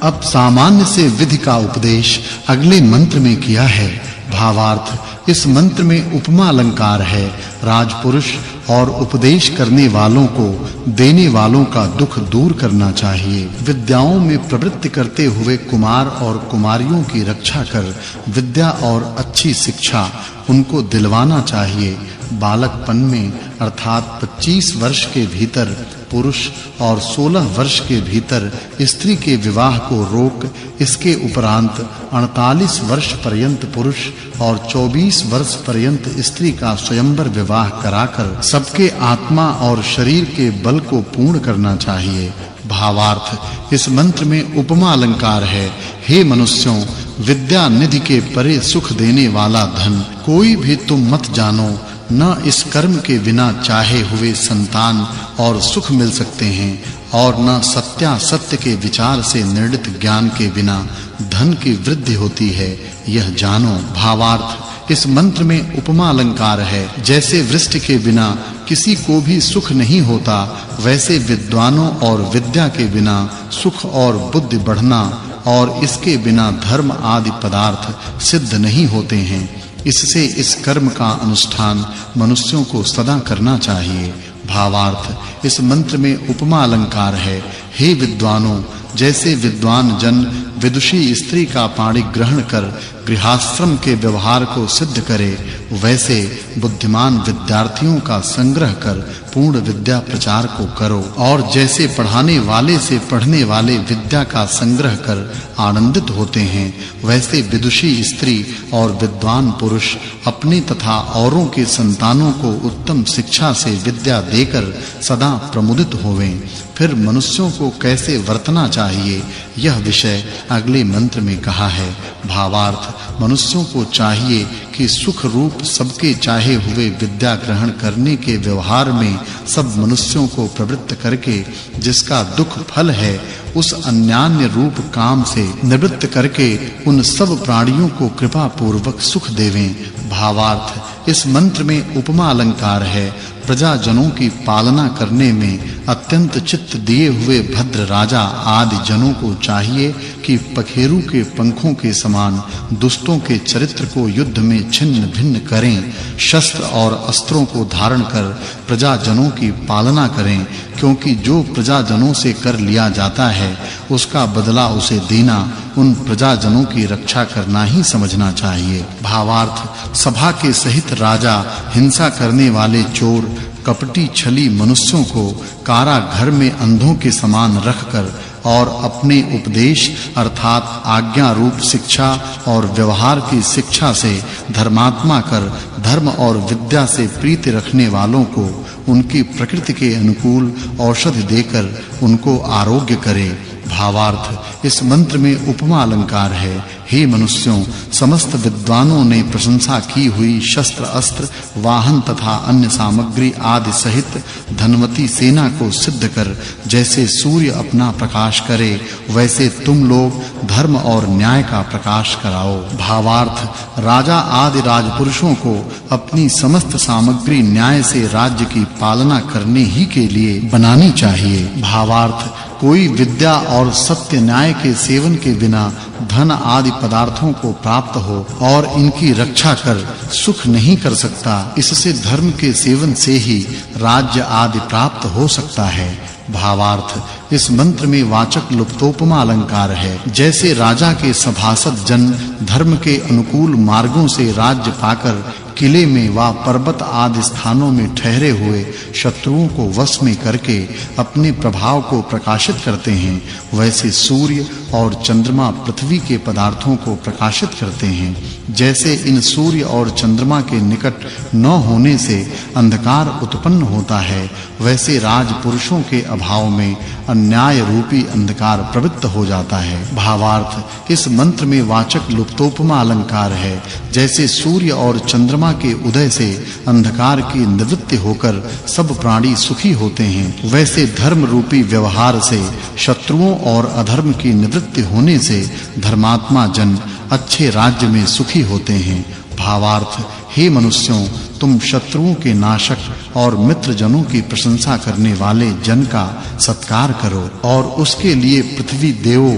अब सामान्य से विधि का उपदेश अगले मंत्र में किया है। भावार्थ इस मंत्र में उपमा अलंकार है। राजपुरुष और उपदेश करने वालों को देने वालों का दुख दूर करना चाहिए। विद्याओं में प्रवृत्ति करते हुए कुमार और कुमारियों की रक्षा कर विद्या और अच्छी शिक्षा उनको दिलवाना चाहिए। बालकपन में अर्थात 25 वर्ष के भीतर पुरुष और 16 वर्ष के भीतर स्त्री के विवाह को रोक इसके उपरांत 48 वर्ष पर्यंत पुरुष और 24 वर्ष पर्यंत स्त्री का स्वयंवर विवाह कराकर सबके आत्मा और शरीर के बल को पूर्ण करना चाहिए। भावार्थ इस मंत्र में उपमा अलंकार है। हे मनुष्यों, विद्या निधि के परे सुख देने वाला धन कोई भी तुम मत जानो। न इस कर्म के बिना चाहे हुए संतान और सुख मिल सकते हैं और न सत्य के विचार से निर्णित ज्ञान के बिना धन की वृद्धि होती है, यह जानो। भावार्थ इस मंत्र में उपमा अलंकार है। जैसे वृष्टि के बिना किसी को भी सुख नहीं होता, वैसे विद्वानों और विद्या के बिना सुख और बुद्धि बढ़ना और इसके बिना धर्म आदि पदार्थ सिद्ध नहीं होते हैं। इससे इस कर्म का अनुष्ठान मनुष्यों को सदा करना चाहिए। भावार्थ इस मंत्र में उपमा अलंकार है। हे विद्वानों, जैसे विद्वान जन विदुषी स्त्री का पाणी ग्रहण कर गृहस्थ्रम के व्यवहार को सिद्ध करे, वैसे बुद्धिमान विद्यार्थियों का संग्रह कर पूर्ण विद्या प्रचार को करो। और जैसे पढ़ाने वाले से पढ़ने वाले विद्या का संग्रह कर आनंदित होते हैं, वैसे विदुषी स्त्री और विद्वान पुरुष अपने तथा औरों के संतानों को उत्तम शिक्षा से विद्या देकर सदा प्रमुदित होवें। फिर मनुष्यों को कैसे वर्तना चाहिए, यह विषय अगले मंत्र में कहा है। भावार्थ मनुष्यों को चाहिए कि सुख रूप सबके चाहे हुए विद्या ग्रहण करने के व्यवहार में सब मनुष्यों को प्रवृत्त करके जिसका दुख फल है उस अन्यान्य रूप काम से निवृत्त करके उन सब प्राणियों को कृपा पूर्वक सुख देवें। भावार्थ इस मंत्र में उपमा अलंकार है। प्रजाजनों की पालना करने में अत्यंत चित्त दिए हुए भद्र राजा आदि जनों को चाहिए कि पखेरु के पंखों के समान दुष्टों के चरित्र को युद्ध में छिन्न भिन्न करें, शस्त्र और अस्त्रों को धारण कर प्रजाजनों की पालना करें, क्योंकि जो प्रजाजनों से कर लिया जाता है उसका बदला उसे देना उन प्रजाजनों की रक्षा करना ही समझना चाहिए। भावार्थ सभा के सहित राजा हिंसा करने वाले चोर कपटी छली मनुष्यों को कारागार में अंधों के समान रखकर और अपने उपदेश अर्थात आज्ञा रूप शिक्षा और व्यवहार की शिक्षा से धर्मात्मा कर धर्म और विद्या से प्रीति रखने वालों को उनकी प्रकृति के अनुकूल औषधि देकर उनको आरोग्य करे। भावार्थ इस मंत्र में उपमा अलंकार है। हे मनुष्यों, समस्त विद्वानों ने प्रशंसा की हुई शस्त्र अस्त्र वाहन तथा अन्य सामग्री आदि सहित धनवती सेना को सिद्ध कर जैसे सूर्य अपना प्रकाश करे, वैसे तुम लोग धर्म और न्याय का प्रकाश कराओ। भावार्थ राजा आदि राजपुरुषों को अपनी समस्त सामग्री न्याय से राज्य की पालना करने ही के लिए बनानी चाहिए। भावार्थ कोई विद्या और सत्य न्याय के सेवन के बिना धन आदि पदार्थों को प्राप्त हो और इनकी रक्षा कर सुख नहीं कर सकता। इससे धर्म के सेवन से ही राज्य आदि प्राप्त हो सकता है। भावार्थ इस मंत्र में वाचक् लुप्तोपमा अलंकार है। जैसे राजा के सभासद जन धर्म के अनुकूल मार्गों से राज्य पाकर किले में व पर्वत आदि स्थानों में ठहरे हुए शत्रुओं को वश में करके अपने प्रभाव को प्रकाशित करते हैं, वैसे सूर्य और चंद्रमा पृथ्वी के पदार्थों को प्रकाशित करते हैं। जैसे इन सूर्य और चंद्रमा के निकट न होने से अंधकार उत्पन्न होता है, वैसे राजपुरुषों के अभाव में अन्याय रूपी अंधकार प्रवृत्त हो जाता है। भावार्थ इस मंत्र में वाचक् लुप्तोपमा अलंकार है। जैसे सूर्य और चंद्रमा के उदय से अंधकार की निवृत्ति होकर सब प्राणी सुखी होते हैं, वैसे धर्म रूपी व्यवहार से शत्रुओं और अधर्म की निवृत्ति होने से धर्मात्मा जन अच्छे राज्य में सुखी होते हैं। भावार्थ हे मनुष्यों, तुम शत्रुओं के नाशक और मित्र जनों की प्रशंसा करने वाले जन का सत्कार करो और उसके लिए पृथ्वी देवों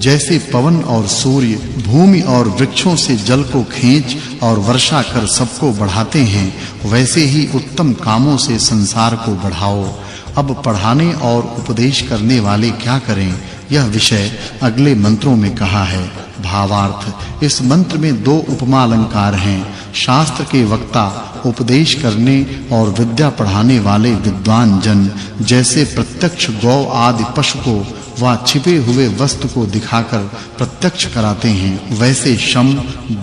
जैसे पवन और सूर्य भूमि और वृक्षों से जल को खींच और वर्षा कर सबको बढ़ाते हैं, वैसे ही उत्तम कामों से संसार को बढ़ाओ। अब पढ़ाने और उपदेश करने वाले क्या करें, यह विषय अगले मंत्रों में कहा है। भावार्थ, इस मंत्र में दो उपमा अलंकार हैं। शास्त्र के वक्ता उपदेश करने और विद्या पढ़ाने वाले विद्वान जन जैसे प्रत्यक्ष गौ आदि पशु को व छिपे हुए वस्तु को दिखाकर प्रत्यक्ष कराते हैं, वैसे शम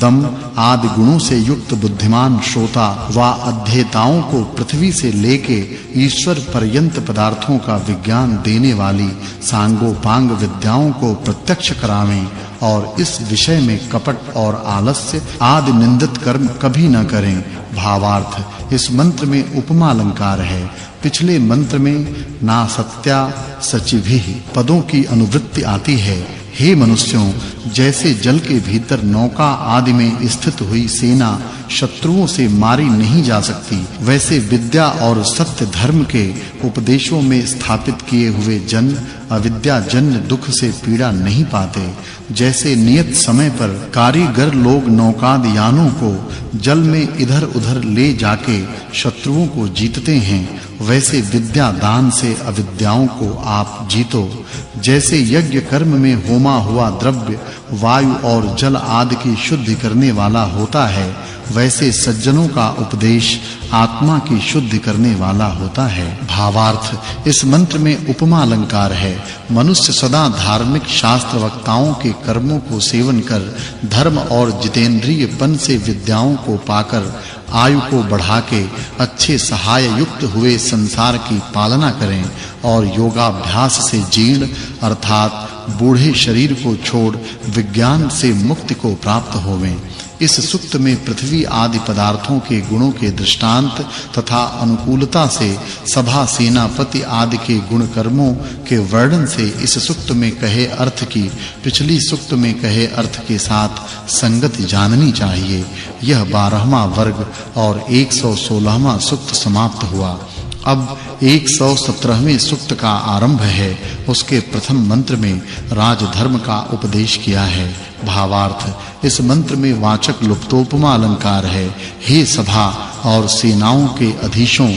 दम आदि गुणों से युक्त बुद्धिमान श्रोता व अध्येताओं को पृथ्वी से लेके ईश्वर पर्यंत पदार्थों का विज्ञान देने वाली सांगोपांग विद्याओं को प्रत्यक्ष करावें और इस विषय में कपट और आलस्य आदि निंदित कर्म कभी न करें। भावार्थ, इस मंत्र में उपमा अलंकार है। पिछले मंत्र में ना सत्या सचिभिः पदों की अनुवृत्ति आती है। हे मनुष्यों, जैसे जल के भीतर नौका आदि में स्थित हुई सेना शत्रुओं से मारी नहीं जा सकती, वैसे विद्या और सत्य धर्म के उपदेशों में स्थापित किए हुए जन अविद्याजन्य दुख से पीड़ा नहीं पाते। जैसे नियत समय पर कारीगर लोग नौकादि यानों को जल में इधर-उधर ले जाके शत्रुओं को जीतते हैं, वैसे विद्या दान से अविद्याओं को आप जीतो। जैसे यज्ञ कर्म में होमा हुआ द्रव्य वायु और जल आदि की शुद्धि करने वाला होता है, वैसे सज्जनों का उपदेश आत्मा की शुद्धि करने वाला होता है। भावार्थ, इस मंत्र में उपमा अलंकार है। मनुष्य सदा धार्मिक शास्त्र वक्ताओं के कर्मों को सेवन कर धर्म और जितेंद्रियपन से विद्याओं को पाकर आयु को बढ़ा के अच्छे सहाय युक्त हुए संसार की पालना करें और योगाभ्यास से जीर्ण अर्थात बूढ़े शरीर को छोड़ विज्ञान से मुक्ति को प्राप्त होवें। इस सुक्त में पृथ्वी आदि पदार्थों के गुणों के दृष्टांत तथा अनुकूलता से सभा सेनापति आदि के गुण कर्मों के वर्णन से इस सुक्त में कहे अर्थ की पिछली सुक्त में कहे अर्थ के साथ संगति जाननी चाहिए। यह 12वां वर्ग और 116वां सुक्त समाप्त हुआ। अब 117वें सुक्त का आरंभ है। उसके प्रथम मंत्र में राजधर्म का उपदेश किया है। भावार्थ, इस मंत्र में वाचक् लुप्तोपमा अलंकार है। हे सभा और सेनाओं के अधीशों,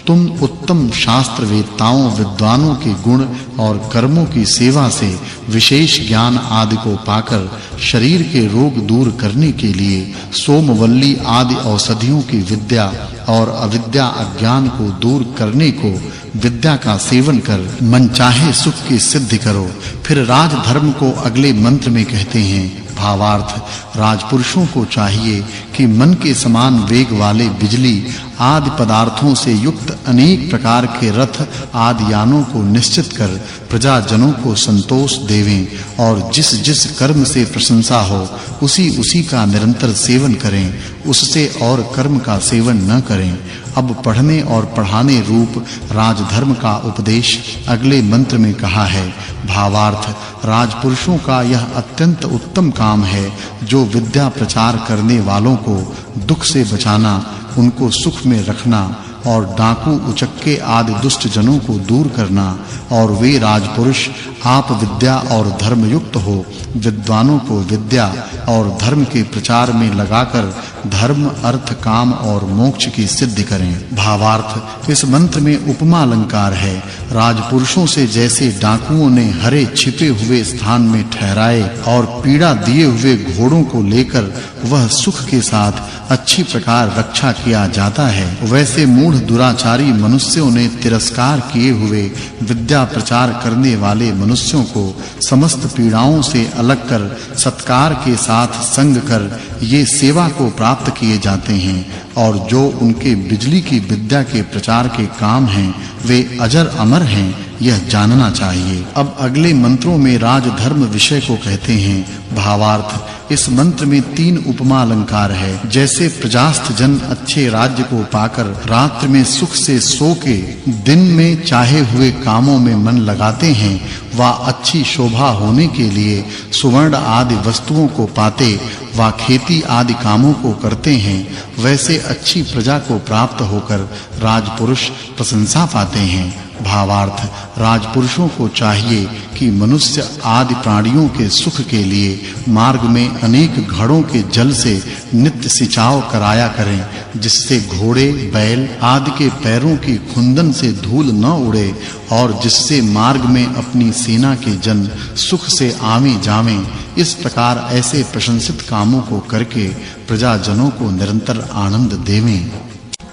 तुम उत्तम शास्त्र वेत्ताओं विद्वानों के गुण और कर्मों की सेवा से विशेष ज्ञान आदि को पाकर शरीर के रोग दूर करने के लिए सोमवल्ली आदि औषधियों की विद्या और अविद्या अज्ञान को दूर करने को विद्या का सेवन कर मनचाहे सुख की सिद्धि करो। फिर राजधर्म को अगले मंत्र में कहते हैं। भावार्थ, राजपुरुषों को चाहिए कि मन के समान वेग वाले बिजली आदि पदार्थों से युक्त अनेक प्रकार के रथ आदि यानों को निश्चित कर प्रजाजनों को संतोष देवें और जिस कर्म से प्रशंसा हो उसी का निरंतर सेवन करें, उससे और कर्म का सेवन न करें। अब पढ़ने और पढ़ाने रूप राजधर्म का उपदेश अगले मंत्र में कहा है। भावार्थ, राजपुरुषों का यह अत्यंत उत्तम काम है जो विद्या प्रचार करने वालों को दुख से बचाना, उनको सुख में रखना और डाकू उचक्के आदि दुष्ट जनों को दूर करना। और वे राजपुरुष आप विद्या और धर्म युक्त हो विद्वानों को विद्या और धर्म के प्रचार में लगाकर धर्म अर्थ काम और मोक्ष की सिद्धि करें। भावार्थ, इस मंत्र में उपमा अलंकार है। राजपुरुषों से जैसे डाकुओं ने हरे छिपे हुए स्थान में ठहराए और पीड़ा दिए हुए घोड़ों को लेकर वह सुख के साथ अच्छी प्रकार रक्षा किया जाता है, वैसे मूढ़ दुराचारी मनुष्यों ने तिरस्कार किए हुए विद्या प्रचार करने वाले मनुष्यों को समस्त पीड़ाओं से अलग कर सत्कार के साथ संग कर ये सेवा को प्राप्त किए जाते हैं और जो उनके बिजली की विद्या के प्रचार के काम हैं वे अजर अमर हैं, यह जानना चाहिए। अब अगले मंत्रों में राजधर्म विषय को कहते हैं। भावार्थ, इस मंत्र में 3 उपमा अलंकार है। जैसे प्रजास्थ जन अच्छे राज्य को पाकर रात्रि में सुख से सो के दिन में चाहे हुए कामों में मन लगाते हैं व अच्छी शोभा होने के लिए सुवर्ण आदि वस्तुओं को पाते व खेती आदि कामों को करते हैं, वैसे अच्छी प्रजा को प्राप्त होकर राजपुरुष प्रशंसा पाते हैं। भावार्थ, राजपुरुषों को चाहिए कि मनुष्य आदि प्राणियों के सुख के लिए मार्ग में अनेक घड़ों के जल से नित्य सिंचाव कराया करें, जिससे घोड़े बैल आदि के पैरों की खुंदन से धूल न उड़े और जिससे मार्ग में अपनी सेना के जन सुख से आवे जावें। इस प्रकार ऐसे प्रशंसित कामों को करके प्रजाजनों को निरंतर आनंद देवें।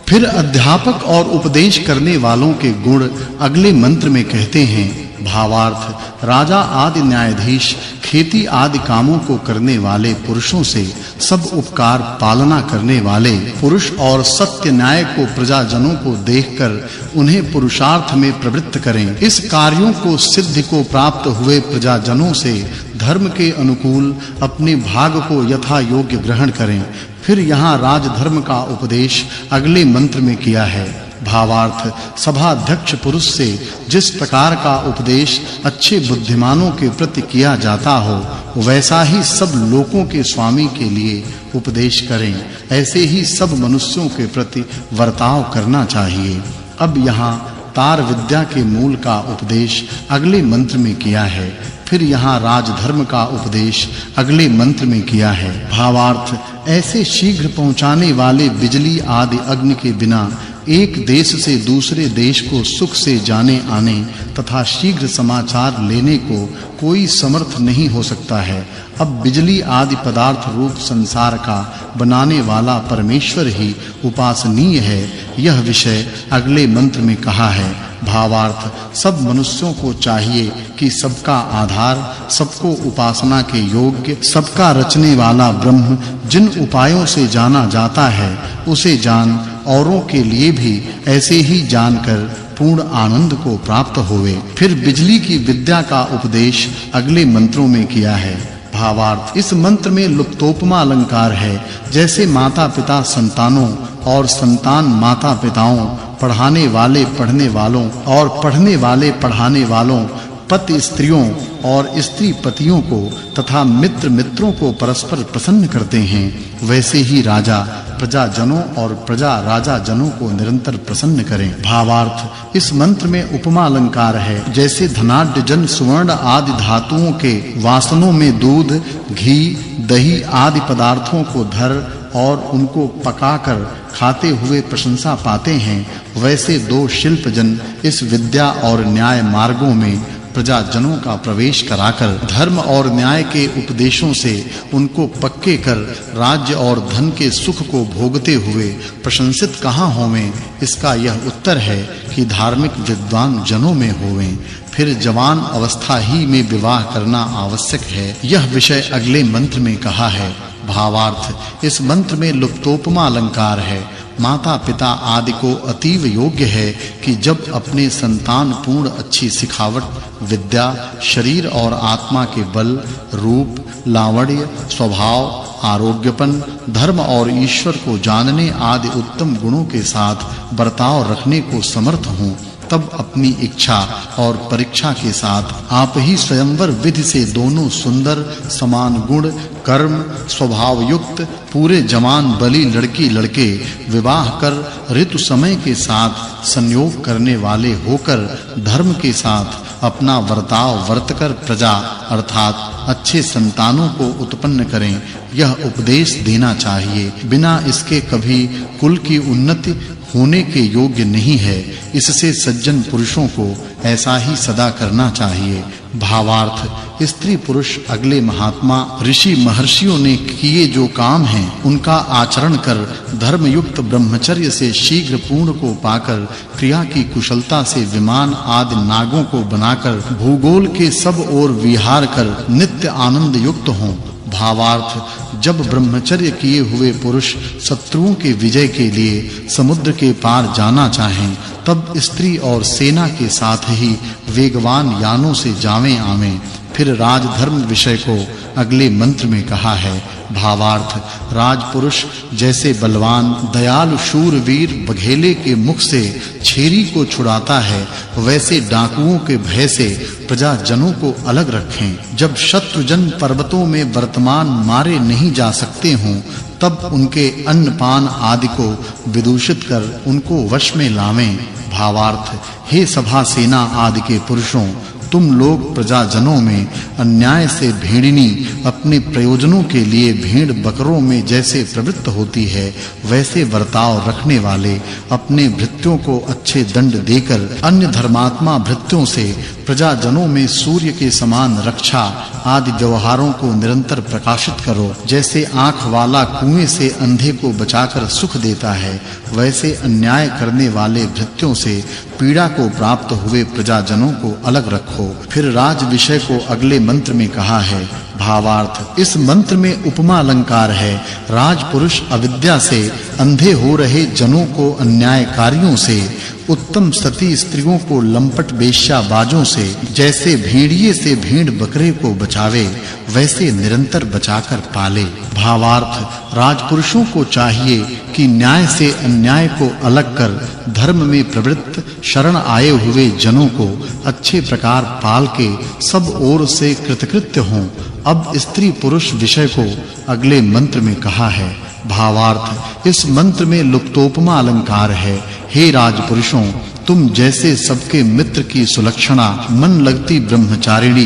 फिर अध्यापक और उपदेश करने वालों के गुण अगले मंत्र में कहते हैं। भावार्थ, राजा आदि न्यायाधीश खेती आदि कामों को करने वाले पुरुषों से सब उपकार पालना करने वाले पुरुष और सत्य न्याय को प्रजाजनों को देखकर उन्हें पुरुषार्थ में प्रवृत्त करें। इस कार्यों को सिद्धि को प्राप्त हुए प्रजाजनों से धर्म के अनुकूल अपने भाग को यथा योग्य ग्रहण करें। फिर यहाँ राजधर्म का उपदेश अगले मंत्र में किया है। भावार्थ, सभाध्यक्ष पुरुष से जिस प्रकार का उपदेश अच्छे बुद्धिमानों के प्रति किया जाता हो, वैसा ही सब लोगों के स्वामी के लिए उपदेश करें। ऐसे ही सब मनुष्यों के प्रति वर्ताव करना चाहिए। अब यहाँ तार विद्या के मूल का उपदेश अगले मंत्र में किया है। फिर यहाँ राजधर्म का उपदेश अगले मंत्र में किया है। भावार्थ, ऐसे शीघ्र पहुंचाने वाले बिजली आदि अग्नि के बिना एक देश से दूसरे देश को सुख से जाने आने तथा शीघ्र समाचार लेने को कोई समर्थ नहीं हो सकता है। अब बिजली आदि पदार्थ रूप संसार का बनाने वाला परमेश्वर ही उपासनीय है, यह विषय अगले मंत्र में कहा है। भावार्थ, सब मनुष्यों को चाहिए कि सबका आधार, सबको उपासना के योग्य, सबका रचने वाला ब्रह्म जिन उपायों से जाना जाता है, उसे जान औरों के लिए भी ऐसे ही जानकर पूर्ण आनंद को प्राप्त होवे। फिर बिजली की विद्या का उपदेश अगले मंत्रों में किया है। भावार्थ, इस मंत्र में लुप्तोपमा अलंकार है। जैसे माता-पिता संतानों और संतान माता-पिताओं, पढ़ाने वाले पढ़ने वालों और पढ़ने वाले पढ़ाने वालों, पति स्त्रियों और स्त्री पतियों को तथा मित्र मित्रों को परस्पर प्रसन्न करते हैं, वैसे ही राजा प्रजाजनों और प्रजा राजा जनों को निरंतर प्रसन्न करें। भावार्थ, इस मंत्र में उपमा अलंकार है। जैसे धनाढ्य जन सुवर्ण आदि धातुओं के वासनों में दूध, घी, दही आदि पदार्थों को धर और उनको पकाकर खाते हुए प्रशंसा पाते हैं, वैसे दो शिल्प जन इस विद्या और न्याय मार्गों में प्रजाजनों का प्रवेश कराकर धर्म और न्याय के उपदेशों से उनको पक्के कर राज्य और धन के सुख को भोगते हुए प्रशंसित कहाँ होवें, इसका यह उत्तर है कि धार्मिक विद्वान जनों में होवें। फिर जवान अवस्था ही में विवाह करना आवश्यक है, यह विषय अगले मंत्र में कहा है। भावार्थ, इस मंत्र में लुप्तोपमा अलंकार है। माता पिता आदि को अतीव योग्य है कि जब अपने संतान पूर्ण अच्छी सिखावट, विद्या, शरीर और आत्मा के बल, रूप, लावण्य, स्वभाव, आरोग्यपन, धर्म और ईश्वर को जानने आदि उत्तम गुणों के साथ बर्ताव रखने को समर्थ हों, तब अपनी इच्छा और परीक्षा के साथ आप ही स्वयंवर विधि से दोनों सुंदर समान गुण, कर्म, स्वभाव युक्त पूरे जवान बली लड़की लड़के विवाह कर ऋतु समय के साथ संयोग करने वाले होकर धर्म के साथ अपना वर्ताव वर्तकर प्रजा अर्थात अच्छे संतानों को उत्पन्न करें, यह उपदेश देना चाहिए। बिना इसके कभी कुल की उन्नति होने के योग्य नहीं है। इससे सज्जन पुरुषों को ऐसा ही सदा करना चाहिए। भावार्थ, स्त्री पुरुष अगले महात्मा ऋषि महर्षियों ने किए जो काम हैं, उनका आचरण कर धर्मयुक्त ब्रह्मचर्य से शीघ्र पूर्ण को पाकर क्रिया की कुशलता से विमान आदि नागों को बनाकर भूगोल के सब ओर विहार कर नित्य आनंद युक्त हों। भावार्थ, जब ब्रह्मचर्य किए हुए पुरुष शत्रुओं के विजय के लिए समुद्र के पार जाना चाहें, तब स्त्री और सेना के साथ ही वेगवान यानों से जावें आवें। फिर राजधर्म विषय को अगले मंत्र में कहा है। भावार्थ, राजपुरुष जैसे बलवान, दयालु, शूरवीर बघेले के मुख से छेरी को छुड़ाता है, वैसे डाकुओं के भय से प्रजाजनों को अलग रखें। जब शत्रुजन पर्वतों में वर्तमान मारे नहीं जा सकते हों, तब उनके अन्नपान आदि को विदूषित कर उनको वश में लावें। भावार्थ, हे सभा सेना आदि के पुरुषों, तुम लोग प्रजाजनों में अन्याय से भेड़िनी अपने प्रयोजनों के लिए भेड़ बकरों में जैसे प्रवृत्त होती है, वैसे बर्ताव रखने वाले अपने भृत्यों को अच्छे दंड देकर अन्य धर्मात्मा भृत्यों से प्रजाजनों में सूर्य के समान रक्षा आदि व्यवहारों को निरंतर प्रकाशित करो। जैसे आंख वाला कुएं से अंधे को बचाकर सुख देता है, वैसे अन्याय करने वाले भृत्यों से पीड़ा को प्राप्त हुए प्रजाजनों को अलग रखो। फिर राज विषय को अगले मंत्र में कहा है। भावार्थ, इस मंत्र में उपमा अलंकार है। राजपुरुष अविद्या से अंधे हो रहे जनों को अन्यायकारियों से, उत्तम सती स्त्रियों को लंपट वेश्याबाजों से जैसे भेड़िए से भेड़ बकरे को बचावे, वैसे निरंतर बचाकर पाले। भावार्थ, राजपुरुषों को चाहिए कि न्याय से अन्याय को अलग कर धर्म में प्रवृत्त शरण आए हुए जनों को अच्छे प्रकार पाल के सब ओर से कृतकृत्य हों। अब स्त्री पुरुष विषय को अगले मंत्र में कहा है। भावार्थ, इस मंत्र में लुप्तोपमा अलंकार है। हे राजपुरुषों, तुम जैसे सबके मित्र की सुलक्षणा, मन लगती ब्रह्मचारिणी,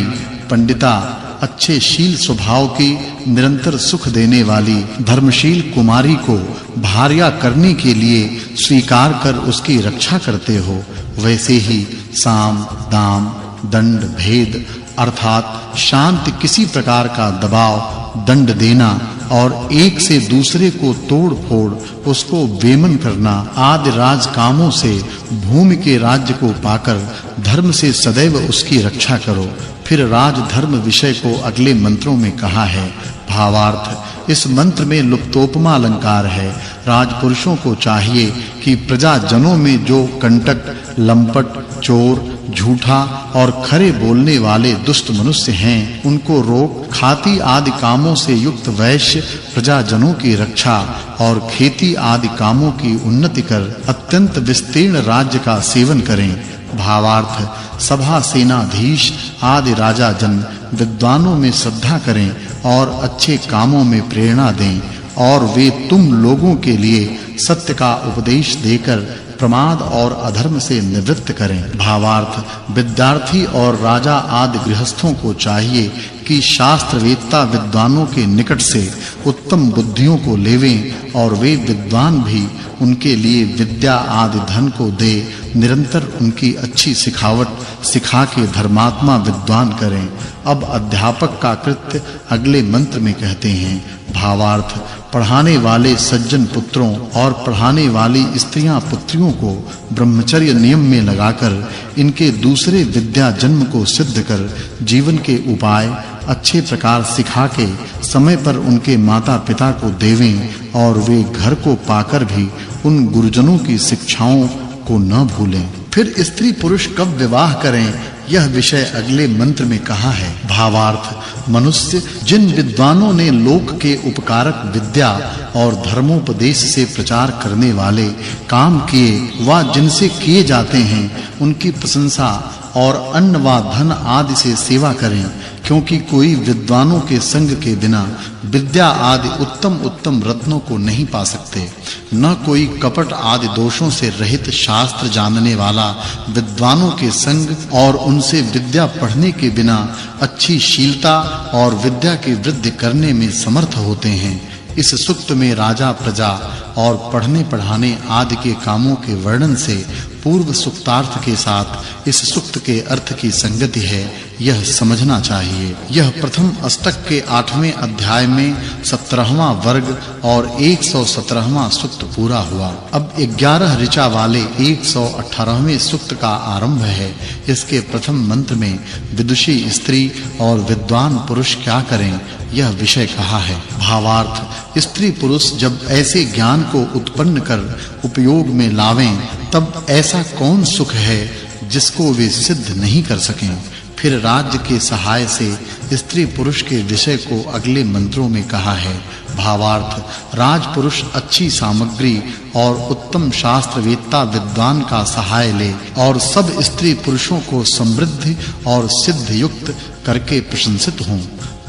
पंडिता, अच्छे शील स्वभाव की, निरंतर सुख देने वाली धर्मशील कुमारी को भार्या करने के लिए स्वीकार कर उसकी रक्षा करते हो, वैसे ही साम, दाम, दंड, भेद अर्थात शांति किसी प्रकार का दबाव, दंड देना और एक से दूसरे को तोड़-फोड़ उसको वेमन करना आदि राज कामों से भूमि के राज्य को पाकर धर्म से सदैव उसकी रक्षा करो। फिर राज धर्म विषय को अगले मंत्रों में कहा है। भावार्थ, इस मंत्र में लुप्तोपमा अलंकार है। राजपुरुषों को चाहिए कि प्रजाजनों में जो कंटक, लंपट, चोर, झूठा और खरे बोलने वाले दुष्ट मनुष्य हैं, उनको रोक खाती आदि कामों से युक्त वैश्य प्रजाजनों की रक्षा और खेती आदि कामों की उन्नति कर अत्यंत विस्तीर्ण राज्य का सेवन करें। भावार्थ, सभा सेनाधीश आदि राजा जन विद्वानों में श्रद्धा करें और अच्छे कामों में प्रेरणा दें और वे तुम लोगों के लिए सत्य का उपदेश देकर प्रमाद और अधर्म से निवृत्त करें। भावार्थ, विद्यार्थी और राजा आदि गृहस्थों को चाहिए कि शास्त्रवेत्ता विद्वानों के निकट से उत्तम बुद्धियों को लेवें और वे विद्वान भी उनके लिए विद्या आदि धन को दे निरंतर उनकी अच्छी सिखावट सिखा के धर्मात्मा विद्वान करें। अब अध्यापक का कृत्य अगले मंत्र में कहते हैं। भावार्थ, पढ़ाने वाले सज्जन पुत्रों और पढ़ाने वाली स्त्रियां पुत्रियों को ब्रह्मचर्य नियम में लगाकर इनके दूसरे विद्या जन्म को सिद्ध कर जीवन के उपाय अच्छे प्रकार सिखा के समय पर उनके माता-पिता को देवें और वे घर को पाकर भी उन गुरुजनों की शिक्षाओं को न भूलें। फिर स्त्री पुरुष कब विवाह करें, यह विषय अगले मंत्र में कहा है। भावार्थ, मनुष्य जिन विद्वानों ने लोक के उपकारक विद्या और धर्मोपदेश से प्रचार करने वाले काम किए व जिनसे किए जाते हैं, उनकी प्रशंसा और अन्न व धन आदि से सेवा करें, क्योंकि कोई विद्वानों के संग के बिना विद्या आदि उत्तम रत्नों को नहीं पा सकते। न कोई कपट आदि दोषों से रहित शास्त्र जानने वाला विद्वानों के संग और उनसे विद्या पढ़ने के बिना अच्छी शीलता और विद्या की वृद्धि करने में समर्थ होते हैं। इस सूक्त में राजा, प्रजा और पढ़ने पढ़ाने आदि के कामों के वर्णन से पूर्व सूक्तार्थ के साथ इस सूक्त के अर्थ की संगति है, यह समझना चाहिए। यह प्रथम अष्टक के 8वें अध्याय में 17वां वर्ग और 117वां सूक्त पूरा हुआ। अब 11 ऋचा वाले 118वें सूक्त का आरंभ है। इसके प्रथम मंत्र में विदुषी स्त्री और विद्वान पुरुष क्या करें, यह विषय कहा है। भावार्थ, स्त्री पुरुष जब ऐसे ज्ञान को उत्पन्न कर उपयोग में लावें, तब ऐसा कौन सुख है जिसको वे सिद्ध नहीं कर सकें। फिर राज्य के सहाय से स्त्री पुरुष के विषय को अगले मंत्रों में कहा है। भावार्थ, राजपुरुष अच्छी सामग्री और उत्तम शास्त्रवेत्ता विद्वान का सहाय ले और सब स्त्री पुरुषों को समृद्धि और सिद्ध युक्त करके प्रशंसित हों।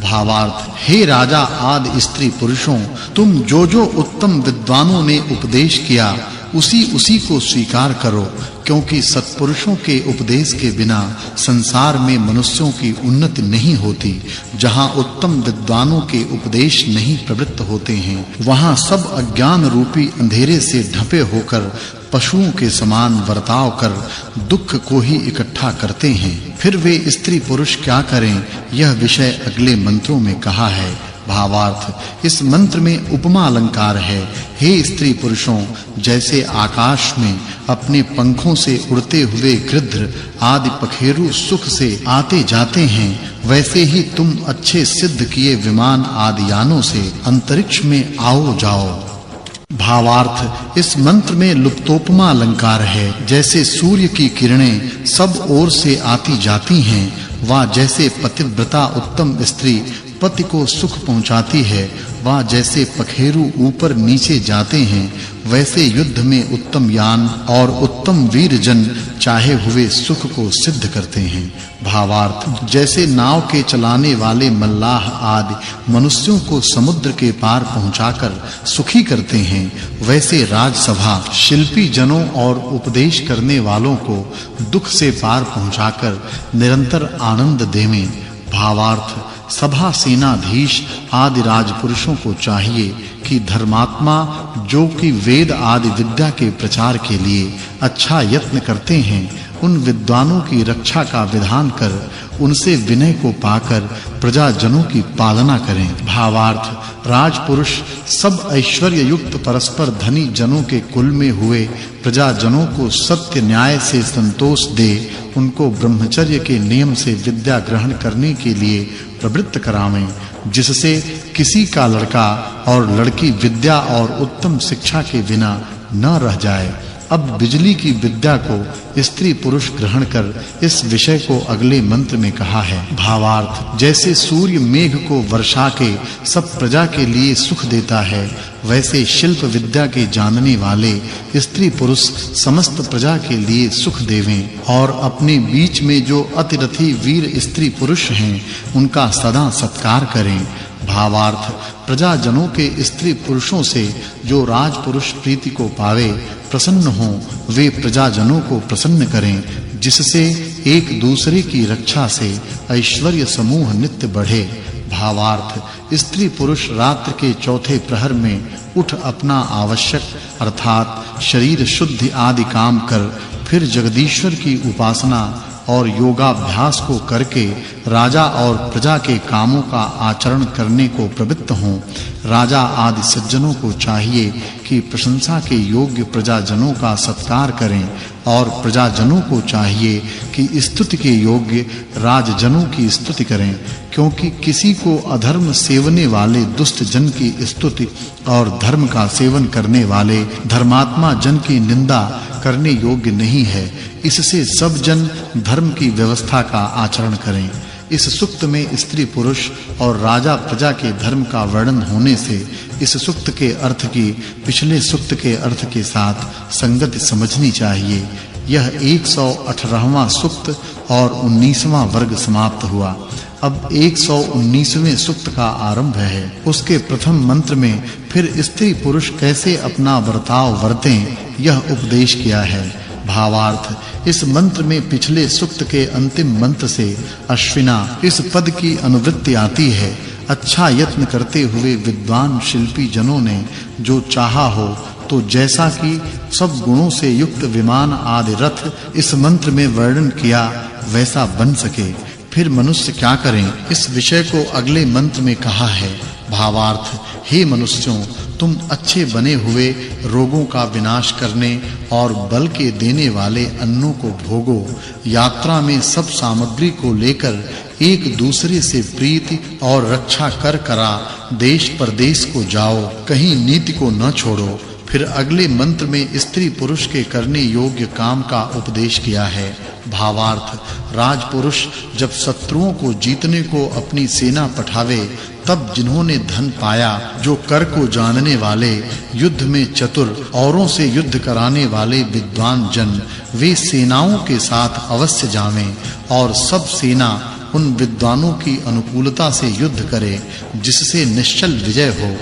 भावार्थ, हे राजा आदि स्त्री पुरुषों, तुम जो उत्तम विद्वानों ने उपदेश किया उसी को स्वीकार करो, क्योंकि सत्पुरुषों के उपदेश के बिना संसार में मनुष्यों की उन्नति नहीं होती। जहां उत्तम विद्वानों के उपदेश नहीं प्रवृत्त होते हैं, वहां सब अज्ञान रूपी अंधेरे से ढपे होकर पशुओं के समान बर्ताव कर दुख को ही इकट्ठा करते हैं। फिर वे स्त्री पुरुष क्या करें, यह विषय अगले मंत्रों में कहा है। भावार्थ, इस मंत्र में उपमा अलंकार है। हे स्त्री पुरुषों, जैसे आकाश में अपने पंखों से उड़ते हुए गृध्र आदि पखेरु सुख से आते जाते हैं, वैसे ही तुम अच्छे सिद्ध किए विमान आदि यानों से अंतरिक्ष में आओ जाओ। भावार्थ, इस मंत्र में लुप्तोपमा अलंकार है। जैसे सूर्य की किरणें सब ओर से आती जाती हैं, वा जैसे पतिव्रता उत्तम स्त्री पति को सुख पहुंचाती है, वा जैसे पखेरु ऊपर नीचे जाते हैं, वैसे युद्ध में उत्तम यान और उत्तम वीर जन चाहे हुए सुख को सिद्ध करते हैं। भावार्थ, जैसे नाव के चलाने वाले मल्लाह आदि मनुष्यों को समुद्र के पार पहुंचाकर सुखी करते हैं, वैसे राजसभा शिल्पी जनों और उपदेश करने वालों को दुख से पार पहुंचाकर निरंतर आनंद देवें। भावार्थ, सभा सेनाधीश आदि राजपुरुषों को चाहिए कि धर्मात्मा जो कि वेद आदि विद्या के प्रचार के लिए अच्छा यत्न करते हैं, उन विद्वानों की रक्षा का विधान कर उनसे विनय को पाकर प्रजाजनों की पालना करें। भावार्थ, राजपुरुष सब ऐश्वर्य युक्त परस्पर धनी जनों के कुल में हुए प्रजाजनों को सत्य न्याय से संतोष दे उनको ब्रह्मचर्य के नियम से विद्या ग्रहण करने के लिए प्रवृत्त करावें, जिससे किसी का लड़का और लड़की विद्या और उत्तम शिक्षा के बिना न रह जाए। अब बिजली की विद्या को स्त्री पुरुष ग्रहण कर इस विषय को अगले मंत्र में कहा है। भावार्थ, जैसे सूर्य मेघ को वर्षा के सब प्रजा के लिए सुख देता है, वैसे शिल्प विद्या के जानने वाले स्त्री पुरुष समस्त प्रजा के लिए सुख देवें और अपने बीच में जो अतिरथी वीर स्त्री पुरुष हैं, उनका सदा सत्कार करें। भावार्थ, प्रजाजनों के स्त्री पुरुषों से जो राजपुरुष प्रीति को पावे, प्रसन्न हों, वे प्रजाजनों को प्रसन्न करें, जिससे एक दूसरे की रक्षा से ऐश्वर्य समूह नित्य बढ़े। भावार्थ, स्त्री पुरुष रात्रि के चौथे प्रहर में उठ अपना आवश्यक अर्थात शरीर शुद्धि आदि काम कर फिर जगदीश्वर की उपासना और योगाभ्यास को करके राजा और प्रजा के कामों का आचरण करने को प्रवृत्त हों। राजा आदि सज्जनों को चाहिए कि प्रशंसा के योग्य प्रजाजनों का सत्कार करें और प्रजाजनों को चाहिए कि स्तुति के योग्य राजजनों की स्तुति करें, क्योंकि किसी को अधर्म सेवने वाले दुष्ट जन की स्तुति और धर्म का सेवन करने वाले धर्मात्मा जन की निंदा करने योग्य नहीं है। इससे सब जन धर्म की व्यवस्था का आचरण करें। इस सूक्त में स्त्री पुरुष और राजा प्रजा के धर्म का वर्णन होने से इस सूक्त के अर्थ की पिछले सूक्त के अर्थ के साथ संगति समझनी चाहिए। यह 118वां सूक्त और 19वां वर्ग समाप्त हुआ। अब 119वें सूक्त का आरंभ है। उसके प्रथम मंत्र में फिर स्त्री पुरुष कैसे अपना वर्ताव वर्तें, यह उपदेश किया है। भावार्थ, इस मंत्र में पिछले सूक्त के अंतिम मंत्र से अश्विना इस पद की अनुवृत्ति आती है। अच्छा यत्न करते हुए विद्वान शिल्पी जनों ने जो चाहा हो तो जैसा कि सब गुणों से युक्त विमान आदि रथ इस मंत्र में वर्णन किया, वैसा बन सके। फिर मनुष्य क्या करें, इस विषय को अगले मंत्र में कहा है। भावार्थ, हे मनुष्यों, तुम अच्छे बने हुए रोगों का विनाश करने और बल के देने वाले अन्नों को भोगो। यात्रा में सब सामग्री को लेकर एक दूसरे से प्रीति और रक्षा कर करा देश परदेश को जाओ, कहीं नीति को न छोड़ो। फिर अगले मंत्र में स्त्री पुरुष के करने योग्य काम का उपदेश किया है। भावार्थ, राजपुरुष जब शत्रुओं को जीतने को अपनी सेना पठावे, तब जिन्होंने धन पाया, जो कर को जानने वाले, युद्ध में चतुर, औरों से युद्ध कराने वाले विद्वान जन, वे सेनाओं के साथ अवश्य जावें और सब सेना उन विद्वानों की अनुकूलता से युद्ध करे जिससे निश्चल विजय हो।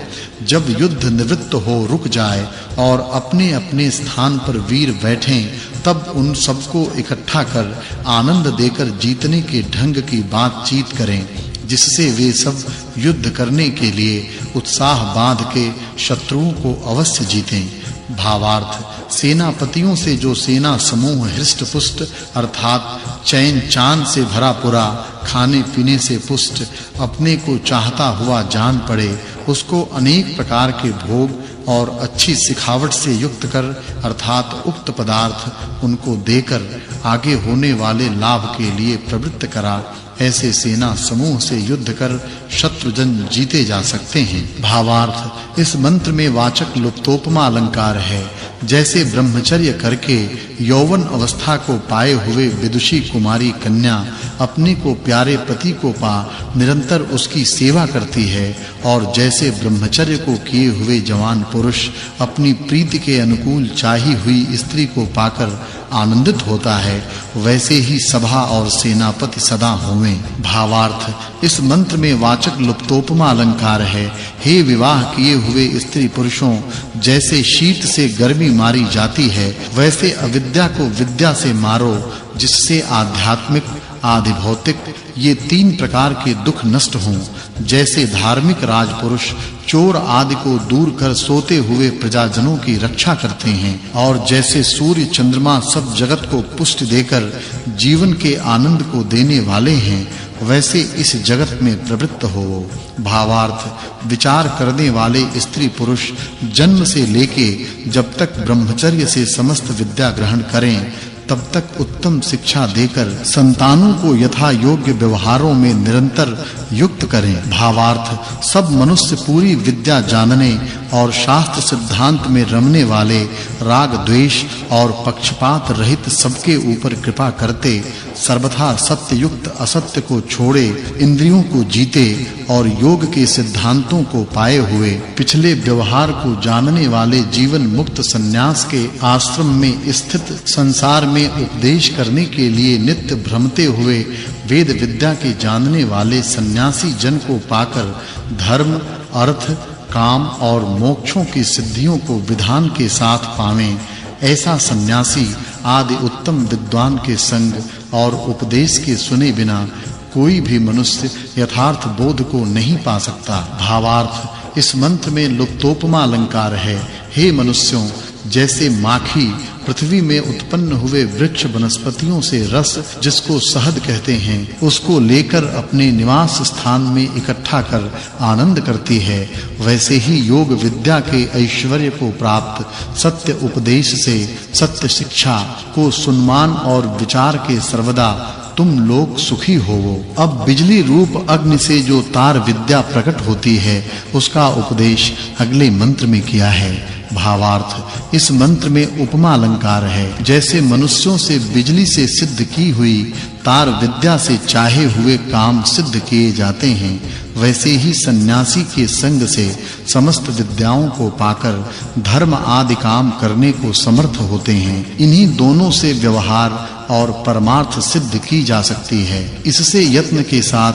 जब युद्ध निवृत्त हो रुक जाए और अपने-अपने स्थान पर वीर बैठें, तब उन सबको इकट्ठा कर आनंद देकर जीतने के ढंग की बातचीत करें, जिससे वे सब युद्ध करने के लिए उत्साह बांध के शत्रुओं को अवश्य जीतें। भावार्थ: सेनापतियों से जो सेना समूह हृष्ट-पुष्ट अर्थात चैन चाँद से भरा पूरा, खाने पीने से पुष्ट, अपने को चाहता हुआ जान पड़े, उसको अनेक प्रकार के भोग और अच्छी सिखावट से युक्त कर अर्थात उक्त पदार्थ उनको देकर आगे होने वाले लाभ के लिए प्रवृत्त करा, ऐसे सेना समूह से युद्ध कर शत्रुजन जीते जा सकते हैं। भावार्थ: इस मंत्र में वाचक् लुप्तोपमा अलंकार है। जैसे ब्रह्मचर्य करके यौवन अवस्था को पाए हुए विदुषी कुमारी कन्या अपने को प्यारे पति को पा निरंतर उसकी सेवा करती है, और जैसे ब्रह्मचर्य को किए हुए जवान पुरुष अपनी प्रीति के अनुकूल चाही हुई स्त्री को पाकर आनंदित होता है, वैसे ही सभा और सेनापति सदा होवें। भावार्थ: इस मंत्र में वाचक् लुप्तोपमा अलंकार है। हे विवाह किए हुए स्त्री पुरुषों, जैसे शीत से गर्मी मारी जाती है, वैसे अविद्या को विद्या से मारो, जिससे आध्यात्मिक, आदि भौतिक ये तीन प्रकार के दुख नष्ट हों। जैसे धार्मिक राजपुरुष चोर आदि को दूर कर सोते हुए प्रजाजनों की रक्षा करते हैं, और जैसे सूर्य चंद्रमा सब जगत को पुष्टि देकर जीवन के आनंद को देने वाले हैं, वैसे इस जगत में प्रवृत्त हो। भावार्थ: विचार करने वाले स्त्री पुरुष जन्म से लेके जब तक ब्रह्मचर्य से समस्त विद्या ग्रहण करें, तब तक उत्तम शिक्षा देकर संतानों को यथा योग्य व्यवहारों में निरंतर युक्त करें। भावार्थ: सब मनुष्य पूरी विद्या जानने और शास्त्र सिद्धांत में रमने वाले, राग द्वेष और पक्षपात रहित सबके ऊपर कृपा करते, सर्वथा सत्य युक्त असत्य को छोड़े, इंद्रियों को जीते और योग के सिद्धांतों को पाए हुए, पिछले व्यवहार को जानने वाले जीवन मुक्त सन्यास के आश्रम में स्थित, संसार में उपदेश करने के लिए नित्य भ्रमते हुए वेद विद्या के जानने वाले सन्यासी जन को पाकर धर्म, अर्थ, काम और मोक्षों की सिद्धियों को विधान के साथ पावें। ऐसा सन्यासी आदि उत्तम विद्वान के संग और उपदेश के सुने बिना कोई भी मनुष्य यथार्थ बोध को नहीं पा सकता। भावार्थ: इस मंत्र में लुप्तोपमा अलंकार है। हे मनुष्यों, जैसे माखी पृथ्वी में उत्पन्न हुए वृक्ष वनस्पतियों से रस, जिसको शहद कहते हैं, उसको लेकर अपने निवास स्थान में इकट्ठा कर आनंद करती है, वैसे ही योग विद्या के ऐश्वर्य को प्राप्त सत्य उपदेश से सत्य शिक्षा को सुनमान और विचार के सर्वदा तुम लोग सुखी होवो। अब बिजली रूप अग्नि से जो तार विद्या प्रकट होती है, उसका उपदेश अगले मंत्र में किया है। भावार्थ: इस मंत्र में उपमा अलंकार है। जैसे मनुष्यों से बिजली से सिद्ध की हुई तार विद्या से चाहे हुए काम सिद्ध किए जाते हैं, वैसे ही सन्यासी के संग से समस्त विद्याओं को पाकर धर्म आदि काम करने को समर्थ होते हैं। इन्हीं दोनों से व्यवहार और परमार्थ सिद्ध की जा सकती है। इससे यत्न के साथ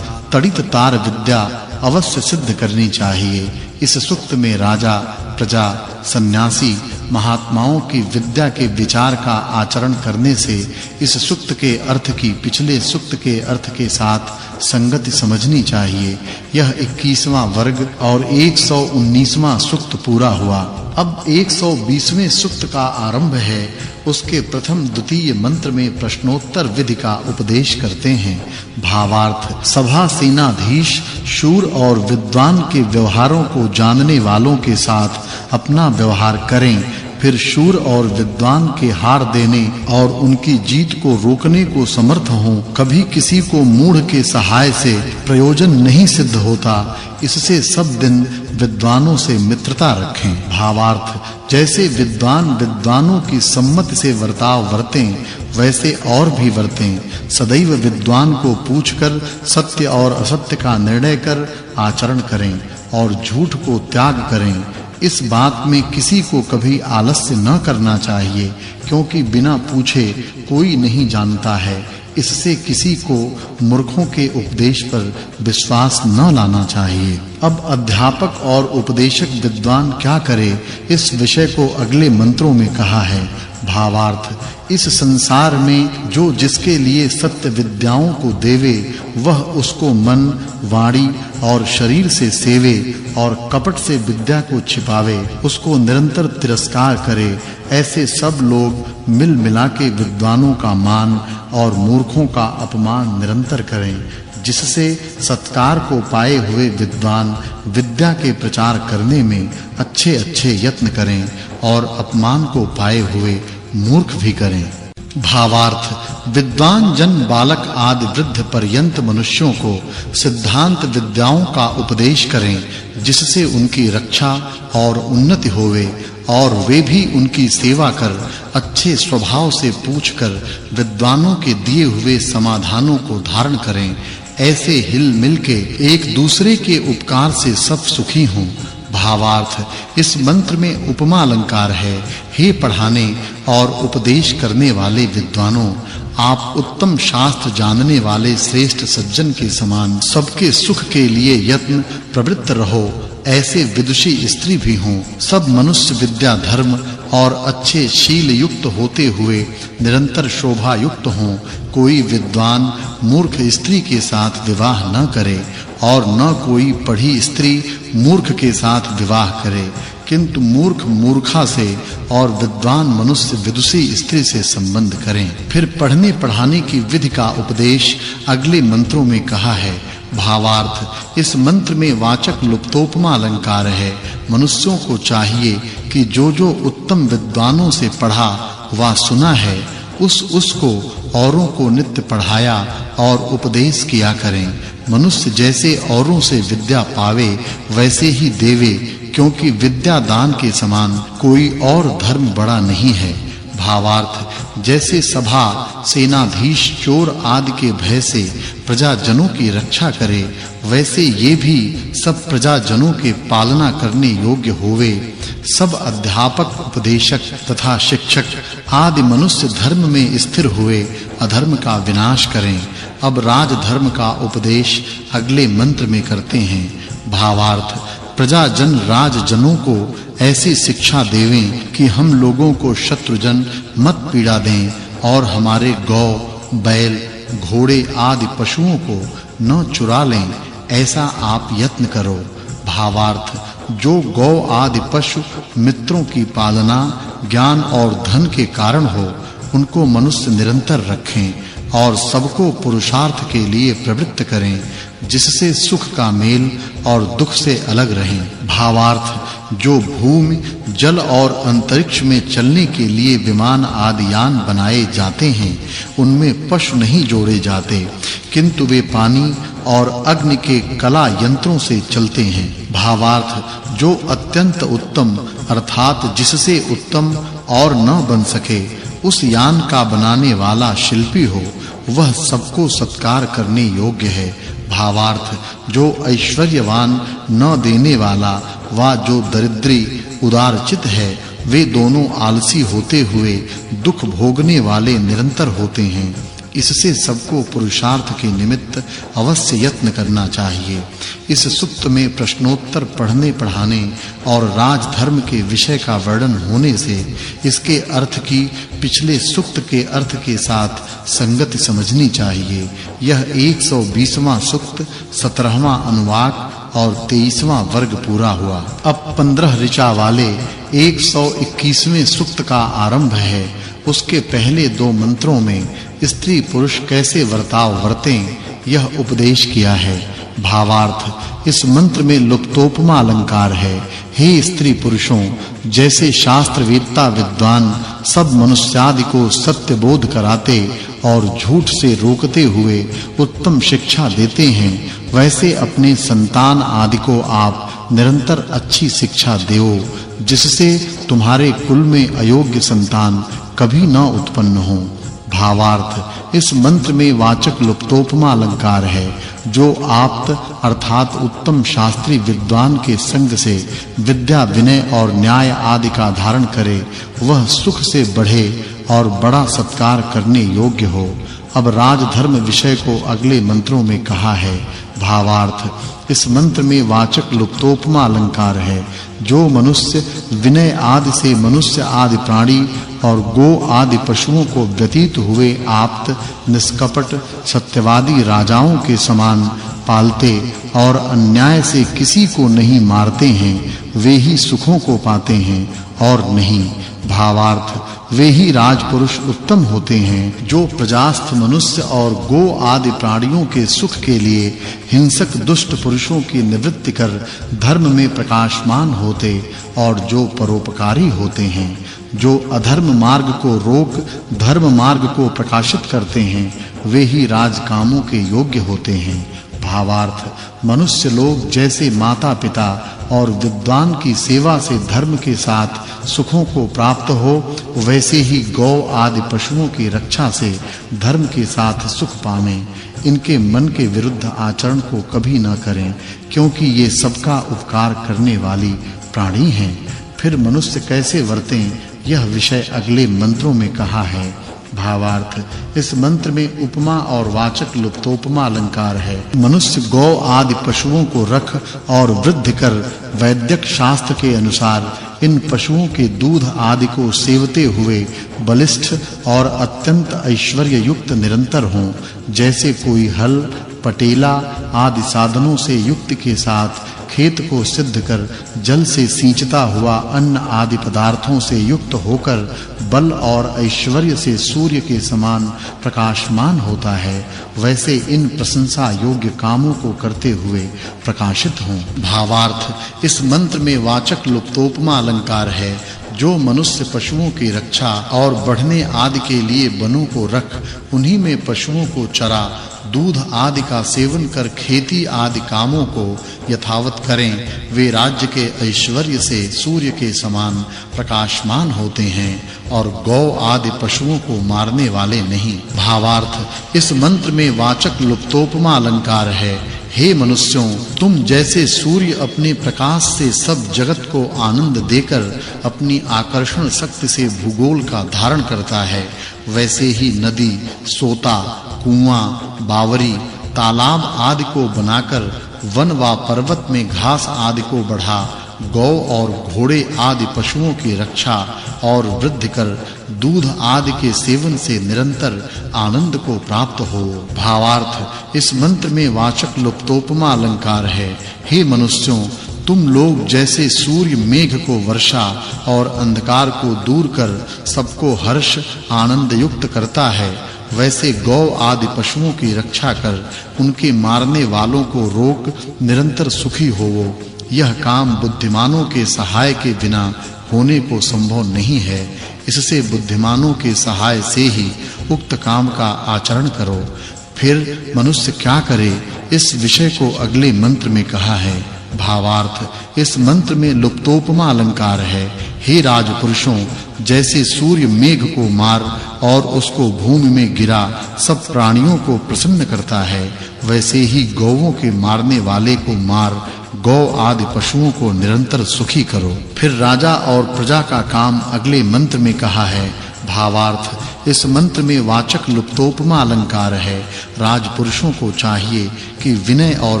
तड़ित तार विद्या अवश्य सिद्ध करनी चाहिए। इस सूक्त में राजा, प्रजा, सन्यासी, महात्माओं की विद्या के विचार का आचरण करने से इस सूक्त के अर्थ की पिछले सूक्त के अर्थ के साथ संगति समझनी चाहिए। यह 21वां वर्ग और 119वां सूक्त पूरा हुआ। अब 120वें सूक्त का आरंभ है। उसके प्रथम द्वितीय मंत्र में प्रश्नोत्तर विधि का उपदेश करते हैं। भावार्थ: सभा सेनाधीश शूर और विद्वान के व्यवहारों को जानने वालों के साथ अपना व्यवहार करें, फिर शूर और विद्वान के हार देने और उनकी जीत को रोकने को समर्थ हों। कभी किसी को मूढ़ के सहाय से प्रयोजन नहीं सिद्ध होता, इससे सब दिन विद्वानों से मित्रता रखें। भावार्थ: जैसे विद्वान विद्वानों की सम्मति से वर्ताव वर्तें, वैसे और भी वर्तें। सदैव विद्वान को पूछकर सत्य और असत्य का निर्णय कर आचरण करें और झूठ को त्याग करें। इस बात में किसी को कभी आलस्य न करना चाहिए, क्योंकि बिना पूछे कोई नहीं जानता है। इससे किसी को मूर्खों के उपदेश पर विश्वास न लाना चाहिए। अब अध्यापक और उपदेशक विद्वान क्या करे, इस विषय को अगले मंत्रों में कहा है। भावार्थ, इस संसार में जो जिसके लिए सत्य विद्याओं को देवे, वह उसको मन, वाणी और शरीर से सेवे और कपट से विद्या को छिपावे, उसको निरंतर तिरस्कार करे, ऐसे सब लोग मिल मिला के विद्वानों का मान और मूर्खों का अपमान निरंतर करें, जिससे सत्कार को पाए हुए विद्वान विद्या के प्रचार करने में अच्छे-अच्छे यत्न करें और अपमान को पाए हुए मूर्ख भी करें। भावार्थ, विद्वान जन बालक आदि वृद्ध पर्यंत मनुष्यों को सिद्धांत विद्याओं का उपदेश करें, जिससे उनकी रक्षा और उन्नति होवे और वे भी उनकी सेवा कर अच्छे स्वभाव से पूछकर विद्वानों के दिए हुए समाधानों को धारण करें। ऐसे हिल मिल के एक दूसरे के उपकार से सब सुखी हों। भावार्थ, इस मंत्र में उपमा अलंकार है। हे पढ़ाने और उपदेश करने वाले विद्वानों, आप उत्तम शास्त्र जानने वाले श्रेष्ठ सज्जन के समान सबके सुख के लिए यत्न प्रवृत्त रहो। ऐसे विदुषी स्त्री भी हों। सब मनुष्य विद्या, धर्म और अच्छे शील युक्त होते हुए निरंतर शोभा युक्त हों। कोई विद्वान मूर्ख स्त्री के साथ विवाह न करे और न कोई पढ़ी स्त्री मूर्ख के साथ विवाह करे, किंतु मूर्ख मूर्खा से और विद्वान मनुष्य विदुषी स्त्री से संबंध करें। फिर पढ़ने पढ़ाने की विधि का उपदेश अगले मंत्रों में कहा है। भावार्थ, इस मंत्र में वाचक् लुप्तोपमा अलंकार है। मनुष्यों को चाहिए कि जो उत्तम विद्वानों से पढ़ा वा सुना है, उसको औरों को नित्य पढ़ाया और उपदेश किया करें। मनुष्य जैसे औरों से विद्या पावे, वैसे ही देवे, क्योंकि विद्या दान के समान कोई और धर्म बड़ा नहीं है। भावार्थ, जैसे सभा, सेनाधीश, चोर आदि के भय से प्रजाजनों की रक्षा करे, वैसे ये भी सब प्रजाजनों के पालना करने योग्य होवे। सब अध्यापक, उपदेशक तथा शिक्षक आदि मनुष्य धर्म में स्थिर हुए अधर्म का विनाश करें। अब राजधर्म का उपदेश अगले मंत्र में करते हैं। भावार्थ, प्रजाजन राजजनों को ऐसी शिक्षा देवें कि हम लोगों को शत्रुजन मत पीड़ा दें और हमारे गौ, बैल, घोड़े आदि पशुओं को न चुरा लें, ऐसा आप यत्न करो। भावार्थ, जो गौ आदि पशु मित्रों की पालना, ज्ञान और धन के कारण हो, उनको मनुष्य निरंतर रखें और सबको पुरुषार्थ के लिए प्रवृत्त करें, जिससे सुख का मेल और दुख से अलग रहें। भावार्थ, जो भूमि, जल और अंतरिक्ष में चलने के लिए विमान आदि यान बनाए जाते हैं, उनमें पशु नहीं जोड़े जाते, किंतु वे पानी और अग्नि के कला यंत्रों से चलते हैं। भावार्थ, जो अत्यंत उत्तम अर्थात जिससे उत्तम और न बन सके, उस यान का बनाने वाला शिल्पी हो, वह सबको सत्कार करने योग्य है। भावार्थ, जो ऐश्वर्यवान न देने वाला वा जो दरिद्री उदारचित है, वे दोनों आलसी होते हुए दुख भोगने वाले निरंतर होते हैं। इससे सबको पुरुषार्थ के निमित्त अवश्य यत्न करना चाहिए। इस सूक्त में प्रश्नोत्तर पढ़ने पढ़ाने और राजधर्म के विषय का वर्णन होने से इसके अर्थ की पिछले सूक्त के अर्थ के साथ संगति समझनी चाहिए। यह 120वां सूक्त, 17वां अनुवाक और 23वां वर्ग पूरा हुआ। अब 15 ऋचा वाले 121वें सूक्त का आरंभ है। उसके पहले 2 मंत्रों में स्त्री पुरुष कैसे वर्ताव वर्तें, यह उपदेश किया है। भावार्थ, इस मंत्र में लुप्तोपमा अलंकार है। हे स्त्री पुरुषों, जैसे शास्त्रवेत्ता विद्वान सब मनुष्यादि को सत्य बोध कराते और झूठ से रोकते हुए उत्तम शिक्षा देते हैं, वैसे अपने संतान आदि को आप निरंतर अच्छी शिक्षा देओ, जिससे तुम्हारे कुल में अयोग्य संतान कभी न उत्पन्न हो। भावार्थ, इस मंत्र में वाचक् लुप्तोपमा अलंकार है। जो आप्त अर्थात उत्तम शास्त्री विद्वान के संग से विद्या, विनय और न्याय आदि का धारण करे, वह सुख से बढ़े और बड़ा सत्कार करने योग्य हो। अब राजधर्म विषय को अगले मंत्रों में कहा है। भावार्थ इस मंत्र में वाचक् लुप्तोपमा अलंकार है। जो मनुष्य विनय आदि से मनुष्य आदि प्राणी और गो आदि पशुओं को व्यतीत हुए आप्त निष्कपट सत्यवादी राजाओं के समान पालते और अन्याय से किसी को नहीं मारते हैं, वे ही सुखों को पाते हैं और नहीं। भावार्थ वे ही राजपुरुष उत्तम होते हैं जो प्रजास्थ मनुष्य और गो आदि प्राणियों के सुख के लिए हिंसक दुष्ट पुरुषों की निवृत्ति कर धर्म में प्रकाशमान होते और जो परोपकारी होते हैं, जो अधर्म मार्ग को रोक धर्म मार्ग को प्रकाशित करते हैं, वे ही राजकामों के योग्य होते हैं। भावार्थ मनुष्य लोग जैसे माता-पिता और विद्वान की सेवा से धर्म के साथ सुखों को प्राप्त हो, वैसे ही गौ आदि पशुओं की रक्षा से धर्म के साथ सुख पावें। इनके मन के विरुद्ध आचरण को कभी न करें, क्योंकि ये सबका उपकार करने वाली प्राणी हैं। फिर मनुष्य कैसे वर्तें, यह विषय अगले मंत्रों में कहा है। भावार्थ इस मंत्र में उपमा और वाचक् लुप्तोपमा अलंकार है। मनुष्य गौ आदि पशुओं को रख और वृद्धि कर वैद्यक शास्त्र के अनुसार इन पशुओं के दूध आदि को सेवते हुए बलिष्ठ और अत्यंत ऐश्वर्य युक्त निरंतर हों। जैसे कोई हल पटेला आदि साधनों से युक्त के साथ खेत को सिद्ध कर जल से सींचता हुआ अन्न आदि पदार्थों से युक्त होकर बल और ऐश्वर्य से सूर्य के समान प्रकाशमान होता है, वैसे इन प्रशंसा योग्य कामों को करते हुए प्रकाशित हों। भावार्थ इस मंत्र में वाचक् लुप्तोपमा अलंकार है। जो मनुष्य पशुओं की रक्षा और बढ़ने आदि के लिए वनों को रख उन्हीं में पशुओं को चरा दूध आदि का सेवन कर खेती आदि कामों को यथावत करें, वे राज्य के ऐश्वर्य से सूर्य के समान प्रकाशमान होते हैं और गौ आदि पशुओं को मारने वाले नहीं। भावार्थ इस मंत्र में वाचक् लुप्तोपमा अलंकार है। हे मनुष्यों, तुम जैसे सूर्य अपने प्रकाश से सब जगत को आनंद देकर अपनी आकर्षण शक्ति से भूगोल का धारण करता है, वैसे ही नदी, सोता, कुआं, बावरी, तालाब आदि को बनाकर वन व पर्वत में घास आदि को बढ़ा गौ और घोड़े आदि पशुओं की रक्षा और वृद्धि कर दूध आदि के सेवन से निरंतर आनंद को प्राप्त हो। भावार्थ इस मंत्र में वाचक् लुप्तोपमा अलंकार है। हे मनुष्यों, तुम लोग जैसे सूर्य मेघ को वर्षा और अंधकार को दूर कर सबको हर्ष आनंद युक्त करता है, वैसे गौ आदि पशुओं की रक्षा कर उनके मारने वालों को रोक निरंतर सुखी होवो। यह काम बुद्धिमानों के सहाय के बिना होने को संभव नहीं है। इससे बुद्धिमानों के सहाय से ही उक्त काम का आचरण करो। फिर मनुष्य क्या करे, इस विषय को अगले मंत्र में कहा है। भावार्थ इस मंत्र में लुप्तोपमा अलंकार है। हे राजपुरुषों, जैसे सूर्य मेघ को मार और उसको भूमि में गिरा सब प्राणियों को प्रसन्न करता है, वैसे ही गौओं के मारने वाले को मार गौ आदि पशुओं को निरंतर सुखी करो। फिर राजा और प्रजा का काम अगले मंत्र में कहा है। भावार्थ इस मंत्र में वाचक् लुप्तोपमा अलंकार है। राजपुरुषों को चाहिए कि विनय और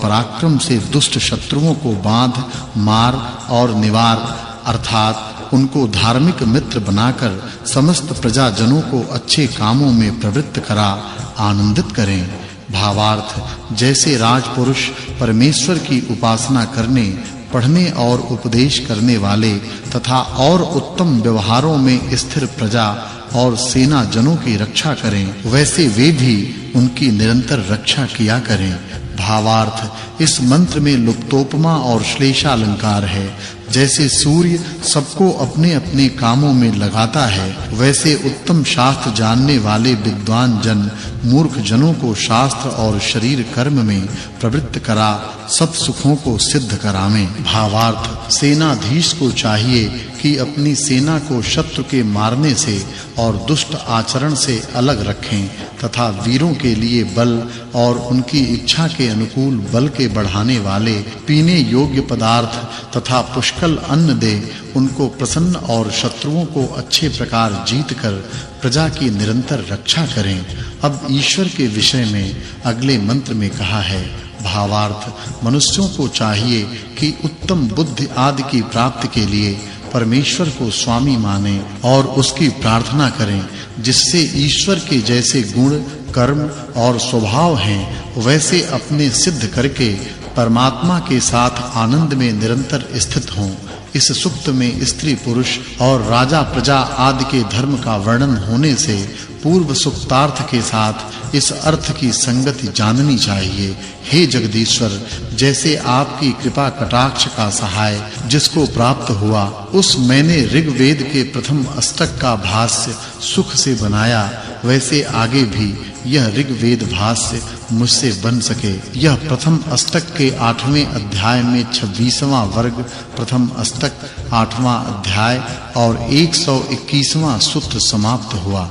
पराक्रम से दुष्ट शत्रुओं को बांध मार और निवार अर्थात उनको धार्मिक मित्र बनाकर समस्त प्रजाजनों को अच्छे कामों में प्रवृत्त करा आनंदित करें। भावार्थ जैसे राजपुरुष परमेश्वर की उपासना करने पढ़ने और उपदेश करने वाले तथा और उत्तम व्यवहारों में स्थिर प्रजा और सेना जनों की रक्षा करें, वैसे वे भी उनकी निरंतर रक्षा किया करें। भावार्थ इस मंत्र में लुप्तोपमा और श्लेषालंकार है। जैसे सूर्य सबको अपने-अपने कामों में लगाता है, वैसे उत्तम शास्त्र जानने वाले विद्वान जन मूर्ख जनों को शास्त्र और शरीर कर्म में प्रवृत्त करा सब सुखों को सिद्ध करावें। भावार्थ सेनाधीश को चाहिए कि अपनी सेना को शत्रु के मारने से और दुष्ट आचरण से अलग रखें तथा वीरों के लिए बल और उनकी इच्छा के अनुकूल बल के बढ़ाने वाले पीने योग्य पदार्थ तथा पुष्कल अन्न दे उनको प्रसन्न और शत्रुओं को अच्छे प्रकार जीतकर प्रजा की निरंतर रक्षा करें। अब ईश्वर के विषय में अगले मंत्र में कहा है। भावार्थ मनुष्यों को चाहिए कि उत्तम बुद्धि आदि की प्राप्ति के लिए परमेश्वर को स्वामी माने और उसकी प्रार्थना करें, जिससे ईश्वर के जैसे गुण, कर्म और स्वभाव हैं वैसे अपने सिद्ध करके परमात्मा के साथ आनंद में निरंतर स्थित हों। इस सुक्त में स्त्री पुरुष और राजा प्रजा आदि के धर्म का वर्णन होने से पूर्व सुक्तार्थ के साथ इस अर्थ की संगति जाननी चाहिए। हे जगदीश्वर, जैसे आपकी कृपा कटाक्ष का सहाय जिसको प्राप्त हुआ उस मैंने ऋग्वेद के प्रथम अष्टक का भाष्य सुख से बनाया, वैसे आगे भी यह ऋग्वेद भाष्य मुझसे बन सके। यह प्रथम अष्टक के 8वें अध्याय में 26वां वर्ग, प्रथम अष्टक 8वां अध्याय और 121वां सूत्र समाप्त हुआ।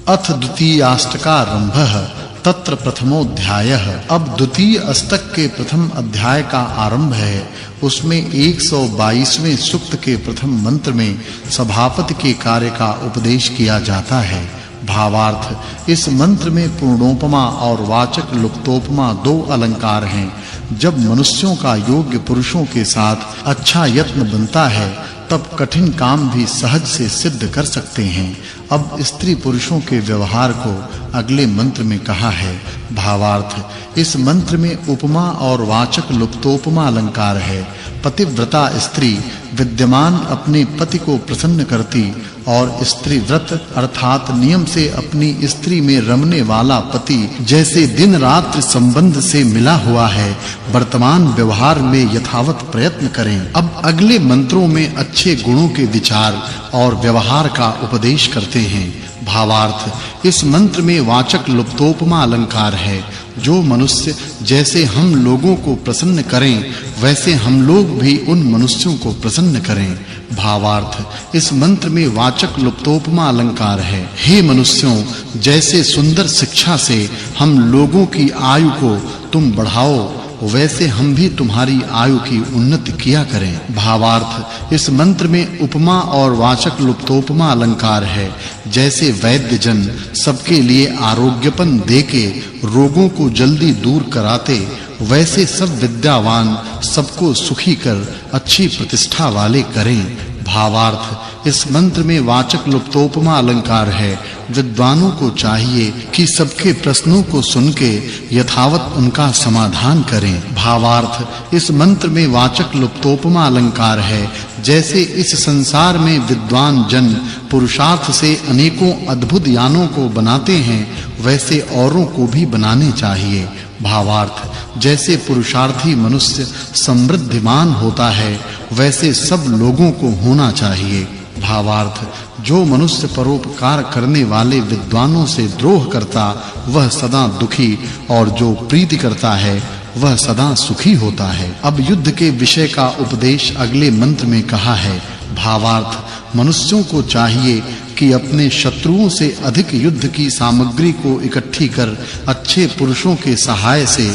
अथ द्वितीयाष्टकारंभः तत्र प्रथमोऽध्यायः। अब द्वितीय अष्टक के प्रथम अध्याय का आरंभ है। उसमें 122वें सूक्त के प्रथम मंत्र में सभापति के कार्य का उपदेश किया जाता है। भावार्थ इस मंत्र में पूर्णोपमा और वाचक् लुप्तोपमा दो अलंकार हैं। जब मनुष्यों का योग्य पुरुषों के साथ अच्छा यत्न बनता है तब कठिन काम भी सहज से सिद्ध कर सकते हैं। अब स्त्री पुरुषों के व्यवहार को अगले मंत्र में कहा है। भावार्थ इस मंत्र में उपमा और वाचक् लुप्तोपमा अलंकार है। पतिव्रता स्त्री विद्यमान अपने पति को प्रसन्न करती और स्त्री व्रत अर्थात नियम से अपनी स्त्री में रमने वाला पति जैसे दिन रात्रि संबंध से मिला हुआ है, वर्तमान व्यवहार में यथावत प्रयत्न करें। अब अगले मंत्रों में अच्छे गुणों के विचार और व्यवहार का उपदेश करते हैं। भावार्थ इस मंत्र में वाचक् लुप्तोपमा अलंकार है। जो मनुष्य जैसे हम लोगों को प्रसन्न करें वैसे हम लोग भी उन मनुष्यों को प्रसन्न करें। भावार्थ इस मंत्र में वाचक् लुप्तोपमा अलंकार है। हे मनुष्यों, जैसे सुंदर शिक्षा से हम लोगों की आयु को तुम बढ़ाओ वैसे हम भी तुम्हारी आयु की उन्नति किया करें। भावार्थ इस मंत्र में उपमा और वाचक् लुप्तोपमा अलंकार है। जैसे वैद्य जन सबके लिए आरोग्यपन देके रोगों को जल्दी दूर कराते वैसे सब विद्यावान सबको सुखी कर अच्छी प्रतिष्ठा वाले करें। भावार्थ इस मंत्र में वाचक् लुप्तोपमा अलंकार है। विद्वानों को चाहिए कि सबके प्रश्नों को सुन के यथावत उनका समाधान करें। भावार्थ इस मंत्र में वाचक् लुप्तोपमा अलंकार है। जैसे इस संसार में विद्वान जन पुरुषार्थ से अनेकों अद्भुत यानों को बनाते हैं वैसे औरों को भी बनाने चाहिए। भावार्थ जैसे पुरुषार्थी मनुष्य समृद्धिमान होता है वैसे सब लोगों को होना चाहिए। भावार्थ जो मनुष्य परोपकार करने वाले विद्वानों से द्रोह करता वह सदा दुखी और जो प्रीति करता है वह सदा सुखी होता है। अब युद्ध के विषय का उपदेश अगले मंत्र में कहा है। भावार्थ मनुष्यों को चाहिए कि अपने शत्रुओं से अधिक युद्ध की सामग्री को इकट्ठी कर अच्छे पुरुषों के सहाय से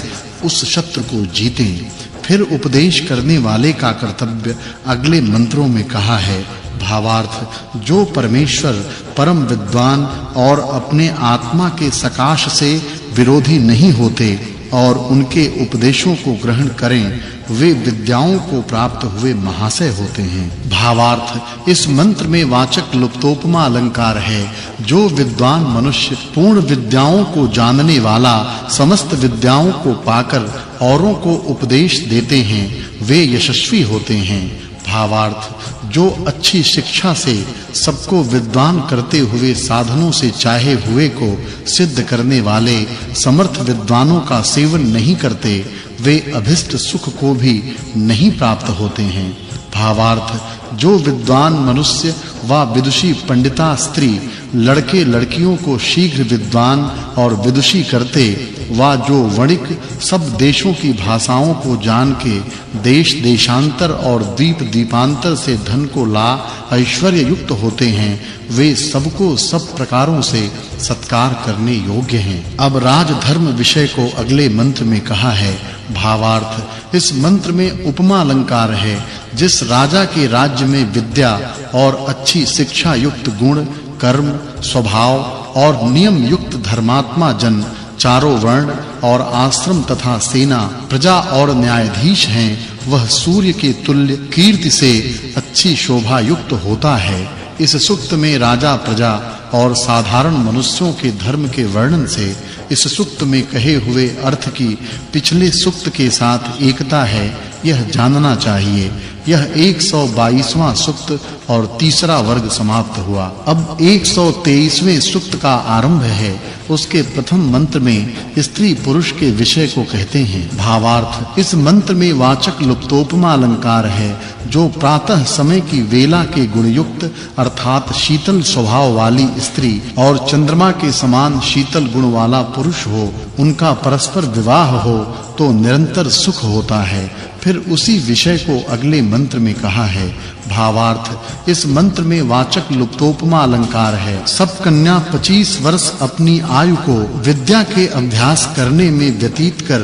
उस शत्रु को जीतें। फिर उपदेश करने वाले का कर्तव्य अगले मंत्रों में कहा है। भावार्थ जो परमेश्वर परम विद्वान और अपने आत्मा के सकाश से विरोधी नहीं होते और उनके उपदेशों को ग्रहण करें वे विद्याओं को प्राप्त हुए महाशय होते हैं। भावार्थ इस मंत्र में वाचक् लुप्तोपमा अलंकार है। जो विद्वान मनुष्य पूर्ण विद्याओं को जानने वाला समस्त विद्याओं को पाकर औरों को उपदेश देते हैं वे यशस्वी होते हैं। भावार्थ जो अच्छी शिक्षा से सबको विद्वान करते हुए साधनों से चाहे हुए को सिद्ध करने वाले समर्थ विद्वानों का सेवन नहीं करते वे अभिष्ट सुख को भी नहीं प्राप्त होते हैं। भावार्थ जो विद्वान मनुष्य व विदुषी पंडिता स्त्री लड़के लड़कियों को शीघ्र विद्वान और विदुषी करते वा जो वणिक सब देशों की भाषाओं को जान के देश देशांतर और द्वीप दीपांतर से धन को ला ऐश्वर्य युक्त होते हैं, वे सबको सब प्रकारों से सत्कार करने योग्य हैं। अब राजधर्म विषय को अगले मंत्र में कहा है। भावार्थ, इस मंत्र में उपमा अलंकार है। जिस राजा के राज्य में विद्या और अच्छी शिक्षा युक्त गुण, कर्म, स्वभाव और नियम युक्त धर्मात्मा जन, चारों वर्ण और आश्रम तथा सेना, प्रजा और न्यायाधीश हैं, वह सूर्य के तुल्य कीर्ति से अच्छी शोभा युक्त होता है। इस सूक्त में राजा, प्रजा और साधारण मनुष्यों के धर्म के वर्णन से इस सूक्त में कहे हुए अर्थ की पिछले सूक्त के साथ एकता है, यह जानना चाहिए। यह 122वां सूक्त और तीसरा वर्ग समाप्त हुआ। अब 123वें सूक्त का आरंभ है। उसके प्रथम मंत्र में स्त्री पुरुष के विषय को कहते हैं। भावार्थ, इस मंत्र में वाचक् लुप्तोपमा अलंकार है। जो प्रातः समय की वेला के गुणयुक्त अर्थात शीतल स्वभाव वाली स्त्री और चंद्रमा के समान शीतल गुण वाला पुरुष हो, उनका परस्पर विवाह हो तो निरंतर सुख होता है। फिर उसी विषय को अगले मंत्र में कहा है। भावार्थ, इस मंत्र में वाचक् लुप्तोपमा अलंकार है। सब कन्या 25 वर्ष अपनी आयु को विद्या के अभ्यास करने में व्यतीत कर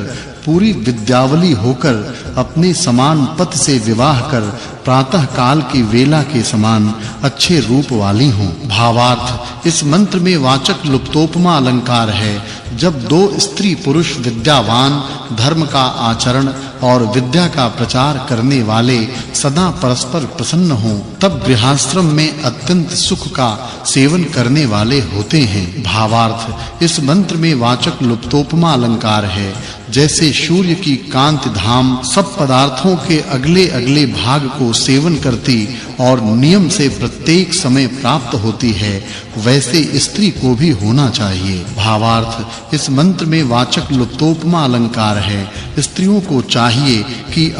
पूरी विद्यावली होकर अपने समान पति से विवाह कर प्रातः काल की वेला के समान अच्छे रूप वाली हों। भावार्थ, इस मंत्र में वाचक् लुप्तोपमा अलंकार है। जब दो स्त्री पुरुष विद्यावान, धर्म का आचरण और विद्या का प्रचार करने वाले सदा परस्पर प्रसन्न हों, तब गृहस्थाश्रम में अत्यंत सुख का सेवन करने वाले होते हैं। भावार्थ, इस मंत्र में वाचक् लुप्तोपमा अलंकार है। जैसे सूर्य की कांति धाम सब पदार्थों के अगले भाग को सेवन करती और नियम से प्रत्येक समय प्राप्त होती है, वैसे स्त्री को भी होना चाहिए। भावार्थ, इस मंत्र में वाचक् लुप्तोपमा अलंकार है। स्त्रियों को चाहिए कि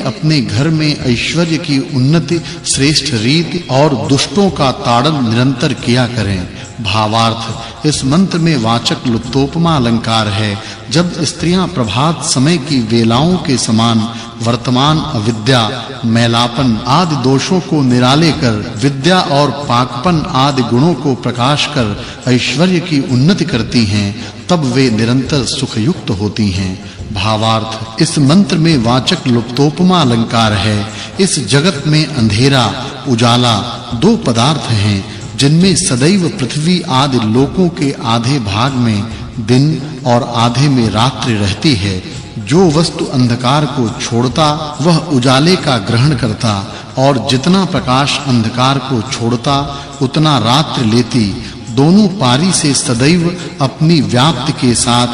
अपने घर में ऐश्वर्य की उन्नति, श्रेष्ठ रीति और दुष्टों का ताड़न निरंतर किया करें। भावार्थ, इस मंत्र में वाचक् लुप्तोपमा अलंकार है। जब स्त्रियां प्रभात समय की वेलाओं के समान वर्तमान अविद्या, मैलापन आदि दोषों को निराले कर विद्या और पाकपन आदि गुणों को प्रकाश कर ऐश्वर्य की उन्नति करती हैं, तब वे निरंतर सुखयुक्त होती हैं। भावार्थ, इस मंत्र में वाचक् लुप्तोपमा अलंकार है। इस जगत में अंधेरा, उजाला दो पदार्थ हैं, जिनमें सदैव पृथ्वी आदि लोकों के आधे भाग में दिन और आधे में रात्रि रहती है। जो वस्तु अंधकार को छोड़ता वह उजाले का ग्रहण करता, और जितना प्रकाश अंधकार को छोड़ता उतना रात्रि लेती। दोनों पारी से सदैव अपनी व्याप्ति के साथ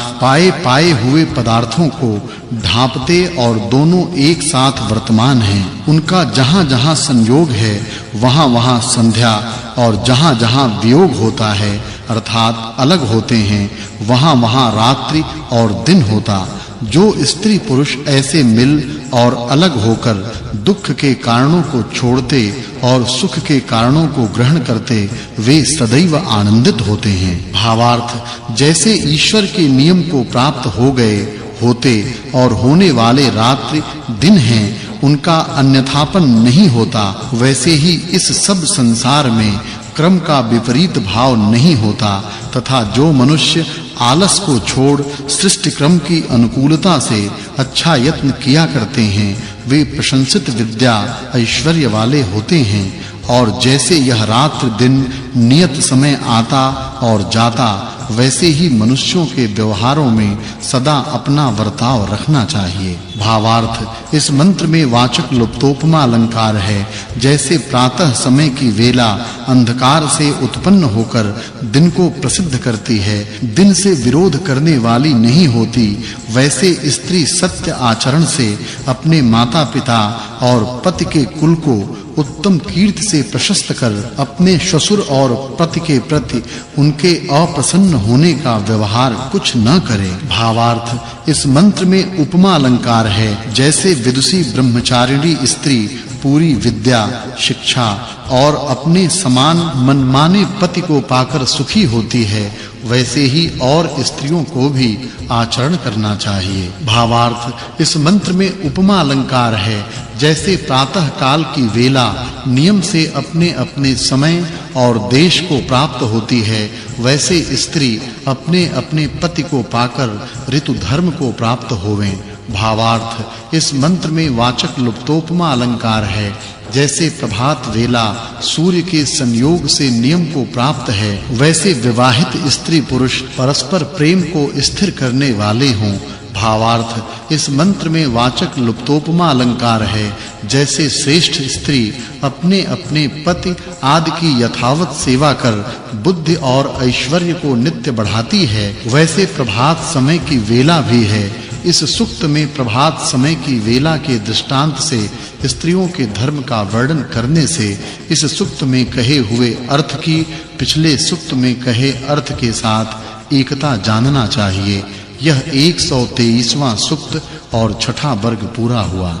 पाए हुए पदार्थों को ढांपते और दोनों एक साथ वर्तमान हैं। उनका जहां-जहां संयोग है वहां-वहां संध्या, और जहां-जहां वियोग होता है अर्थात अलग होते हैं, वहां-वहां रात्रि और दिन होता। जो स्त्री पुरुष ऐसे मिल और अलग होकर दुख के कारणों को छोड़ते और सुख के कारणों को ग्रहण करते, वे सदैव आनंदित होते हैं। भावार्थ, जैसे ईश्वर के नियम को प्राप्त हो गए होते और होने वाले रात्रि दिन हैं, उनका अन्यथापन नहीं होता, वैसे ही इस सब संसार में क्रम का विपरीत भाव नहीं होता, तथा जो मनुष्य आलस को छोड़ सृष्टि क्रम की अनुकूलता से अच्छा यत्न किया करते हैं, वे प्रशंसित विद्या ऐश्वर्य वाले होते हैं। और जैसे यह रात्रि दिन नियत समय आता और जाता, वैसे ही मनुष्यों के व्यवहारों में सदा अपना वर्ताव रखना चाहिए। भावार्थ, इस मंत्र में वाचक् लुप्तोपमा अलंकार है। जैसे प्रातः समय की वेला अंधकार से उत्पन्न होकर दिन को प्रसिद्ध करती है, दिन से विरोध करने वाली नहीं होती, वैसे स्त्री सत्य आचरण से अपने माता-पिता और पति के कुल को उत्तम कीर्ति से प्रशस्त कर अपने ससुर और पति के प्रति उनके अप्रसन्न होने का व्यवहार कुछ न करे। भावार्थ, इस मंत्र में उपमा अलंकार है। जैसे विदुषी ब्रह्मचारिणी स्त्री पूरी विद्या, शिक्षा और अपने समान मनमाने पति को पाकर सुखी होती है, वैसे ही और स्त्रियों को भी आचरण करना चाहिए। भावार्थ इस मंत्र में उपमा अलंकार है। जैसे प्रातः काल की वेला नियम से अपने-अपने समय और देश को प्राप्त होती है, वैसे स्त्री अपने-अपने पति को पाकर ऋतु धर्म को प्राप्त होवें। भावार्थ इस मंत्र में वाचक् लुप्तोपमा अलंकार है। जैसे प्रभात वेला सूर्य के संयोग से नियम को प्राप्त है, वैसे विवाहित स्त्री पुरुष परस्पर प्रेम को स्थिर करने वाले हों। भावार्थ इस मंत्र में वाचक् लुप्तोपमा अलंकार है। जैसे श्रेष्ठ स्त्री अपने पति आदि की यथावत सेवा कर बुद्धि और ऐश्वर्य को नित्य बढ़ाती है, वैसे प्रभात समय की वेला भी है। इस सूक्त में प्रभात समय की वेला के दृष्टांत से स्त्रियों के धर्म का वर्णन करने से इस सूक्त में कहे हुए अर्थ की पिछले सूक्त में कहे अर्थ के साथ एकता जानना चाहिए। यह 123वां सूक्त और छठा वर्ग पूरा हुआ।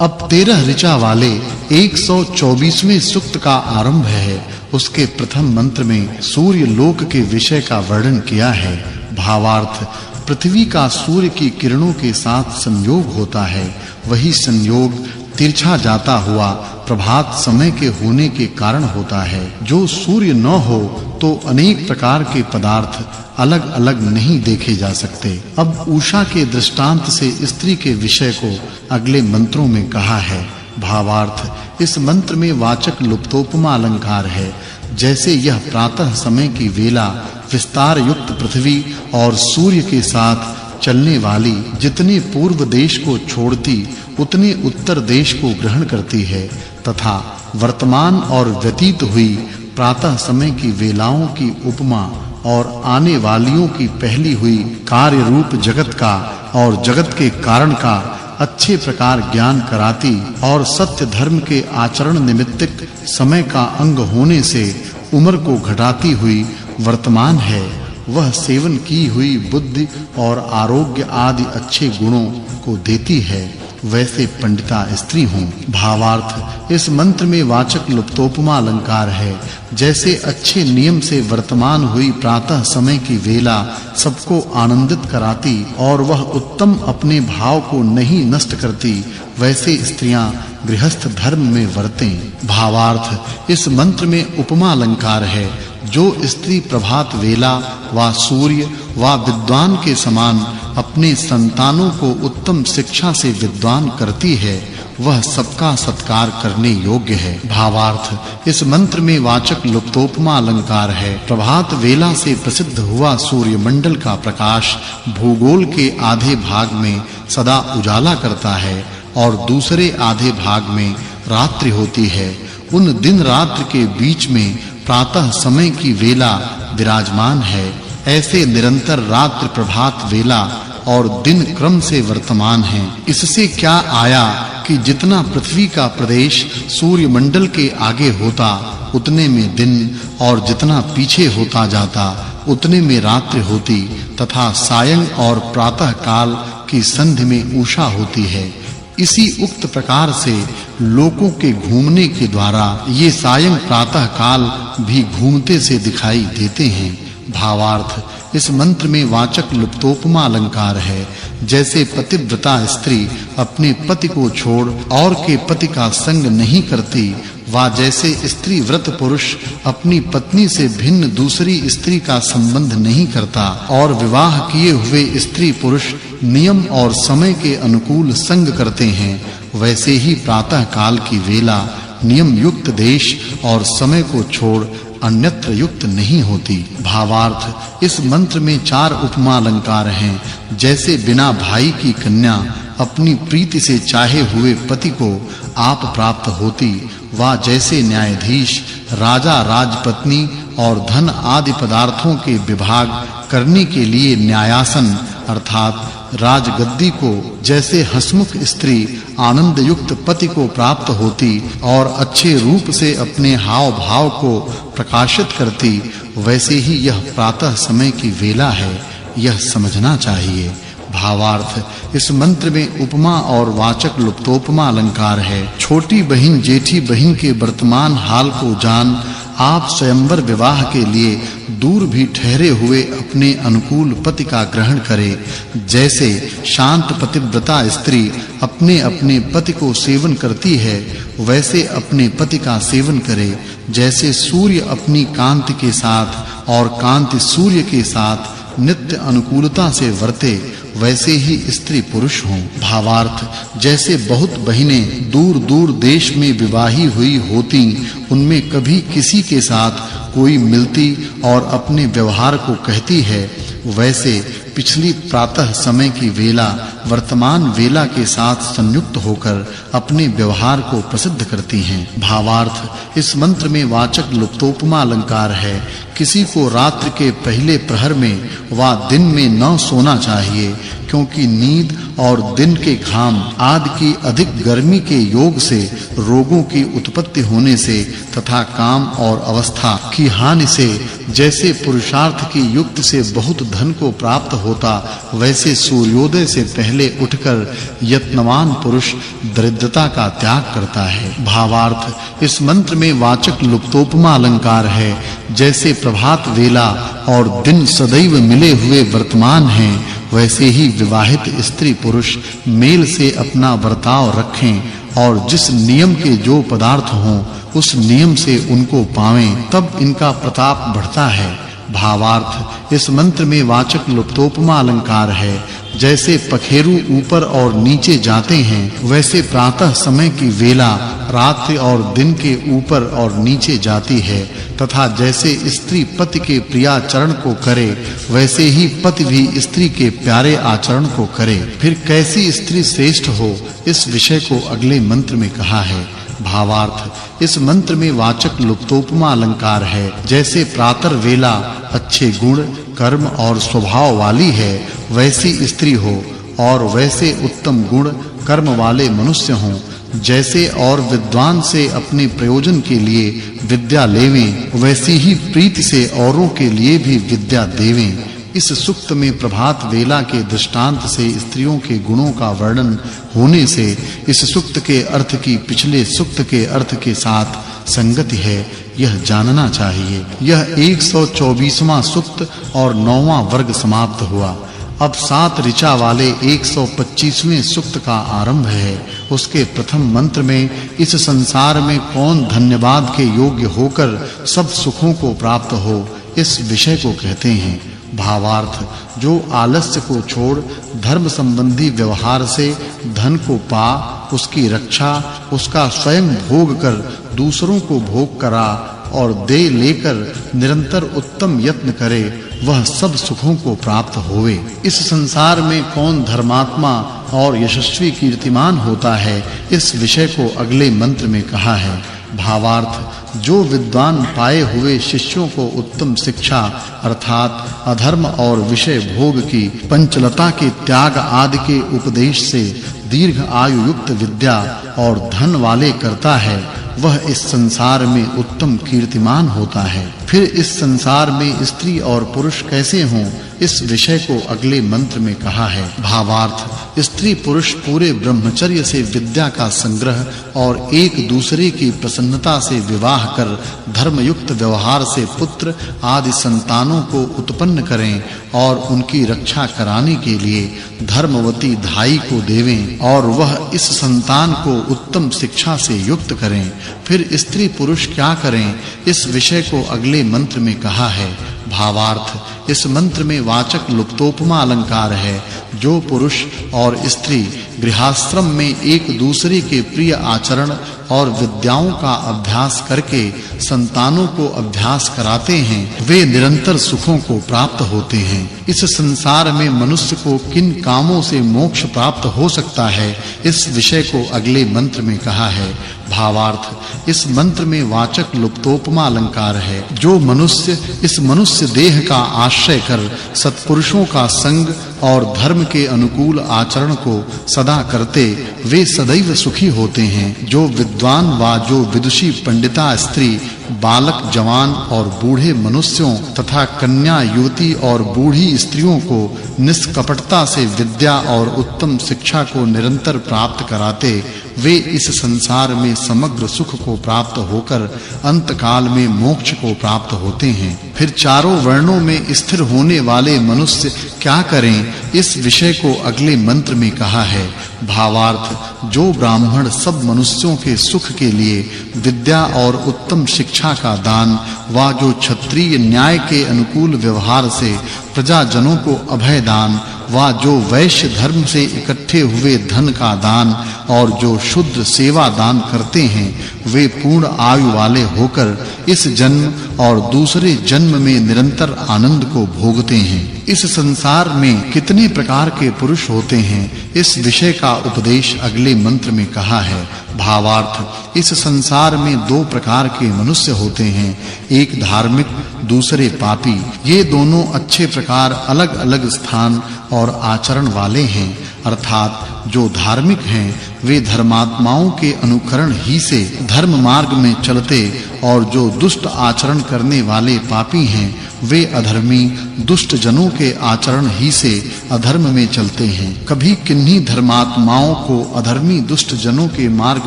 अब 13 ऋचा वाले 124वें सूक्त का आरंभ है। उसके प्रथम मंत्र में सूर्य लोक के विषय का वर्णन किया है। भावार्थ पृथ्वी का सूर्य की किरणों के साथ संयोग होता है, वही संयोग तिरछा जाता हुआ प्रभात समय के होने के कारण होता है। जो सूर्य न हो तो अनेक प्रकार के पदार्थ अलग-अलग नहीं देखे जा सकते। अब उषा के दृष्टांत से स्त्री के विषय को अगले मंत्रों में कहा है। भावार्थ इस मंत्र में वाचक् लुप्तोपमा अलंकार है। जैसे यह प्रातः समय की वेला विस्तार युक्त पृथ्वी और सूर्य के साथ चलने वाली जितने पूर्व देश को छोड़ती उतने उत्तर देश को ग्रहण करती है, तथा वर्तमान और व्यतीत हुई प्रातः समय की वेलाओं की उपमा और आने वालियों की पहली हुई कार्य रूप जगत का और जगत के कारण का अच्छे प्रकार ज्ञान कराती और सत्य धर्म के आचरण निमित्तक समय का अंग होने से उम्र को घटाती हुई वर्तमान है। वह सेवन की हुई बुद्धि और आरोग्य आदि अच्छे गुणों को देती है, वैसे पंडिता स्त्री हों। भावार्थ इस मंत्र में वाचक् लुप्तोपमा अलंकार है। जैसे अच्छे नियम से वर्तमान हुई प्रातः समय की वेला सबको आनंदित कराती और वह उत्तम अपने भाव को नहीं नष्ट करती, वैसे स्त्रियां गृहस्थ धर्म में वर्तें। भावार्थ इस मंत्र में उपमा अलंकार है। जो स्त्री प्रभात वेला व सूर्य व विद्वान के समान अपने संतानों को उत्तम शिक्षा से विद्वान करती है, वह सबका सत्कार करने योग्य है। भावार्थ इस मंत्र में वाचक् लुप्तोपमा अलंकार है। प्रभात वेला से प्रसिद्ध हुआ सूर्य मंडल का प्रकाश भूगोल के आधे भाग में सदा उजाला करता है और दूसरे आधे भाग में रात्रि होती है। उन दिन रात्रि के बीच में प्रातः समय की वेला विराजमान है। ऐसे निरंतर रात्रि प्रभात वेला और दिन क्रम से वर्तमान है। इससे क्या आया कि जितना पृथ्वी का प्रदेश सूर्य मंडल के आगे होता उतने में दिन और जितना पीछे होता जाता उतने में रात्रि होती, तथा सायं और प्रातः काल की संधि में उषा होती है। इसी उक्त प्रकार से लोकों के घूमने के द्वारा ये सायं प्रातः काल भी घूमते से दिखाई देते हैं। भावार्थ इस मंत्र में वाचक् लुप्तोपमा अलंकार है। जैसे पतिव्रता स्त्री अपने पति को छोड़ और के पति का संग नहीं करती, वा जैसे स्त्री व्रत पुरुष अपनी पत्नी से भिन्न दूसरी स्त्री का संबंध नहीं करता और विवाह किए हुए स्त्री पुरुष नियम और समय के अनुकूल संग करते हैं, वैसे ही प्रातः काल की वेला नियम युक्त देश और समय को छोड़ अन्यत्र युक्त नहीं होती। भावार्थ इस मंत्र में 4 उपमा अलंकार हैं। जैसे बिना भाई की कन्या अपनी प्रीति से चाहे हुए पति को आप प्राप्त होती, वा जैसे न्यायाधीश राजा राजपत्नी और धन आदि पदार्थों के विभाग करने के लिए न्यायासन अर्थात राजगद्दी को जैसे हसमुख स्त्री आनंद युक्त पति को प्राप्त होती और अच्छे रूप से अपने हाव भाव को प्रकाशित करती, वैसे ही यह प्रातः समय की वेला है, यह समझना चाहिए। भावार्थ इस मंत्र में उपमा और वाचक् लुप्तोपमा अलंकार है। छोटी बहिन जेठी बहिन के वर्तमान हाल को जान आप स्वयंवर विवाह के लिए दूर भी ठहरे हुए अपने अनुकूल पति का ग्रहण करें। जैसे शांत पतिव्रता स्त्री अपने पति को सेवन करती है, वैसे अपने पति का सेवन करे। जैसे सूर्य अपनी कांति के साथ और कांति सूर्य के साथ नित्य अनुकूलता से वर्ते, वैसे ही स्त्री पुरुष हों। भावार्थ जैसे बहुत बहिनें दूर-दूर देश में विवाही हुई होती, उनमें कभी किसी के साथ कोई मिलती और अपने व्यवहार को कहती है, वैसे पिछली प्रातः समय की वेला वर्तमान वेला के साथ संयुक्त होकर अपने व्यवहार को प्रसिद्ध करती हैं। भावार्थ इस मंत्र में वाचक् लुप्तोपमा अलंकार है। किसी को रात्रि के पहले प्रहर में वा दिन में न सोना चाहिए, क्योंकि नींद और दिन के घाम आदि की अधिक गर्मी के योग से रोगों की उत्पत्ति होने से तथा काम और अवस्था की हानि से जैसे पुरुषार्थ की युक्त से बहुत धन को प्राप्त होता, वैसे सूर्योदय से पहले उठकर यत्नवान पुरुष दरिद्रता का त्याग करता है। भावार्थ इस मंत्र में वाचक् लुप्तोपमा अलंकार है। जैसे प्रभात वेला और दिन सदैव मिले हुए वर्तमान हैं, वैसे ही विवाहित स्त्री पुरुष मेल से अपना बर्ताव रखें और जिस नियम के जो पदार्थ हों उस नियम से उनको पावें, तब इनका प्रताप बढ़ता है। भावार्थ इस मंत्र में वाचक् लुप्तोपमा अलंकार है। जैसे पखेरु ऊपर और नीचे जाते हैं, वैसे प्रातः समय की वेला रात्रि और दिन के ऊपर और नीचे जाती है, तथा जैसे स्त्री पति के प्रियाचरण को करे, वैसे ही पति भी स्त्री के प्यारे आचरण को करे। फिर कैसी स्त्री श्रेष्ठ हो, इस विषय को अगले मंत्र में कहा है। भावार्थ इस मंत्र में वाचक् लुप्तोपमा अलंकार है। जैसे प्रातः वेला अच्छे गुण, कर्म और स्वभाव वाली है, वैसी स्त्री हो, और वैसे उत्तम गुण, कर्म वाले मनुष्य हों। जैसे और विद्वान से अपने प्रयोजन के लिए विद्या लेवें, वैसी ही प्रीति से औरों के लिए भी विद्या देवें। इस सूक्त में प्रभात वेला के दृष्टांत से स्त्रियों के गुणों का वर्णन होने से इस सूक्त के अर्थ की पिछले सूक्त के अर्थ के साथ संगति है, यह जानना चाहिए। यह 124वां सूक्त और 9वां वर्ग समाप्त हुआ। अब 7 ऋचा वाले 125वें सूक्त का आरंभ है। उसके प्रथम मंत्र में इस संसार में कौन धन्यवाद के योग्य होकर सब सुखों को प्राप्त हो, इस विषय को कहते हैं। भावार्थ जो आलस्य को छोड़ धर्म संबंधी व्यवहार से धन को पा, उसकी रक्षा, उसका स्वयं भोग कर दूसरों को भोग करा और दे लेकर निरंतर उत्तम यत्न करे, वह सब सुखों को प्राप्त होवे। इस संसार में कौन धर्मात्मा और यशस्वी कीर्तिमान होता है, इस विषय को अगले मंत्र में कहा है। भावार्थ जो विद्वान पाए हुए शिष्यों को उत्तम शिक्षा अर्थात अधर्म और विषय भोग की पंचलता के त्याग आदि के उपदेश से दीर्घ आयु युक्त विद्या और धन वाले करता है, वह इस संसार में उत्तम कीर्तिमान होता है। फिर इस संसार में स्त्री और पुरुष कैसे हों, इस विषय को अगले मंत्र में कहा है। भावार्थ स्त्री पुरुष पूरे ब्रह्मचर्य से विद्या का संग्रह और एक दूसरे की प्रसन्नता से विवाह कर धर्मयुक्त व्यवहार से पुत्र आदि संतानों को उत्पन्न करें और उनकी रक्षा कराने के लिए धर्मवती धाई को देवें और वह इस संतान को उत्तम शिक्षा से युक्त करें। फिर स्त्री पुरुष क्या करें, इस विषय को अगले मंत्र में कहा है। भावार्थ इस मंत्र में वाचक् लुप्तोपमा अलंकार है। जो पुरुष और स्त्री गृहस्थ्रम में एक दूसरे के प्रिय आचरण और विद्याओं का अभ्यास करके संतानों को अभ्यास कराते हैं, वे निरंतर सुखों को प्राप्त होते हैं। इस संसार में मनुष्य को किन कामों से मोक्ष प्राप्त हो सकता है, इस विषय को अगले मंत्र में कहा है। भावार्थ इस मंत्र में वाचक् लुप्तोपमा अलंकार है। जो मनुष्य इस मनुष्य देह का आश्रय कर सत्पुरुषों का संग और धर्म के अनुकूल आचरण को सदा करते, वे सदैव सुखी होते हैं। जो विद्वान व जो विदुषी पंडिता स्त्री बालक जवान और बूढ़े मनुष्यों तथा कन्या युवती और बूढ़ी स्त्रियों को निष्कपटता से विद्या और उत्तम शिक्षा को निरंतर प्राप्त कराते वे इस संसार में समग्र सुख को प्राप्त होकर अंत काल में मोक्ष को प्राप्त होते हैं। फिर चारों वर्णों में स्थिर होने वाले मनुष्य क्या करें, इस विषय को अगले मंत्र में कहा है। भावार्थ, जो ब्राह्मण सब मनुष्यों के सुख के लिए विद्या और उत्तम शिक्षा का दान व जो क्षत्रिय न्याय के अनुकूल व्यवहार से प्रजाजनों को अभय दान व जो वैश्य धर्म से इकट्ठे हुए धन का दान और जो शुद्र सेवा दान करते हैं, वे पूर्ण आयु वाले होकर इस जन्म और दूसरे जन्म में निरंतर आनंद को भोगते हैं। इस संसार में कितने प्रकार के पुरुष होते हैं, इस विषय का उपदेश अगले मंत्र में कहा है। भावार्थ, इस संसार में दो प्रकार के मनुष्य होते हैं, एक धार्मिक, दूसरे पापी। ये दोनों अच्छे प्रकार अलग-अलग स्थान और आचरण वाले हैं। अर्थात जो धार्मिक हैं वे धर्मात्माओं के अनुकरण ही से धर्म मार्ग में चलते और जो दुष्ट आचरण करने वाले पापी हैं वे अधर्मी दुष्ट जनों के आचरण ही से अधर्म में चलते हैं। कभी किन्हीं धर्मात्माओं को अधर्मी दुष्ट जनों के मार्ग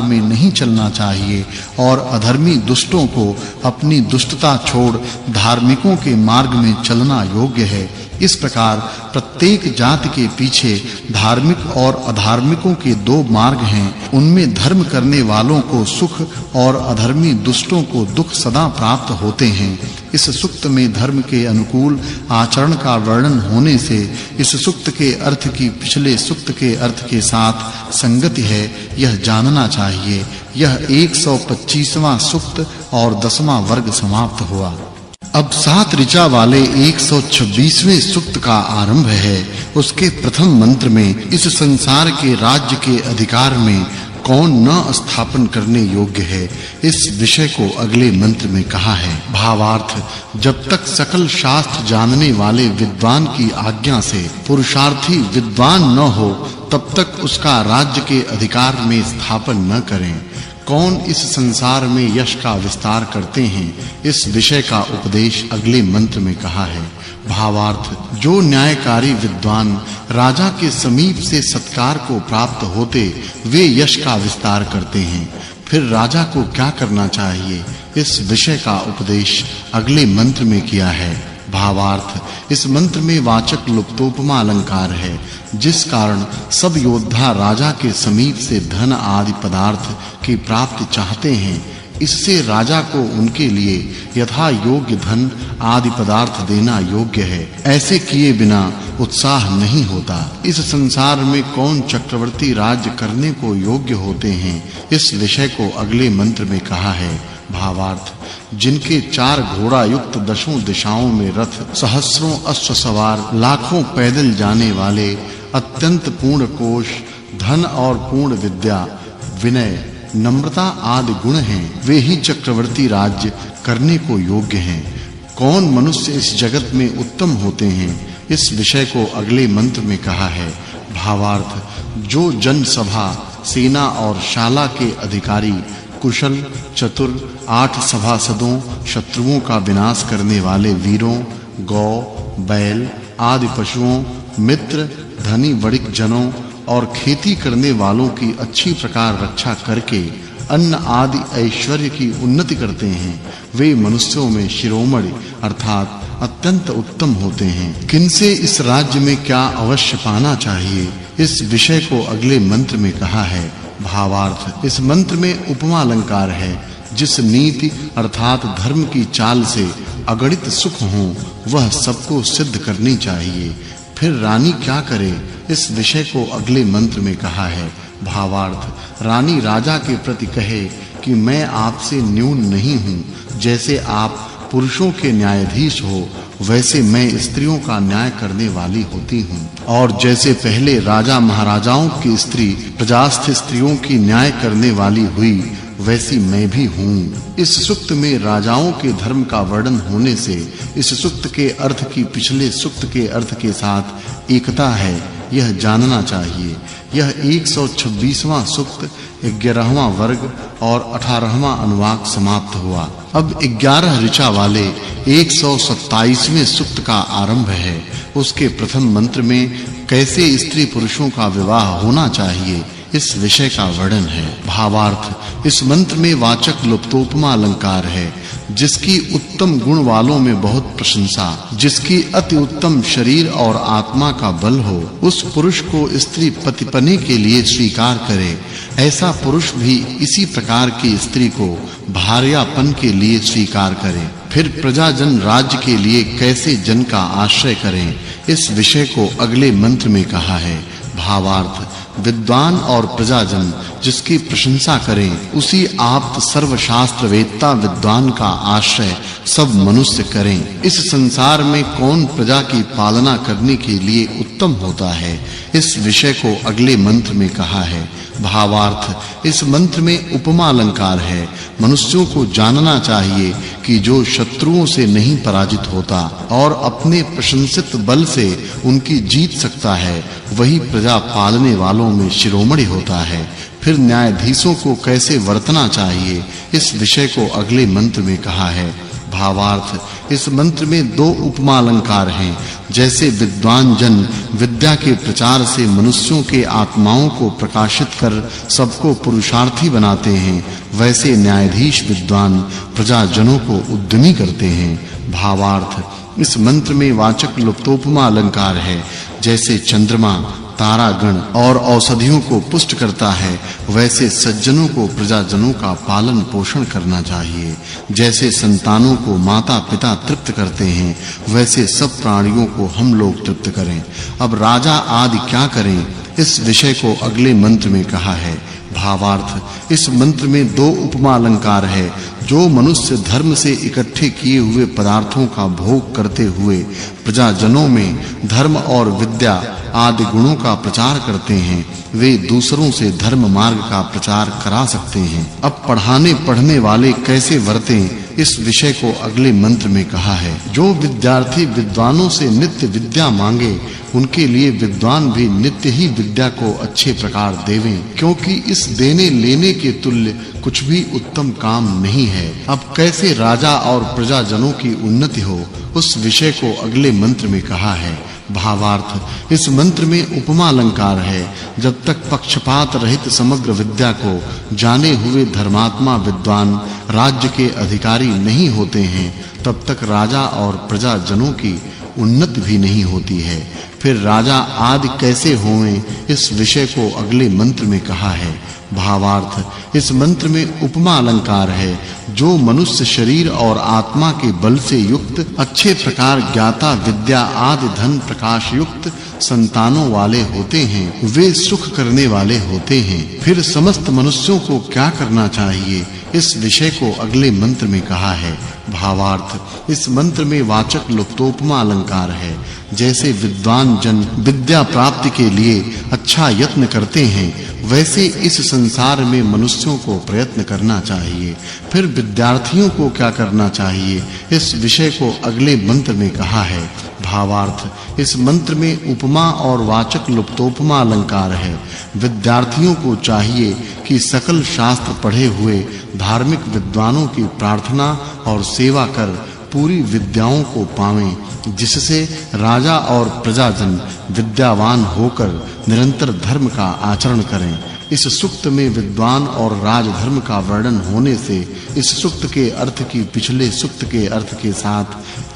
में नहीं चलना चाहिए और अधर्मी दुष्टों को अपनी दुष्टता छोड़ धार्मिकों के मार्ग में चलना योग्य है। इस प्रकार प्रत्येक जाति के पीछे धार्मिक और अधार्मिकों के दो मार्ग हैं। उनमें धर्म करने वालों को सुख और अधर्मी दुष्टों को दुख सदा प्राप्त होते हैं। इस सूक्त में धर्म के अनुकूल आचरण का वर्णन होने से इस सूक्त के अर्थ की पिछले सूक्त के अर्थ के साथ संगति है, यह जानना चाहिए। यह 125वां सूक्त और 10वां वर्ग समाप्त हुआ। अब 7 ऋचा वाले 126वें सूक्त का आरंभ है। उसके प्रथम मंत्र में इस संसार के राज्य के अधिकार में कौन न स्थापन करने योग्य है, इस विषय को अगले मंत्र में कहा है। भावार्थ, जब तक सकल शास्त्र जानने वाले विद्वान की आज्ञा से पुरुषार्थी विद्वान न हो, तब तक उसका राज्य के अधिकार में स्थापन न करें। कौन इस संसार में यश का विस्तार करते हैं, इस विषय का उपदेश अगले मंत्र में कहा है। भावार्थ, जो न्यायकारी विद्वान राजा के समीप से सत्कार को प्राप्त होते वे यश का विस्तार करते हैं। फिर राजा को क्या करना चाहिए, इस विषय का उपदेश अगले मंत्र में किया है। भावार्थ, इस मंत्र में वाचक् लुप्तोपमा अलंकार है, जिस कारण सब योद्धा राजा के समीप से धन आदि पदार्थ की प्राप्ति चाहते हैं। इससे राजा को उनके लिए यथा योग्य धन आदि पदार्थ देना योग्य है। ऐसे किए बिना उत्साह नहीं होता। इस संसार में कौन चक्रवर्ती राज्य करने को योग्य होते हैं, इस विषय को अगले मंत्र में कहा है। भावार्थ, जिनके 4 घोड़ा युक्त 10 दिशाओं में रथ, सहस्रों अश्व सवार, लाखों पैदल जाने वाले, अत्यंत पूर्ण कोश, धन और पूर्ण विद्या, विनय, नम्रता आदि गुण हैं, वे ही चक्रवर्ती राज्य करने को योग्य हैं। कौन मनुष्य इस जगत में उत्तम होते हैं, इस विषय को अगले मंत्र में कहा है। भावार्थ, जो जनसभा, सेना और शाला के अधिकारी, कुशल, चतुर, 8 सभासदों, शत्रुओं का विनाश करने वाले वीरों, गौ, बैल आदि पशुओं, मित्र, धनी वणिक जनों और खेती करने वालों की अच्छी प्रकार रक्षा करके अन्न आदि ऐश्वर्य की उन्नति करते हैं, वे मनुष्यों में शिरोमणि अर्थात अत्यंत उत्तम होते हैं। किनसे इस राज्य में क्या अवश्य पाना चाहिए, इस विषय को अगले मंत्र में कहा है। भावार्थ, इस मंत्र में उपमा अलंकार है। जिस नीति अर्थात धर्म की चाल से अगणित सुख हो, वह सबको सिद्ध करनी चाहिए। फिर रानी क्या करे, इस विषय को अगले मंत्र में कहा है। भावार्थ, रानी राजा के प्रति कहे कि मैं आपसे न्यून नहीं हूँ। जैसे आप पुरुषों के न्यायाधीश हो, वैसे मैं स्त्रियों का न्याय करने वाली होती हूँ। और जैसे पहले राजा महाराजाओं की स्त्री प्रजास्थ स्त्रियों की न्याय करने वाली हुई, वैसी मैं भी हूँ। इस सूक्त में राजाओं के धर्म का वर्णन होने से इस सूक्त के अर्थ की पिछले सूक्त के अर्थ के साथ एकता है, यह जानना चाहिए। यह 126वां सूक्त 11वां वर्ग और 18वां अनुवाक समाप्त हुआ। अब 11 ऋचा वाले 127वें सूक्त का आरंभ है। उसके प्रथम मंत्र में कैसे स्त्री पुरुषों का विवाह होना चाहिए इस विषय का वर्णन है। भावार्थ, इस मंत्र में वाचक् लुप्तोपमा अलंकार है, जिसकी उत्तम गुण वालों में बहुत प्रशंसा, जिसकी अति उत्तम शरीर और आत्मा का बल हो, उस पुरुष को स्त्री पतिपने के लिए स्वीकार करे। ऐसा पुरुष भी इसी प्रकार की स्त्री को भार्यापन के लिए स्वीकार करे। फिर प्रजाजन राज्य के लिए कैसे जन का आश्रय करें इस विषय को अगले मंत्र में कहा है। भावार्थ, विद्वान और प्रजाजन जिसकी प्रशंसा करें, उसी आप्त सर्वशास्त्र वेत्ता विद्वान का आश्रय सब मनुष्य करें। इस संसार में कौन प्रजा की पालना करने के लिए उत्तम होता है इस विषय को अगले मंत्र में कहा है। भावार्थ, इस मंत्र में उपमा अलंकार है। मनुष्यों को जानना चाहिए कि जो शत्रुओं से नहीं पराजित होता और अपने प्रशंसित बल से उनकी जीत सकता है, वही प्रजा पालने वालों में शिरोमणि होता है। फिर न्यायाधीशों को कैसे वर्तना चाहिए इस विषय को अगले मंत्र में कहा है। भावार्थ, इस मंत्र में 2 उपमा अलंकार हैं। जैसे विद्वान जन विद्या के प्रचार से मनुष्यों के आत्माओं को प्रकाशित कर सबको पुरुषार्थी बनाते हैं, वैसे न्यायाधीश विद्वान प्रजाजनों को उद्यमी करते हैं। भावार्थ, इस मंत्र में वाचक् लुप्तोपमा अलंकार है। जैसे चंद्रमा तारागण और औषधियों को पुष्ट करता है, वैसे सज्जनों को प्रजाजनों का पालन पोषण करना चाहिए। जैसे संतानों को माता-पिता तृप्त करते हैं, वैसे सब प्राणियों को हम लोग तृप्त करें। अब राजा आदि क्या करें इस विषय को अगले मंत्र में कहा है। भावार्थ, इस मंत्र में 2 उपमा अलंकार है। जो मनुष्य धर्म से इकट्ठे किए हुए पदार्थों का भोग करते हुए प्रजाजनों में धर्म और विद्या आदि गुणों का प्रचार करते हैं, वे दूसरों से धर्म मार्ग का प्रचार करा सकते हैं। अब पढ़ाने पढ़ने वाले कैसे वर्तें इस विषय को अगले मंत्र में कहा है। जो विद्यार्थी विद्वानों से नित्य विद्या मांगे, उनके लिए विद्वान भी नित्य ही विद्या को अच्छे प्रकार देवें, क्योंकि इस देने लेने के तुल्य कुछ भी उत्तम काम नहीं है। अब कैसे राजा और प्रजाजनों की उन्नति हो उस विषय को अगले मंत्र में कहा है। भावार्थ, इस मंत्र में उपमा अलंकार है। जब तक पक्षपात रहित समग्र विद्या को जाने हुए धर्मात्मा विद्वान राज्य के अधिकारी नहीं होते हैं, तब तक राजा और प्रजाजनों की उन्नति भी नहीं होती है। फिर राजा आदि कैसे होवें इस विषय को अगले मंत्र में कहा है। भावार्थ, इस मंत्र में उपमा अलंकार है। जो मनुष्य शरीर और आत्मा के बल से युक्त, अच्छे प्रकार ज्ञाता विद्या आदि धन प्रकाश युक्त संतानों वाले होते हैं, वे सुख करने वाले होते हैं। फिर समस्त मनुष्यों को क्या करना चाहिए इस विषय को अगले मंत्र में कहा है। भावार्थ, इस मंत्र में वाचक् लुप्तोपमा अलंकार है। जैसे विद्वान जन विद्या प्राप्ति के लिए अच्छा यत्न करते हैं, वैसे इस संसार में मनुष्यों को प्रयत्न करना चाहिए। फिर विद्यार्थियों को क्या करना चाहिए इस विषय को अगले मंत्र में कहा है। भावार्थ, इस मंत्र में उपमा और वाचक् लुप्तोपमा अलंकार है। विद्यार्थियों को चाहिए कि सकल शास्त्र पढ़े हुए धार्मिक विद्वानों की प्रार्थना और सेवा कर पूरी विद्याओं को पावें, जिससे राजा और प्रजाजन विद्यावान होकर निरंतर धर्म का आचरण करें। इस सूक्त में विद्वान और राजधर्म का वर्णन होने से इस सूक्त के अर्थ की पिछले सूक्त के अर्थ के साथ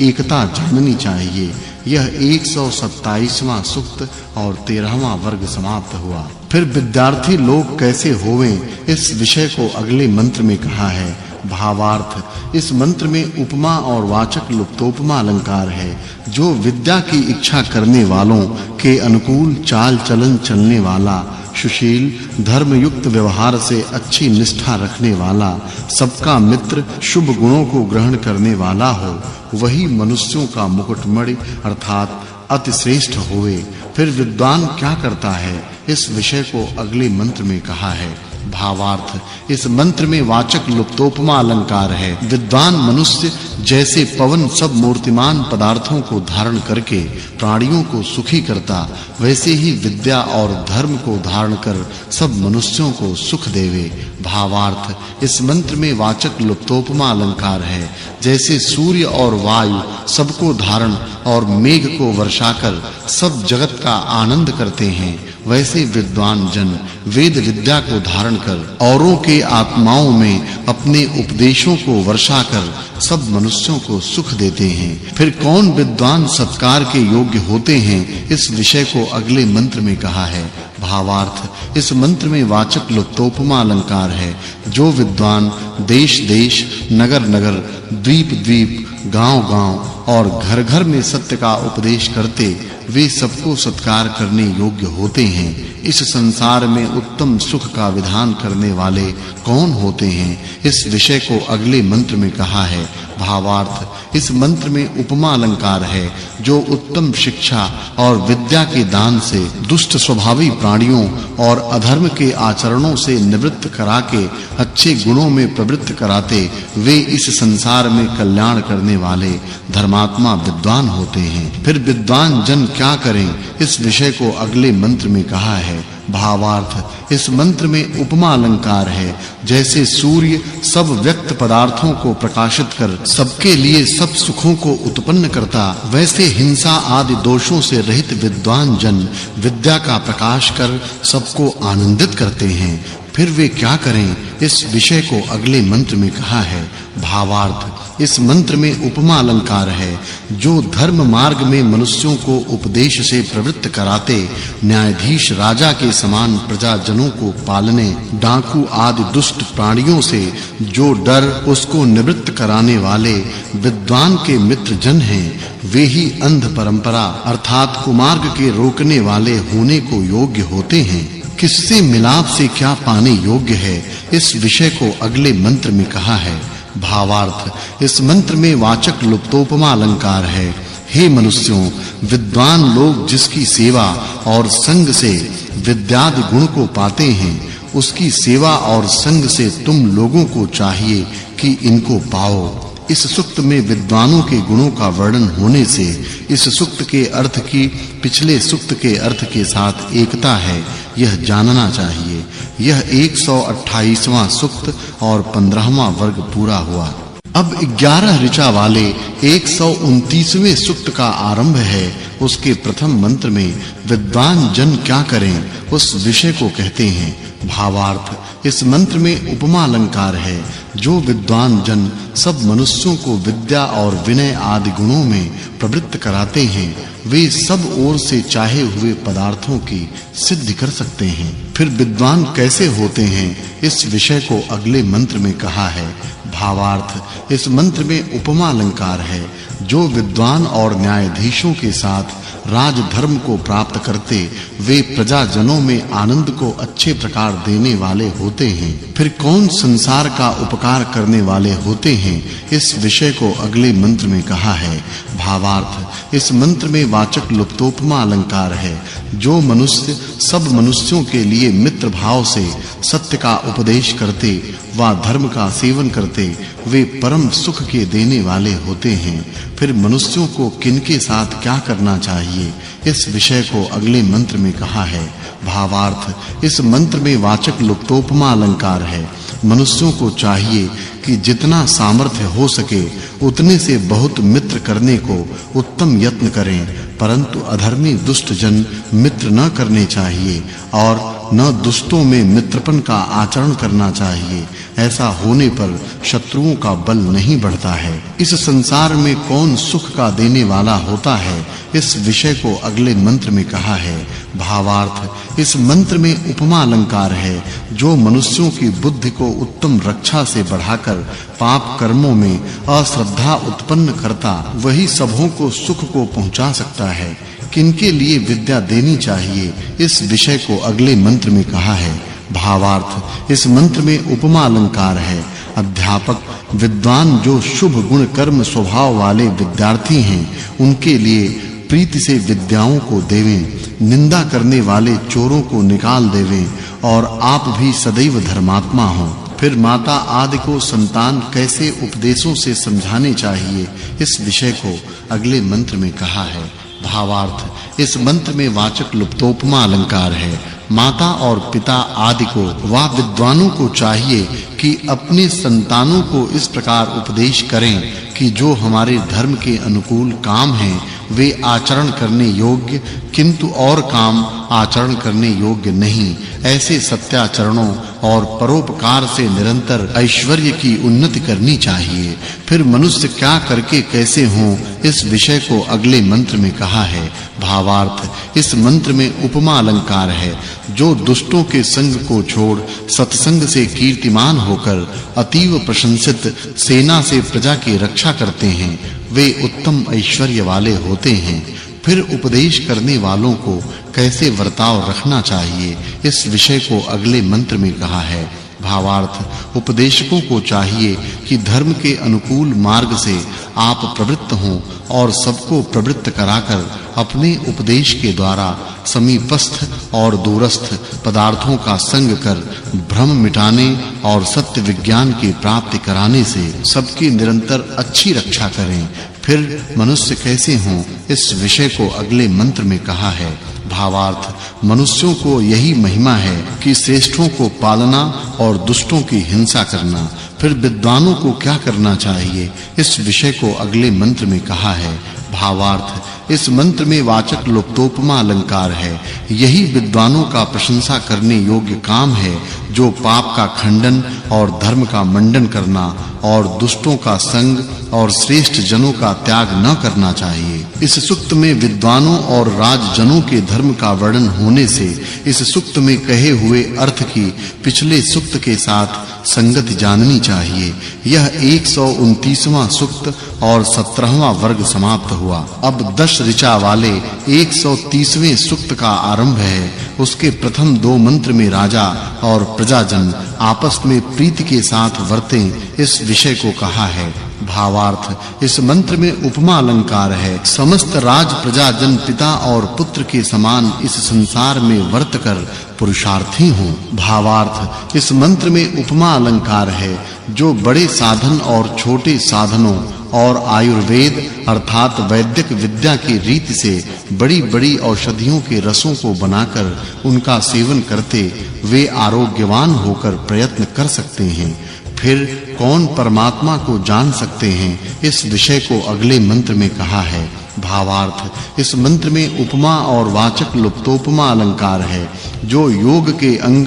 एकता जाननी चाहिए। यह 127वां सूक्त और 13वां वर्ग समाप्त हुआ। फिर विद्यार्थी लोग कैसे होवें इस विषय को अगले मंत्र में कहा है। भावार्थ, इस मंत्र में उपमा और वाचक् लुप्तोपमा अलंकार है। जो विद्या की इच्छा करने वालों के अनुकूल चाल चलन चलने वाला, सुशील, धर्मयुक्त व्यवहार से अच्छी निष्ठा रखने वाला, सबका मित्र, शुभ गुणों को ग्रहण करने वाला हो, वही मनुष्यों का मुकुटमणि अर्थात अति श्रेष्ठ होवे। फिर विद्वान क्या करता है इस विषय को अगले मंत्र में कहा है। भावार्थ इस मंत्र में वाचक् लुप्तोपमा अलंकार है। विद्वान मनुष्य जैसे पवन सब मूर्तिमान पदार्थों को धारण करके प्राणियों को सुखी करता, वैसे ही विद्या और धर्म को धारण कर सब मनुष्यों को सुख देवे। भावार्थ इस मंत्र में वाचक् लुप्तोपमा अलंकार है। जैसे सूर्य और वायु सबको धारण और मेघ को वर्षाकर सब जगत का आनंद करते हैं, वैसे विद्वान जन वेद विद्या को धारण कर औरों के आत्माओं में अपने उपदेशों को वर्षा कर सब मनुष्यों को सुख देते हैं। फिर कौन विद्वान सत्कार के योग्य होते हैं, इस विषय को अगले मंत्र में कहा है। भावार्थ इस मंत्र में वाचक् लुप्तोपमा अलंकार है। जो विद्वान देश-देश, नगर-नगर, द्वीप-द्वीप, गांव-गांव और घर-घर में सत्य का उपदेश करते, वे सबको सत्कार करने योग्य होते हैं। इस संसार में उत्तम सुख का विधान करने वाले कौन होते हैं, इस विषय को अगले मंत्र में कहा है। भावार्थ इस मंत्र में उपमा अलंकार है। जो उत्तम शिक्षा और विद्या के दान से दुष्ट स्वभावी प्राणियों और अधर्म के आचरणों से निवृत्त करा के अच्छे गुणों में प्रवृत्त कराते, वे इस संसार में कल्याण करने वाले धर्मात्मा विद्वान होते हैं। फिर विद्वान जन क्या करें, इस विषय को अगले मंत्र में कहा है। भावार्थ इस मंत्र में उपमा अलंकार है। जैसे सूर्य सब व्यक्त पदार्थों को प्रकाशित कर सबके लिए सब सुखों को उत्पन्न करता, वैसे हिंसा आदि दोषों से रहित विद्वान जन विद्या का प्रकाश कर सबको आनंदित करते हैं। फिर वे क्या करें, इस विषय को अगले मंत्र में कहा है। भावार्थ इस मंत्र में उपमा अलंकार है। जो धर्म मार्ग में मनुष्यों को उपदेश से प्रवृत्त कराते, न्यायाधीश राजा के समान प्रजाजनों को पालने, डाकू आदि दुष्ट प्राणियों से जो डर उसको निवृत्त कराने वाले विद्वान के मित्र जन हैं, वे ही अंध परंपरा अर्थात कुमार्ग के रोकने वाले होने को योग्य होते हैं। किससे मिलाप से क्या पाने योग्य है, इस विषय को अगले मंत्र में कहा है। भावार्थ इस मंत्र में वाचक् लुप्तोपमा अलंकार है। हे मनुष्यों, विद्वान लोग जिसकी सेवा और संग से विद्यादि गुण को पाते हैं, उसकी सेवा और संग से तुम लोगों को चाहिए कि इनको पाओ। इस सूक्त में विद्वानों के गुणों का वर्णन होने से इस सूक्त के अर्थ की पिछले सूक्त के अर्थ के साथ एकता है, यह जानना चाहिए। यह 128वां सूक्त और 15वां वर्ग पूरा हुआ। अब 11 ऋचा वाले 129वें सूक्त का आरंभ है। उसके प्रथम मंत्र में विद्वान जन क्या करें, उस विषय को कहते हैं। भावार्थ इस मंत्र में उपमा अलंकार है। जो विद्वान जन सब मनुष्यों को विद्या और विनय आदि गुणों में प्रवृत्त कराते हैं, वे सब ओर से चाहे हुए पदार्थों की सिद्धि कर सकते हैं। फिर विद्वान कैसे होते हैं, इस विषय को अगले मंत्र में कहा है। भावार्थ इस मंत्र में उपमा अलंकार है। जो विद्वान और न्यायाधीशों के साथ राजधर्म को प्राप्त करते, वे प्रजाजनों में आनंद को अच्छे प्रकार देने वाले होते हैं। फिर कौन संसार का उपकार करने वाले होते हैं, इस विषय को अगले मंत्र में कहा है। भावार्थ इस मंत्र में वाचक् लुप्तोपमा अलंकार है। जो मनुष्य सब मनुष्यों के लिए मित्र भाव से सत्य का उपदेश करते व धर्म का सेवन करते, वे परम सुख के देने वाले होते हैं। फिर मनुष्यों को किनके साथ क्या करना चाहिए, इस विषय को अगले मंत्र में कहा है। भावार्थ इस मंत्र में वाचक् लुप्तोपमा अलंकार है। मनुष्यों को चाहिए कि जितना सामर्थ्य हो सके उतने से बहुत मित्र करने को उत्तम यत्न करें, परंतु अधर्मी दुष्ट जन मित्र न करने चाहिए और न दुष्टों में मित्रपन का आचरण करना चाहिए। ऐसा होने पर शत्रुओं का बल नहीं बढ़ता है। इस संसार में कौन सुख का देने वाला होता है, इस विषय को अगले मंत्र में कहा है। भावार्थ इस मंत्र में उपमा अलंकार है। जो मनुष्यों की बुद्धि को उत्तम रक्षा से बढ़ाकर पाप कर्मों में अश्रद्धा उत्पन्न करता, वही सबों को सुख को पहुंचा सकता है। किनके लिए विद्या देनी चाहिए, इस विषय को अगले मंत्र में कहा है। भावार्थ इस मंत्र में उपमा अलंकार है। अध्यापक विद्वान जो शुभ गुण कर्म स्वभाव वाले विद्यार्थी हैं, उनके लिए प्रीति से विद्याओं को देवें, निंदा करने वाले चोरों को निकाल देवें और आप भी सदैव धर्मात्मा हों। फिर माता आदि को संतान कैसे उपदेशों से समझाने चाहिए, इस विषय को अगले मंत्र में कहा है। भावार्थ, इस मंत्र में वाचक् लुप्तोपमा अलंकार है। माता और पिता आदि को वा विद्वानों को चाहिए कि अपने संतानों को इस प्रकार उपदेश करें कि जो हमारे धर्म के अनुकूल काम हैं वे आचरण करने योग्य, किंतु और काम आचरण करने योग्य नहीं, ऐसे सत्याचरणों और परोपकार से निरंतर ऐश्वर्य की उन्नति करनी चाहिए। फिर मनुष्य क्या करके कैसे हों, इस विषय को अगले मंत्र में कहा है। भावार्थ, इस मंत्र में उपमा अलंकार है। जो दुष्टों के संग को छोड़ सत्संग से कीर्तिमान होकर अतीव प्रशंसित सेना से प्रजा की रक्षा करते हैं, वे उत्तम ऐश्वर्य वाले होते हैं। फिर उपदेश करने वालों को कैसे वर्ताव रखना चाहिए, इस विषय को अगले मंत्र में कहा है। भावार्थ, उपदेशकों को चाहिए कि धर्म के अनुकूल मार्ग से आप प्रवृत्त हों और सबको प्रवृत्त कराकर अपने उपदेश के द्वारा समीपस्थ और दूरस्थ पदार्थों का संग कर भ्रम मिटाने और सत्य विज्ञान की प्राप्ति कराने से सबकी निरंतर अच्छी रक्षा करें। फिर मनुष्य कैसे हों, इस विषय को अगले मंत्र में कहा है। भावार्थ, मनुष्यों को यही महिमा है कि श्रेष्ठों को पालना और दुष्टों की हिंसा करना। फिर विद्वानों को क्या करना चाहिए, इस विषय को अगले मंत्र में कहा है। भावार्थ, इस मंत्र में वाचक् लुप्तोपमा अलंकार है। यही विद्वानों का प्रशंसा करने योग्य काम है, जो पाप का खंडन और धर्म का मंडन करना और दुष्टों का संग और श्रेष्ठ जनों का त्याग न करना चाहिए। इस सूक्त में विद्वानों और राजजनों के धर्म का वर्णन होने से इस सूक्त में कहे हुए अर्थ की पिछले सूक्त के साथ संगति जाननी चाहिए। यह 129वां सूक्त और 17वां वर्ग समाप्त हुआ। अब 10 ऋचा वाले 130वें सूक्त का आरंभ है। उसके प्रथम 2 मंत्र में राजा और प्रजाजन आपस में प्रीति के साथ वर्तें, इस विषय को कहा है। भावार्थ, इस मंत्र में उपमा अलंकार है। समस्त राज प्रजाजन पिता और पुत्र के समान इस संसार में वर्तकर पुरुषार्थी हों। भावार्थ, इस मंत्र में उपमा अलंकार है। जो बड़े साधन और छोटे साधनों और आयुर्वेद अर्थात वैदिक विद्या की रीति से बड़ी-बड़ी औषधियों के रसों को बनाकर उनका सेवन करते, वे आरोग्यवान होकर प्रयत्न कर सकते हैं। फिर कौन परमात्मा को जान सकते हैं, इस विषय को अगले मंत्र में कहा है। भावार्थ, इस मंत्र में उपमा और वाचक् लुप्तोपमा अलंकार है। जो योग के अंग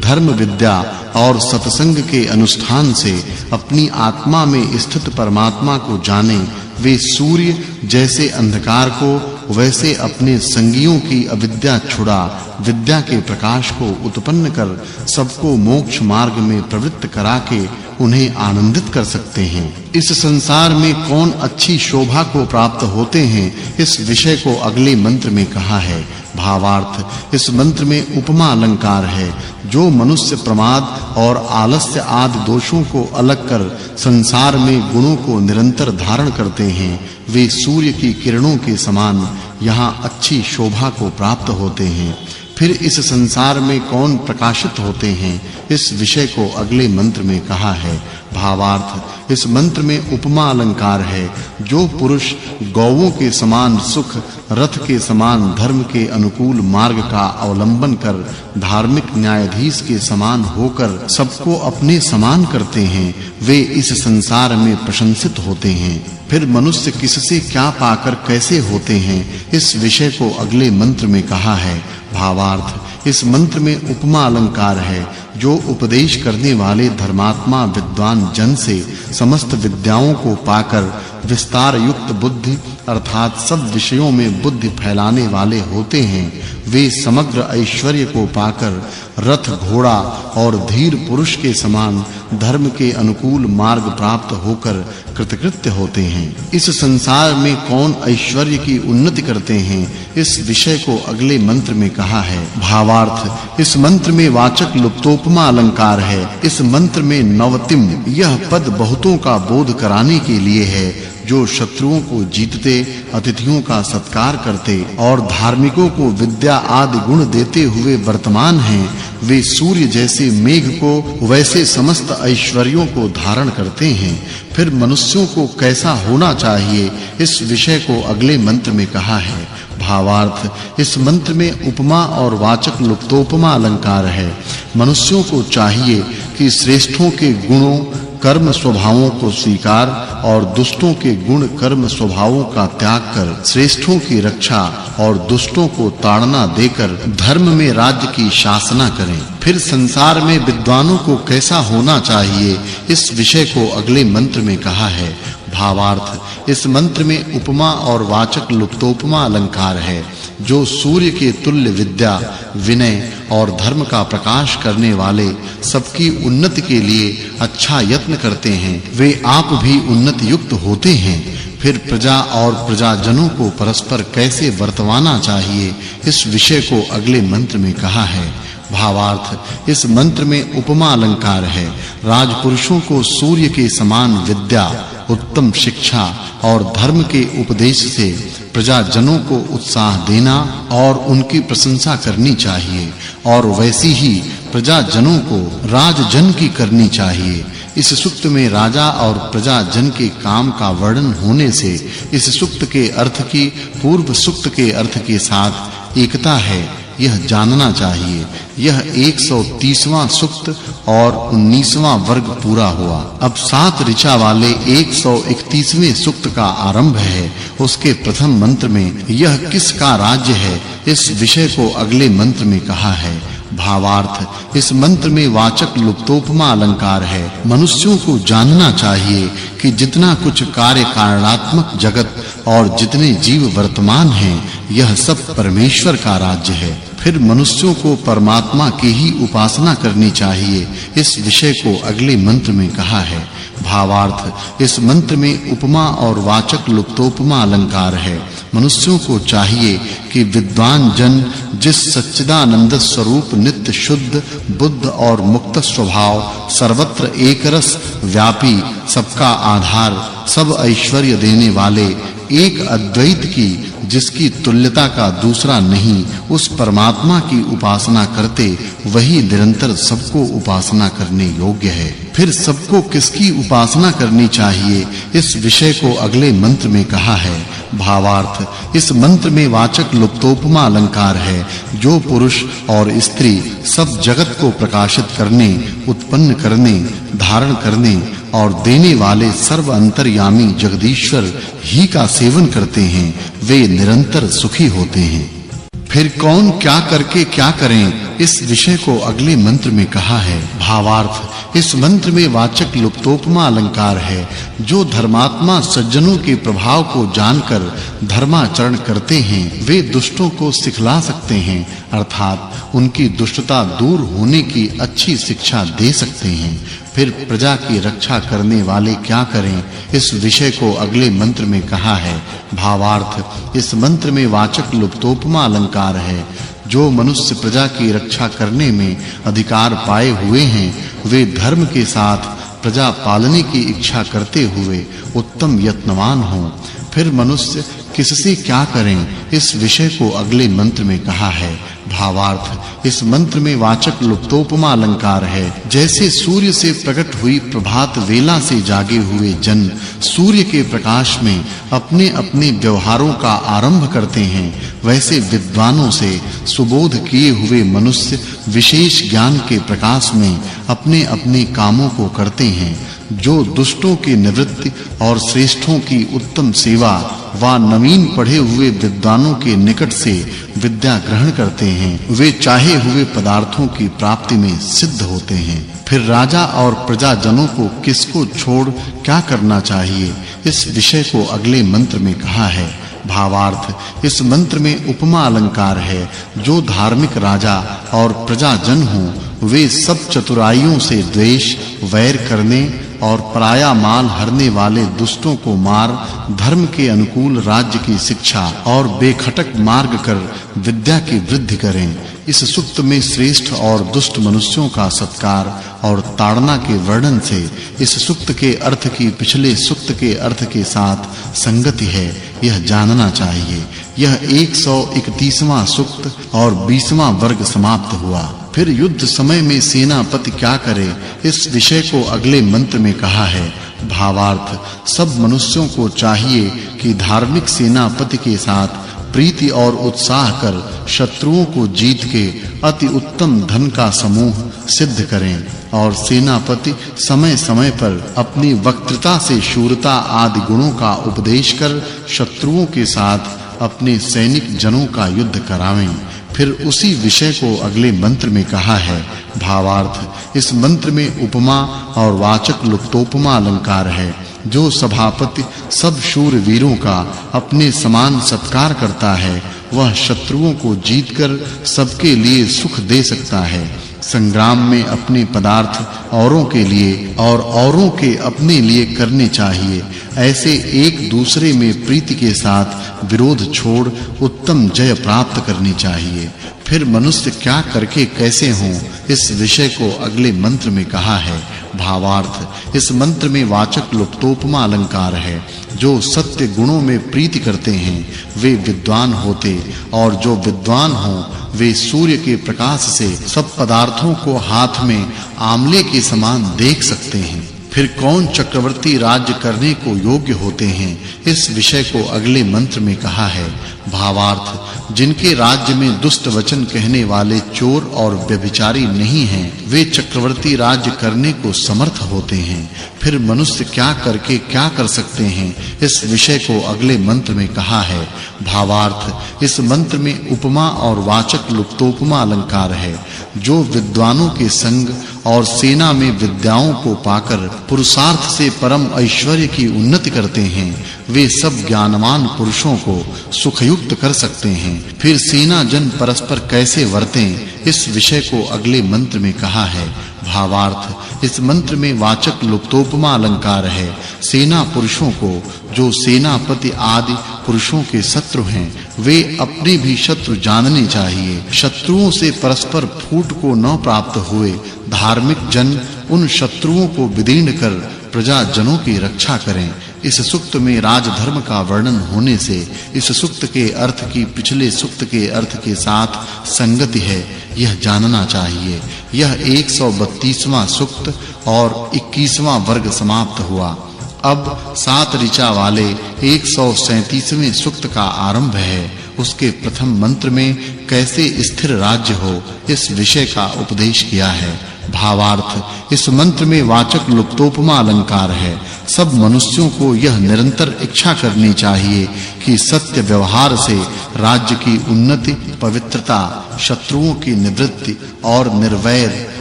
धर्म विद्या और सत्संग के अनुष्ठान से अपनी आत्मा में स्थित परमात्मा को जाने, वे सूर्य जैसे अंधकार को वैसे अपने संगियों की अविद्या छुड़ा विद्या के प्रकाश को उत्पन्न कर सबको मोक्ष मार्ग में प्रवृत्त करा के उन्हें आनंदित कर सकते हैं। इस संसार में कौन अच्छी शोभा को प्राप्त होते हैं, इस विषय को अगले मंत्र में कहा है। भावार्थ, इस मंत्र में उपमा अलंकार है। जो मनुष्य प्रमाद और आलस्य आदि दोषों को अलग कर संसार में गुणों को निरंतर धारण करते हैं, वे सूर्य की किरणों के समान यहाँ अच्छी शोभा को प्राप्त होते हैं। फिर इस संसार में कौन प्रकाशित होते हैं, इस विषय को अगले मंत्र में कहा है। भावार्थ, इस मंत्र में उपमा अलंकार है। जो पुरुष गौओं के समान सुख, रथ के समान धर्म के अनुकूल मार्ग का अवलंबन कर धार्मिक न्यायाधीश के समान होकर सबको अपने समान करते हैं, वे इस संसार में प्रशंसित होते हैं। फिर मनुष्य किससे क्या पाकर कैसे होते हैं, इस विषय को अगले मंत्र में कहा है। भावार्थ, इस मंत्र में उपमा अलंकार है। जो उपदेश करने वाले धर्मात्मा विद्वान जन से समस्त विद्याओं को पाकर विस्तार युक्त बुद्धि अर्थात सब विषयों में बुद्धि फैलाने वाले होते हैं, वे समग्र ऐश्वर्य को पाकर रथ घोड़ा और धीर पुरुष के समान धर्म के अनुकूल मार्ग प्राप्त होकर कृतकृत्य होते हैं। इस संसार में कौन ऐश्वर्य की उन्नति करते हैं, इस विषय को अगले मंत्र में कहा है। भावार्थ, इस मंत्र में वाचक् लुप्तोपमा अलंकार है। इस मंत्र में नवतिम यह पद बहुतों का बोध कराने के लिए है। जो शत्रुओं को जीतते, अतिथियों का सत्कार करते और धार्मिकों को विद्या आदि गुण देते हुए वर्तमान हैं, वे सूर्य जैसे मेघ को वैसे समस्त ऐश्वर्यों को धारण करते हैं। फिर मनुष्यों को कैसा होना चाहिए, इस विषय को अगले मंत्र में कहा है। भावार्थ, इस मंत्र में उपमा और वाचक् लुप्तोपमा अलंकार है। मनुष्यों को चाहिए कि श्रेष्ठों के गुणों कर्म स्वभावों को स्वीकार और दुष्टों के गुण कर्म स्वभावों का त्याग कर श्रेष्ठों की रक्षा और दुष्टों को ताड़ना देकर धर्म में राज्य की शासना करें। फिर संसार में विद्वानों को कैसा होना चाहिए, इस विषय को अगले मंत्र में कहा है। भावार्थ, इस मंत्र में उपमा और वाचक् लुप्तोपमा अलंकार है। जो सूर्य के तुल्य विद्या, विनय और धर्म का प्रकाश करने वाले सबकी उन्नति के लिए अच्छा यत्न करते हैं, वे आप भी उन्नति युक्त होते हैं। फिर प्रजा और प्रजाजनों को परस्पर कैसे वर्तवाना चाहिए, इस विषय को अगले मंत्र में कहा है। भावार्थ, इस मंत्र में उपमा अलंकार है। राजपुरुषों को सूर्य के समान विद्या, उत्तम शिक्षा और धर्म के उपदेश से प्रजाजनों को उत्साह देना और उनकी प्रशंसा करनी चाहिए और वैसी ही प्रजाजनों को राजजन की करनी चाहिए। इस सूक्त में राजा और प्रजाजन के काम का वर्णन होने से इस सूक्त के अर्थ की पूर्व सूक्त के अर्थ के साथ एकता है, यह जानना चाहिए। यह 130वां सूक्त और 19वां वर्ग पूरा हुआ। अब 7 ऋचा वाले 131वें सूक्त का आरंभ है। उसके प्रथम मंत्र में यह किसका राज्य है, इस विषय को अगले मंत्र में कहा है। भावार्थ, इस मंत्र में वाचक् लुप्तोपमा अलंकार है। मनुष्यों को जानना चाहिए कि जितना कुछ कार्य कारणात्मक जगत और जितने जीव वर्तमान हैं, यह सब परमेश्वर का राज्य है। फिर मनुष्यों को परमात्मा की ही उपासना करनी चाहिए, इस विषय को अगले मंत्र में कहा है। भावार्थ, इस मंत्र में उपमा और वाचक् लुप्तोपमा अलंकार है। मनुष्यों को चाहिए कि विद्वान जन जिस सच्चिदानंद स्वरूप नित्य शुद्ध बुद्ध और मुक्त स्वभाव सर्वत्र एकरस व्यापी सबका आधार सब ऐश्वर्य देने वाले एक अद्वैत की जिसकी तुल्यता का दूसरा नहीं, उस परमात्मा की उपासना करते वही निरंतर सबको उपासना करने योग्य है। फिर सबको किसकी उपासना करनी चाहिए, इस विषय को अगले मंत्र में कहा है। भावार्थ, इस मंत्र में वाचक् लुप्तोपमा अलंकार है। जो पुरुष और स्त्री सब जगत को प्रकाशित करने, उत्पन्न करने, धारण करने और देने वाले सर्व अंतर्यामी जगदीश्वर ही का सेवन करते हैं, वे निरंतर सुखी होते हैं। फिर कौन क्या करके क्या करें, इस विषय को अगले मंत्र में कहा है। भावार्थ, इस मंत्र में वाचक् लुप्तोपमा अलंकार है। जो धर्मात्मा सज्जनों के प्रभाव को जानकर धर्माचरण करते हैं, वे दुष्टों को सिखला सकते हैं, अर्थात उनकी दुष्टता दूर होने की अच्छी शिक्षा दे सकते हैं। फिर प्रजा की रक्षा करने वाले क्या करें, इस विषय को अगले मंत्र में कहा है। भावार्थ, इस मंत्र में वाचक् लुप्तोपमा अलंकार है। जो मनुष्य प्रजा की रक्षा करने में अधिकार पाए हुए हैं, वे धर्म के साथ प्रजा पालने की इच्छा करते हुए उत्तम यत्नवान हों। फिर मनुष्य किससे क्या करें, इस विषय को अगले मंत्र में कहा है। भावार्थ, इस मंत्र में वाचक् लुप्तोपमा अलंकार है। जैसे सूर्य से प्रकट हुई प्रभात वेला से जागे हुए जन सूर्य के प्रकाश में अपने-अपने व्यवहारों का आरंभ करते हैं, वैसे विद्वानों से सुबोध किए हुए मनुष्य विशेष ज्ञान के प्रकाश में अपने-अपने कामों को करते हैं। जो दुष्टों की निवृत्ति और श्रेष्ठों की उत्तम सेवा व नवीन पढ़े हुए विद्वानों के निकट से विद्या ग्रहण करते हैं, वे चाहे हुए पदार्थों की प्राप्ति में सिद्ध होते हैं। फिर राजा और प्रजाजनों को किसको छोड़ क्या करना चाहिए, इस विषय को अगले मंत्र में कहा है। भावार्थ, इस मंत्र में उपमा अलंकार है। जो धार्मिक राजा और प्रजाजन हों, वे सब चतुराइयों से द्वेष, वैर करने और पराया माल हरने वाले दुष्टों को मार धर्म के अनुकूल राज्य की शिक्षा और बेखटक मार्ग कर विद्या की वृद्धि करें। इस सूक्त में श्रेष्ठ और दुष्ट मनुष्यों का सत्कार और ताड़ना के वर्णन से इस सूक्त के अर्थ की पिछले सूक्त के अर्थ के साथ संगति है, यह जानना चाहिए। यह 131वां सूक्त और 20वां वर्ग समाप्त हुआ। फिर युद्ध समय में सेनापति क्या करे, इस विषय को अगले मंत्र में कहा है। भावार्थ, सब मनुष्यों को चाहिए कि धार्मिक सेनापति के साथ प्रीति और उत्साह कर शत्रुओं को जीत के अति उत्तम धन का समूह सिद्ध करें और सेनापति समय-समय पर अपनी वक्तृता से शूरता आदि गुणों का उपदेश कर शत्रुओं के साथ अपने सैनिक जनों का युद्ध करावें। फिर उसी विषय को अगले मंत्र में कहा है। भावार्थ, इस मंत्र में उपमा और वाचक् लुप्तोपमा अलंकार है। जो सभापति सब शूर वीरों का अपने समान सत्कार करता है, वह शत्रुओं को जीतकर सबके लिए सुख दे सकता है। संग्राम में अपने पदार्थ औरों के लिए और औरों के अपने लिए करने चाहिए। ऐसे एक दूसरे में प्रीति के साथ विरोध छोड़ उत्तम जय प्राप्त करनी चाहिए। फिर मनुष्य क्या करके कैसे हों, इस विषय को अगले मंत्र में कहा है। भावार्थ, इस मंत्र में वाचक् लुप्तोपमा अलंकार है। जो सत्य गुणों में प्रीति करते हैं वे विद्वान होते, और जो विद्वान हों वे सूर्य के प्रकाश से सब पदार्थों को हाथ में आंवले के समान देख सकते हैं। फिर कौन चक्रवर्ती राज्य करने को योग्य होते हैं, इस विषय को अगले मंत्र में कहा है। भावार्थ, जिनके राज्य में दुष्ट वचन कहने वाले चोर और व्यभिचारी नहीं हैं, वे चक्रवर्ती राज्य करने को समर्थ होते हैं। फिर मनुष्य क्या करके क्या कर सकते हैं, इस विषय को अगले मंत्र में कहा है। भावार्थ, इस मंत्र में उपमा और वाचक् लुप्तोपमा अलंकार है। जो विद्वानों के संग और सेना में विद्याओं को पाकर पुरुषार्थ से परम ऐश्वर्य की उन्नति करते हैं, वे सब ज्ञानवान पुरुषों को सुखयुक्त कर सकते हैं। फिर सेना जन परस्पर कैसे वर्तें, इस विषय को अगले मंत्र में कहा है। भावार्थ, इस मंत्र में वाचक् लुप्तोपमा अलंकार है। सेना पुरुषों को जो सेनापति आदि पुरुषों के शत्रु हैं, वे अपने भी शत्रु जानने चाहिए। शत्रुओं से परस्पर फूट को न प्राप्त हुए धार्मिक जन उन शत्रुओं को विदीर्ण कर प्रजा जनों की रक्षा करें। इस सूक्त में राजधर्म का वर्णन होने से इस सूक्त के अर्थ की पिछले सूक्त के अर्थ के साथ संगति है, यह जानना चाहिए। यह 132वां सूक्त और 21वां वर्ग समाप्त हुआ। अब 7 ऋचा वाले 137वें सूक्त का आरंभ है। उसके प्रथम मंत्र में कैसे स्थिर राज्य हो, इस विषय का उपदेश किया है। भावार्थ, इस मंत्र में वाचक् लुप्तोपमा अलंकार है। सब मनुष्यों को यह निरंतर इच्छा करनी चाहिए कि सत्य व्यवहार से राज्य की उन्नति, पवित्रता, शत्रुओं की निवृत्ति और निर्वैर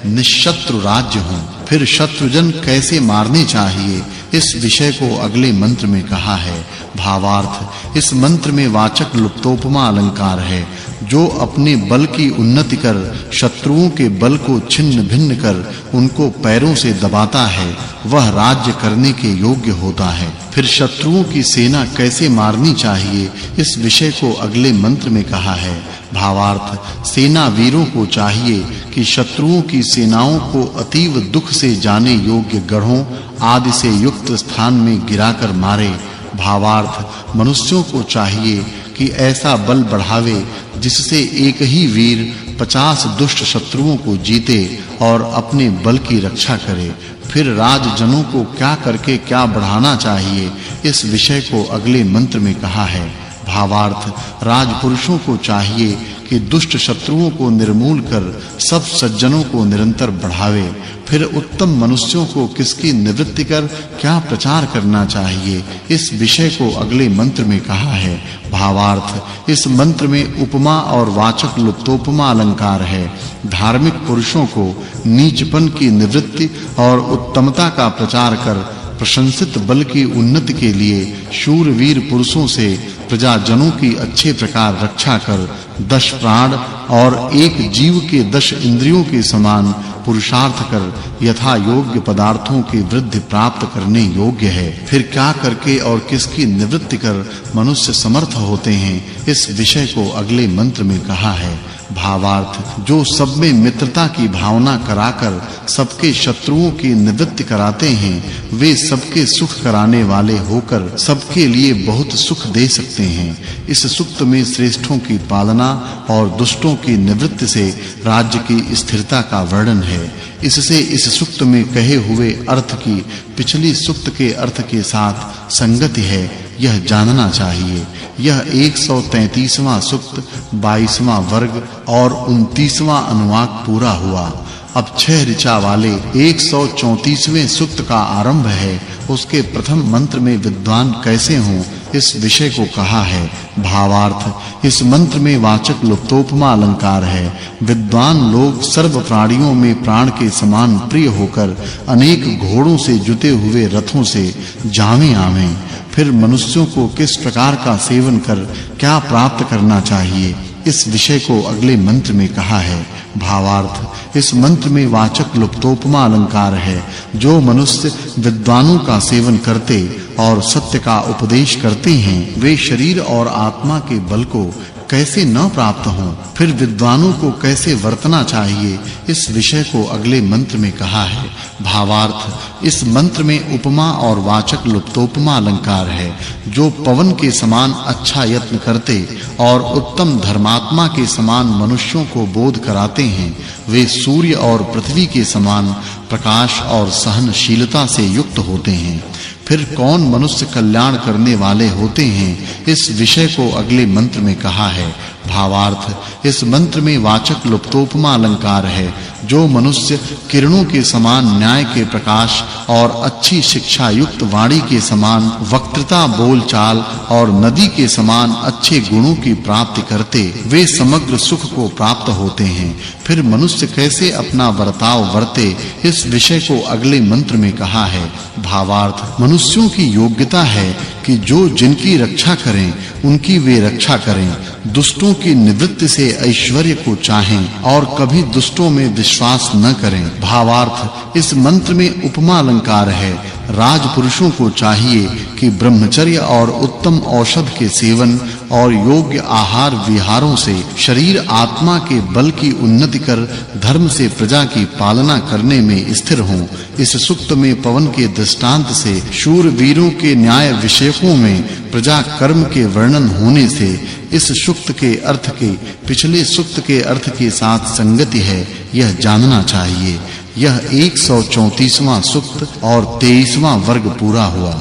निशत्रु राज्य हो। फिर शत्रुजन कैसे मारने चाहिए, इस विषय को अगले मंत्र में कहा है। भावार्थ, इस मंत्र में वाचक् लुप्तोपमा अलंकार है। जो अपने बल की उन्नति कर शत्रुओं के बल को छिन्न-भिन्न कर उनको पैरों से दबाता है, वह राज्य करने के योग्य होता है। फिर शत्रुओं की सेना कैसे मारनी चाहिए, इस विषय को अगले मंत्र में कहा है। भावार्थ, सेना वीरों को चाहिए कि शत्रुओं की सेनाओं को अतीव दुख से जाने योग्य गढ़ों आदि से युक्त स्थान में गिराकर मारे। भावार्थ, मनुष्यों को चाहिए कि ऐसा बल बढ़ावे जिससे एक ही वीर 50 दुष्ट शत्रुओं को जीते और अपने बल की रक्षा करे। फिर राजजनों को क्या करके क्या बढ़ाना चाहिए, इस विषय को अगले मंत्र में कहा है। भावार्थ, राजपुरुषों को चाहिए कि दुष्ट शत्रुओं को निर्मूल कर सब सज्जनों को निरंतर बढ़ावे। फिर उत्तम मनुष्यों को किसकी निवृत्ति कर क्या प्रचार करना चाहिए, इस विषय को अगले मंत्र में कहा है। भावार्थ, इस मंत्र में उपमा और वाचक् लुप्तोपमा अलंकार है। धार्मिक पुरुषों को नीचपन की निवृत्ति और उत्तमता का प्रचार कर प्रशंसित बल की उन्नति के लिए शूरवीर पुरुषों से प्रजाजनों की अच्छे प्रकार रक्षा कर 10 प्राण और एक जीव के 10 इंद्रियों के समान पुरुषार्थ कर यथा योग्य पदार्थों की वृद्धि प्राप्त करने योग्य है। फिर क्या करके और किसकी निवृत्ति कर मनुष्य समर्थ होते हैं, इस विषय को अगले मंत्र में कहा है। भावार्थ, जो सब में मित्रता की भावना कराकर सबके शत्रुओं की निवृत्ति कराते हैं, वे सबके सुख कराने वाले होकर सबके लिए बहुत सुख दे सकते हैं। इस सुक्त में श्रेष्ठों की पालना और दुष्टों की निवृत्ति से राज्य की स्थिरता का वर्णन है। इससे इस सुक्त में कहे हुए अर्थ की पिछली सुक्त के अर्थ के साथ संगति है, यह जानना चाहिए। यह 133वां सुक्त 22वां वर्ग और 29वां अनुवाक पूरा हुआ। अब 6 ऋचा वाले 134वें सुक्त का आरंभ है। उसके प्रथम मंत्र में विद्वान कैसे हों, इस विषय को कहा है। भावार्थ, इस मंत्र में वाचक् लुप्तोपमा अलंकार है। विद्वान लोग सर्व प्राणियों में प्राण के समान प्रिय होकर अनेक घोड़ों से जुते हुए रथों से जावें आवें। फिर मनुष्यों को किस प्रकार का सेवन कर क्या प्राप्त करना चाहिए, इस विषय को अगले मंत्र में कहा है। भावार्थ, इस मंत्र में वाचक् लुप्तोपमा अलंकार है। जो मनुष्य विद्वानों का सेवन करते और सत्य का उपदेश करते हैं, वे शरीर और आत्मा के बल को कैसे न प्राप्त हों, फिर विद्वानों को कैसे वर्तना चाहिए, इस विषय को अगले मंत्र में कहा है। भावार्थ, इस मंत्र में उपमा और वाचक् लुप्तोपमा अलंकार है। जो पवन के समान अच्छा यत्न करते और उत्तम धर्मात्मा के समान मनुष्यों को बोध कराते हैं, वे सूर्य और पृथ्वी के समान प्रकाश और सहनशीलता से युक्त होते हैं। फिर कौन मनुष्य कल्याण करने वाले होते हैं, इस विषय को अगले मंत्र में कहा है। भावार्थ, इस मंत्र में वाचक् लुप्तोपमा अलंकार है। जो मनुष्य किरणों के समान न्याय के प्रकाश और अच्छी शिक्षा युक्त वाणी के समान वक्तृता बोलचाल और नदी के समान अच्छे गुणों की प्राप्ति करते, वे समग्र सुख को प्राप्त होते हैं। फिर मनुष्य कैसे अपना वर्ताव वर्ते, इस विषय को अगले मंत्र में कहा है। भावार्थ, मनुष्यों की योग्यता है कि जो जिनकी रक्षा करें उनकी वे रक्षा करें, दुष्टों की निवृत्ति से ऐश्वर्य को चाहें और कभी दुष्टों में विश्वास न करें। भावार्थ, इस मंत्र में उपमा अलंकार है। राजपुरुषों को चाहिए कि ब्रह्मचर्य और उत्तम औषध के सेवन और योग्य आहार विहारों से शरीर आत्मा के बल की उन्नति कर धर्म से प्रजा की पालना करने में स्थिर हों। इस सुक्त में पवन के दृष्टांत से शूरवीरों के न्याय विषयों में प्रजा कर्म के वर्णन होने से इस सुक्त के अर्थ के पिछले सुक्त के अर्थ के साथ संगति है, यह जानना चाहिए। यह 134वां सुक्त और 23वां वर्ग पूरा हुआ।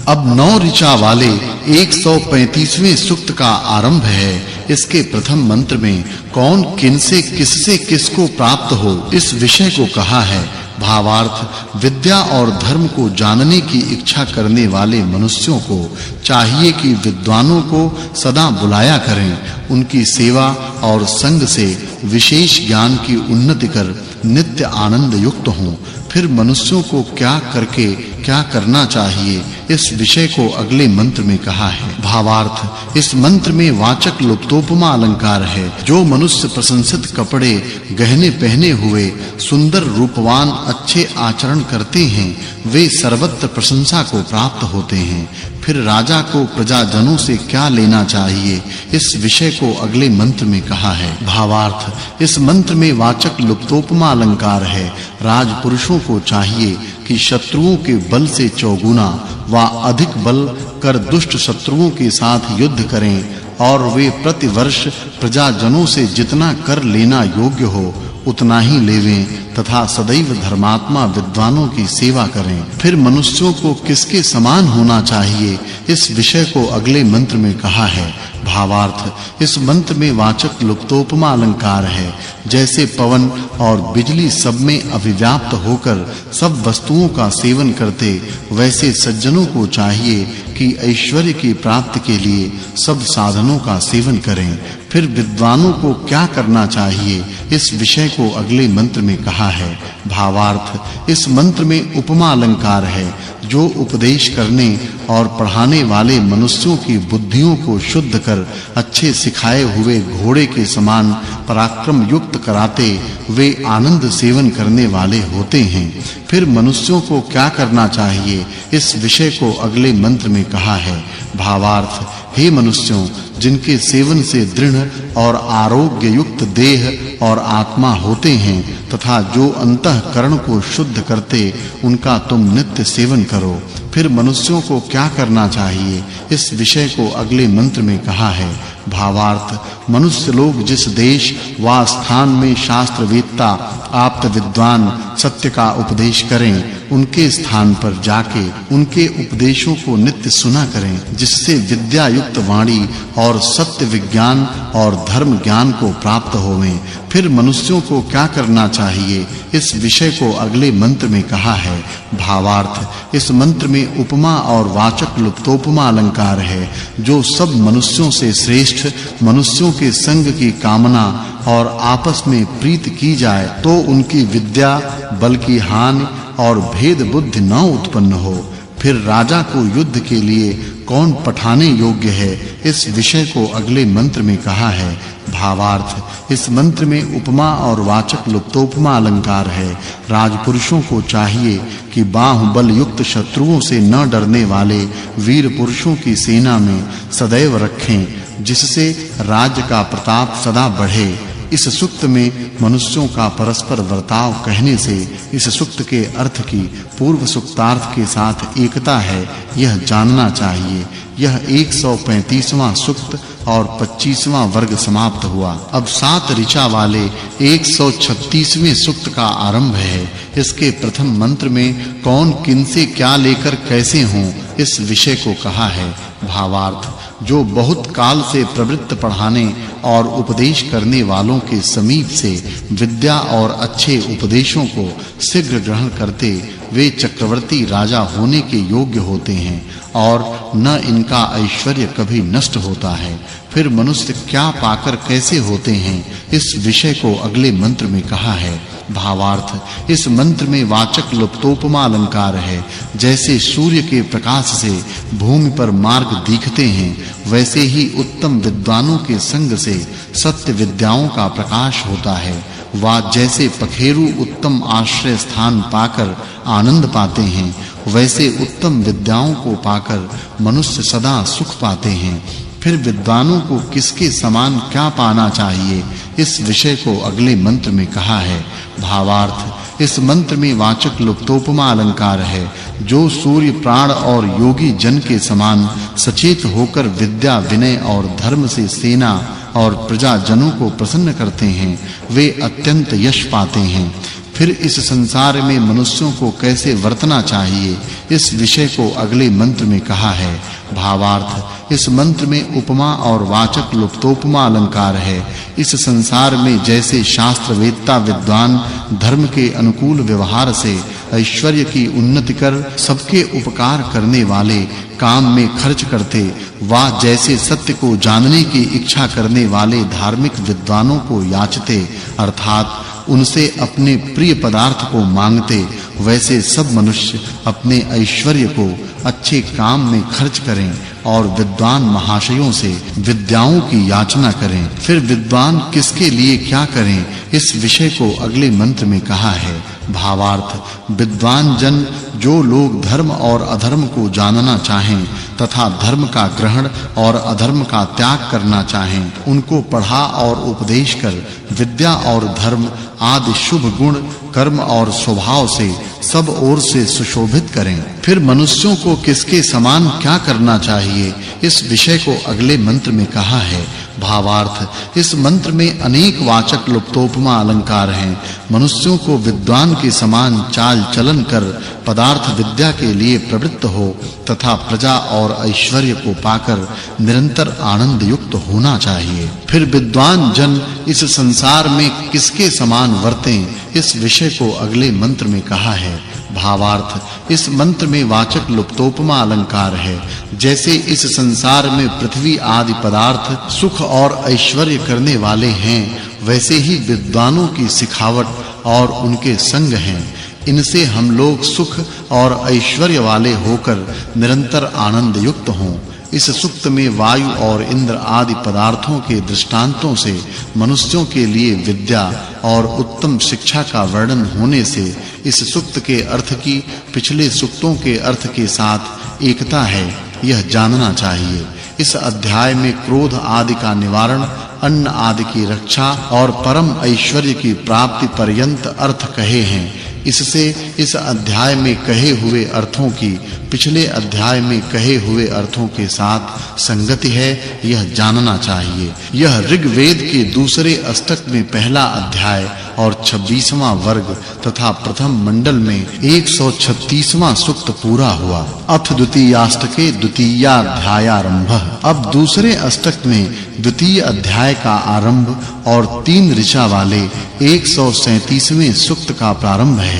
अब 9 ऋचा वाले 135वें सुक्त का आरंभ है। इसके प्रथम मंत्र में कौन किनसे किससे किसको प्राप्त हो, इस विषय को कहा है। भावार्थ, विद्या और धर्म को जानने की इच्छा करने वाले मनुष्यों को चाहिए कि विद्वानों को सदा बुलाया करें, उनकी सेवा और संग से विशेष ज्ञान की उन्नति कर नित्य आनंद युक्त हों। फिर मनुष्यों को क्या करके क्या करना चाहिए, इस विषय को अगले मंत्र में कहा है। भावार्थ, इस मंत्र में वाचक् लुप्तोपमा अलंकार है। जो मनुष्य प्रशंसित कपड़े गहने पहने हुए सुंदर रूपवान अच्छे आचरण करते हैं, वे सर्वत्र प्रशंसा को प्राप्त होते हैं। फिर राजा को प्रजाजनों से क्या लेना चाहिए, इस विषय को अगले मंत्र में कहा है। भावार्थ, इस मंत्र में वाचक् लुप्तोपमा अलंकार है। राजपुरुषों को चाहिए कि शत्रुओं के बल से चौगुना व अधिक बल कर दुष्ट शत्रुओं के साथ युद्ध करें और वे प्रतिवर्ष प्रजाजनों से जितना कर लेना योग्य हो उतना ही लेवें तथा सदैव धर्मात्मा विद्वानों की सेवा करें। फिर मनुष्यों को किसके समान होना चाहिए, इस विषय को अगले मंत्र में कहा है। भावार्थ, इस मंत्र में वाचक् लुप्तोपमा अलंकार है। जैसे पवन और बिजली सब में अभिव्याप्त होकर सब वस्तुओं का सेवन करते, वैसे सज्जनों को चाहिए कि ऐश्वर्य की प्राप्ति के लिए सब साधनों का सेवन करें। फिर विद्वानों को क्या करना चाहिए, इस विषय को अगले मंत्र में कहा है। भावार्थ इस मंत्र में उपमा अलंकार है जो उपदेश करने और पढ़ाने वाले मनुष्यों की बुद्धियों को शुद्ध कर अच्छे सिखाए हुए घोड़े के समान पराक्रम युक्त कराते वे आनंद सेवन करने वाले होते हैं। फिर मनुष्यों को क्या करना चाहिए इस विषय को अगले मंत्र में कहा है। भावार्थ हे मनुष्यों, जिनके सेवन से दृढ़ और आरोग्य युक्त देह और आत्मा होते हैं तथा जो अंतःकरण को शुद्ध करते उनका तुम नित्य सेवन करो। फिर मनुष्यों को क्या करना चाहिए इस विषय को अगले मंत्र में कहा है। भावार्थ मनुष्य लोग जिस देश व स्थान में शास्त्र वेत्ता आप्त विद्वान सत्य का उपदेश करें उनके स्थान पर जाके उनके उपदेशों को नित्य सुना करें, जिससे विद्या युक्त वाणी और सत्य विज्ञान और धर्म ज्ञान को प्राप्त होवें। फिर मनुष्यों को क्या करना चाहिए इस विषय को अगले मंत्र में कहा है। भावार्थ इस मंत्र में उपमा और वाचक् लुप्तोपमा अलंकार है जो सब मनुष्यों से श्रेष्ठ मनुष्यों के संग की कामना और आपस में प्रीत की जाए तो उनकी विद्या बल की हानि और भेद बुद्धि न उत्पन्न हो। फिर राजा को युद्ध के लिए कौन पठाने योग्य है इस विषय को अगले मंत्र में कहा है। भावार्थ इस मंत्र में उपमा और वाचक् लुप्तोपमा अलंकार है। राजपुरुषों को चाहिए कि बाहुबल युक्त शत्रुओं से न डरने वाले वीर पुरुषों की सेना में सदैव रखें, जिससे राज्य का प्रताप सदा बढ़े। इस सूक्त में मनुष्यों का परस्पर वर्ताव कहने से इस सूक्त के अर्थ की पूर्व सूक्तार्थ के साथ एकता है, यह जानना चाहिए। यह 135वां सूक्त और 25वां वर्ग समाप्त हुआ। अब 7 ऋचा वाले 136वें सूक्त का आरंभ है। इसके प्रथम मंत्र में कौन किनसे क्या लेकर कैसे हों इस विषय को कहा है। भावार्थ जो बहुत काल से प्रवृत्त पढ़ाने और उपदेश करने वालों के समीप से विद्या और अच्छे उपदेशों को शीघ्र ग्रहण करते वे चक्रवर्ती राजा होने के योग्य होते हैं और न इनका ऐश्वर्य कभी नष्ट होता है। फिर मनुष्य क्या पाकर कैसे होते हैं इस विषय को अगले मंत्र में कहा है। भावार्थ इस मंत्र में वाचक् लुप्तोपमा अलंकार है। जैसे सूर्य के प्रकाश से भूमि पर मार्ग दिखते हैं, वैसे ही उत्तम विद्वानों के संग से सत्य विद्याओं का प्रकाश होता है। वा जैसे पखेरु उत्तम आश्रय स्थान पाकर आनंद पाते हैं, वैसे उत्तम विद्याओं को पाकर मनुष्य सदा सुख पाते हैं। फिर विद्वानों को किसके समान क्या पाना चाहिए इस विषय को अगले मंत्र में कहा है। भावार्थ इस मंत्र में वाचक् लुप्तोपमा अलंकार है। जो सूर्य प्राण और योगी जन के समान सचेत होकर विद्या विनय और धर्म से सेना और प्रजा जनों को प्रसन्न करते हैं, वे अत्यंत यश पाते हैं। फिर इस संसार में मनुष्यों को कैसे वर्तना चाहिए इस विषय को अगले मंत्र में कहा है। भावार्थ इस मंत्र में उपमा और वाचक् लुप्तोपमा अलंकार है। इस संसार में जैसे शास्त्र वेत्ता विद्वान धर्म के अनुकूल व्यवहार से ऐश्वर्य की उन्नति कर सबके उपकार करने वाले काम में खर्च करते, वा जैसे सत्य को जानने की इच्छा करने वाले धार्मिक विद्वानों को याचते अर्थात उनसे अपने प्रिय पदार्थ को मांगते, वैसे सब मनुष्य अपने ऐश्वर्य को अच्छे काम में खर्च करें और विद्वान महाशयों से विद्याओं की याचना करें। फिर विद्वान किसके लिए क्या करें इस विषय को अगले मंत्र में कहा है। भावार्थ विद्वान जन जो लोग धर्म और अधर्म को जानना चाहें तथा धर्म का ग्रहण और अधर्म का त्याग करना चाहें, उनको पढ़ा और उपदेश कर विद्या और धर्म आदि शुभ गुण कर्म और स्वभाव से सब ओर से सुशोभित करें। फिर मनुष्यों को किसके समान क्या करना चाहिए इस विषय को अगले मंत्र में कहा है। भावार्थ इस मंत्र में अनेक वाचक् लुप्तोपमा अलंकार हैं। मनुष्यों को विद्वान के समान चाल चलन कर पदार्थ विद्या के लिए प्रवृत्त हो तथा प्रजा और ऐश्वर्य को पाकर निरंतर आनंद युक्त होना चाहिए। फिर विद्वान जन इस संसार में किसके समान वर्तें इस विषय को अगले मंत्र में कहा है। भावार्थ इस मंत्र में वाचक् लुप्तोपमा अलंकार है। जैसे इस संसार में पृथ्वी आदि पदार्थ सुख और ऐश्वर्य करने वाले हैं, वैसे ही विद्वानों की सिखावट और उनके संग हैं। इनसे हम लोग सुख और ऐश्वर्य वाले होकर निरंतर आनंद युक्त हों। इस सुक्त में वायु और इंद्र आदि पदार्थों के दृष्टांतों से मनुष्यों के लिए विद्या और उत्तम शिक्षा का वर्णन होने से इस सुक्त के अर्थ की पिछले सुक्तों के अर्थ के साथ एकता है, यह जानना चाहिए। इस अध्याय में क्रोध आदि का निवारण, अन्न आदि की रक्षा और परम ऐश्वर्य की प्राप्ति पर्यंत अर्थ कहे हैं। इससे इस अध्याय में कहे हुए अर्थों की पिछले अध्याय में कहे हुए अर्थों के साथ संगति है, यह जानना चाहिए। यह ऋग्वेद के दूसरे अष्टक में पहला अध्याय और 26वां वर्ग तथा प्रथम मंडल में 136वां सूक्त पूरा हुआ। अथ द्वितीयाष्टके द्वितीयाध्यायारंभः। अब दूसरे अष्टक में द्वितीय अध्याय का आरंभ और 3 ऋचा वाले 137वें सूक्त का प्रारंभ है।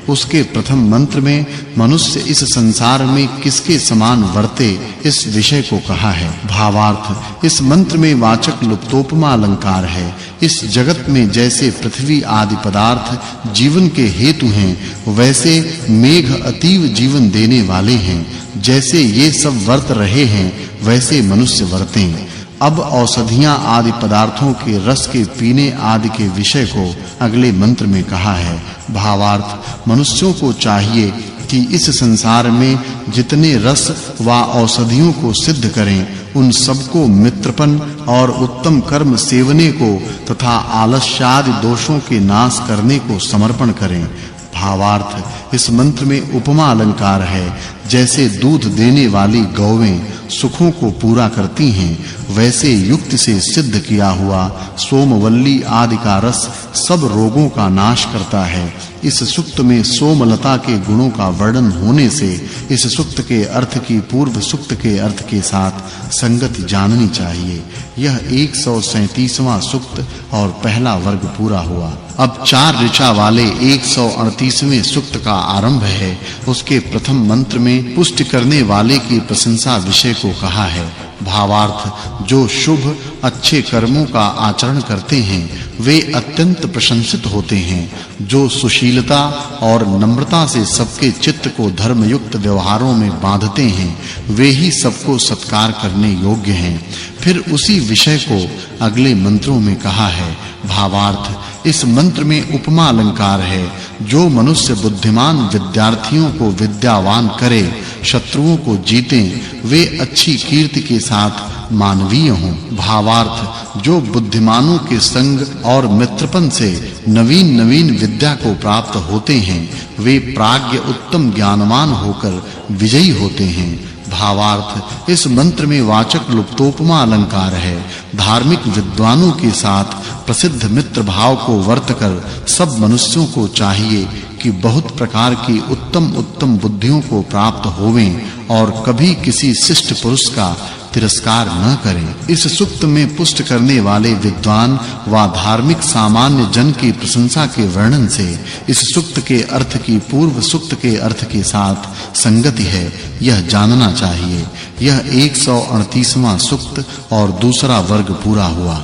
उसके प्रथम मंत्र में मनुष्य इस संसार में किसके समान वर्ते, इस विषय को कहा है। भावार्थ, इस मंत्र में वाचक् लुप्तोपमा अलंकार है। इस जगत में जैसे पृथ्वी आदि पदार्थ जीवन के हेतु हैं, वैसे मेघ अतीव जीवन देने वाले हैं। जैसे ये सब वर्त रहे हैं, वैसे मनुष्य वर्तें। अब औषधियां आदि पदार्थों के रस के पीने आदि के विषय को अगले मंत्र में कहा है। भावार्थ, मनुष्यों को चाहिए कि इस संसार में जितने रस व औषधियों को सिद्ध करें, उन सबको मित्रपन और उत्तम कर्म सेवने को तथा आलस्यादि दोषों के नाश करने को समर्पण करें। भावार्थ, इस मंत्र में उपमा अलंकार है। जैसे दूध देने वाली गौएं सुखों को पूरा करती हैं, वैसे युक्ति से सिद्ध किया हुआ सोमवल्ली आदि का रस सब रोगों का नाश करता है। इस सूक्त में सोमलता के गुणों का वर्णन होने से इस सूक्त के अर्थ की पूर्व सूक्त के अर्थ के साथ संगति जाननी चाहिए। यह 137वां सूक्त और पहला वर्ग पूरा हुआ। अब 4 ऋचा वाले 138वें सूक्त का आरंभ है। उसके प्रथम मंत्र में पुष्टि करने वाले की प्रशंसा विषय को कहा है। भावार्थ, जो शुभ अच्छे कर्मों का आचरण करते हैं, वे अत्यंत प्रशंसित होते हैं। जो सुशीलता और नम्रता से सबके चित्त को धर्मयुक्त व्यवहारों में बांधते हैं, वे ही सबको सत्कार करने योग्य हैं। फिर उसी विषय को अगले मंत्रों में कहा है। भावार्थ, इस मंत्र में उपमा अलंकार है। जो मनुष्य बुद्धिमान विद्यार्थियों को विद्यावान करे, शत्रुओं को जीतें, वे अच्छी कीर्ति के साथ मानवीय हों। भावार्थ, जो बुद्धिमानों के संग और मित्रपन से नवीन विद्या को प्राप्त होते हैं, वे प्राज्ञ उत्तम ज्ञानवान होकर विजयी होते हैं। भावार्थ, इस मंत्र में वाचक् लुप्तोपमा अलंकार है। धार्मिक विद्वानों के साथ प्रसिद्ध मित्र भाव को वर्तकर सब मनुष्यों को चाहिए कि बहुत प्रकार की उत्तम बुद्धियों को प्राप्त होवें और कभी किसी शिष्ट पुरुष का तिरस्कार न करें। इस सूक्त में पुष्ट करने वाले विद्वान व धार्मिक सामान्य जन की प्रशंसा के वर्णन से इस सूक्त के अर्थ की पूर्व सूक्त के अर्थ के साथ संगति है, यह जानना चाहिए। यह 138वां सूक्त और दूसरा वर्ग पूरा हुआ।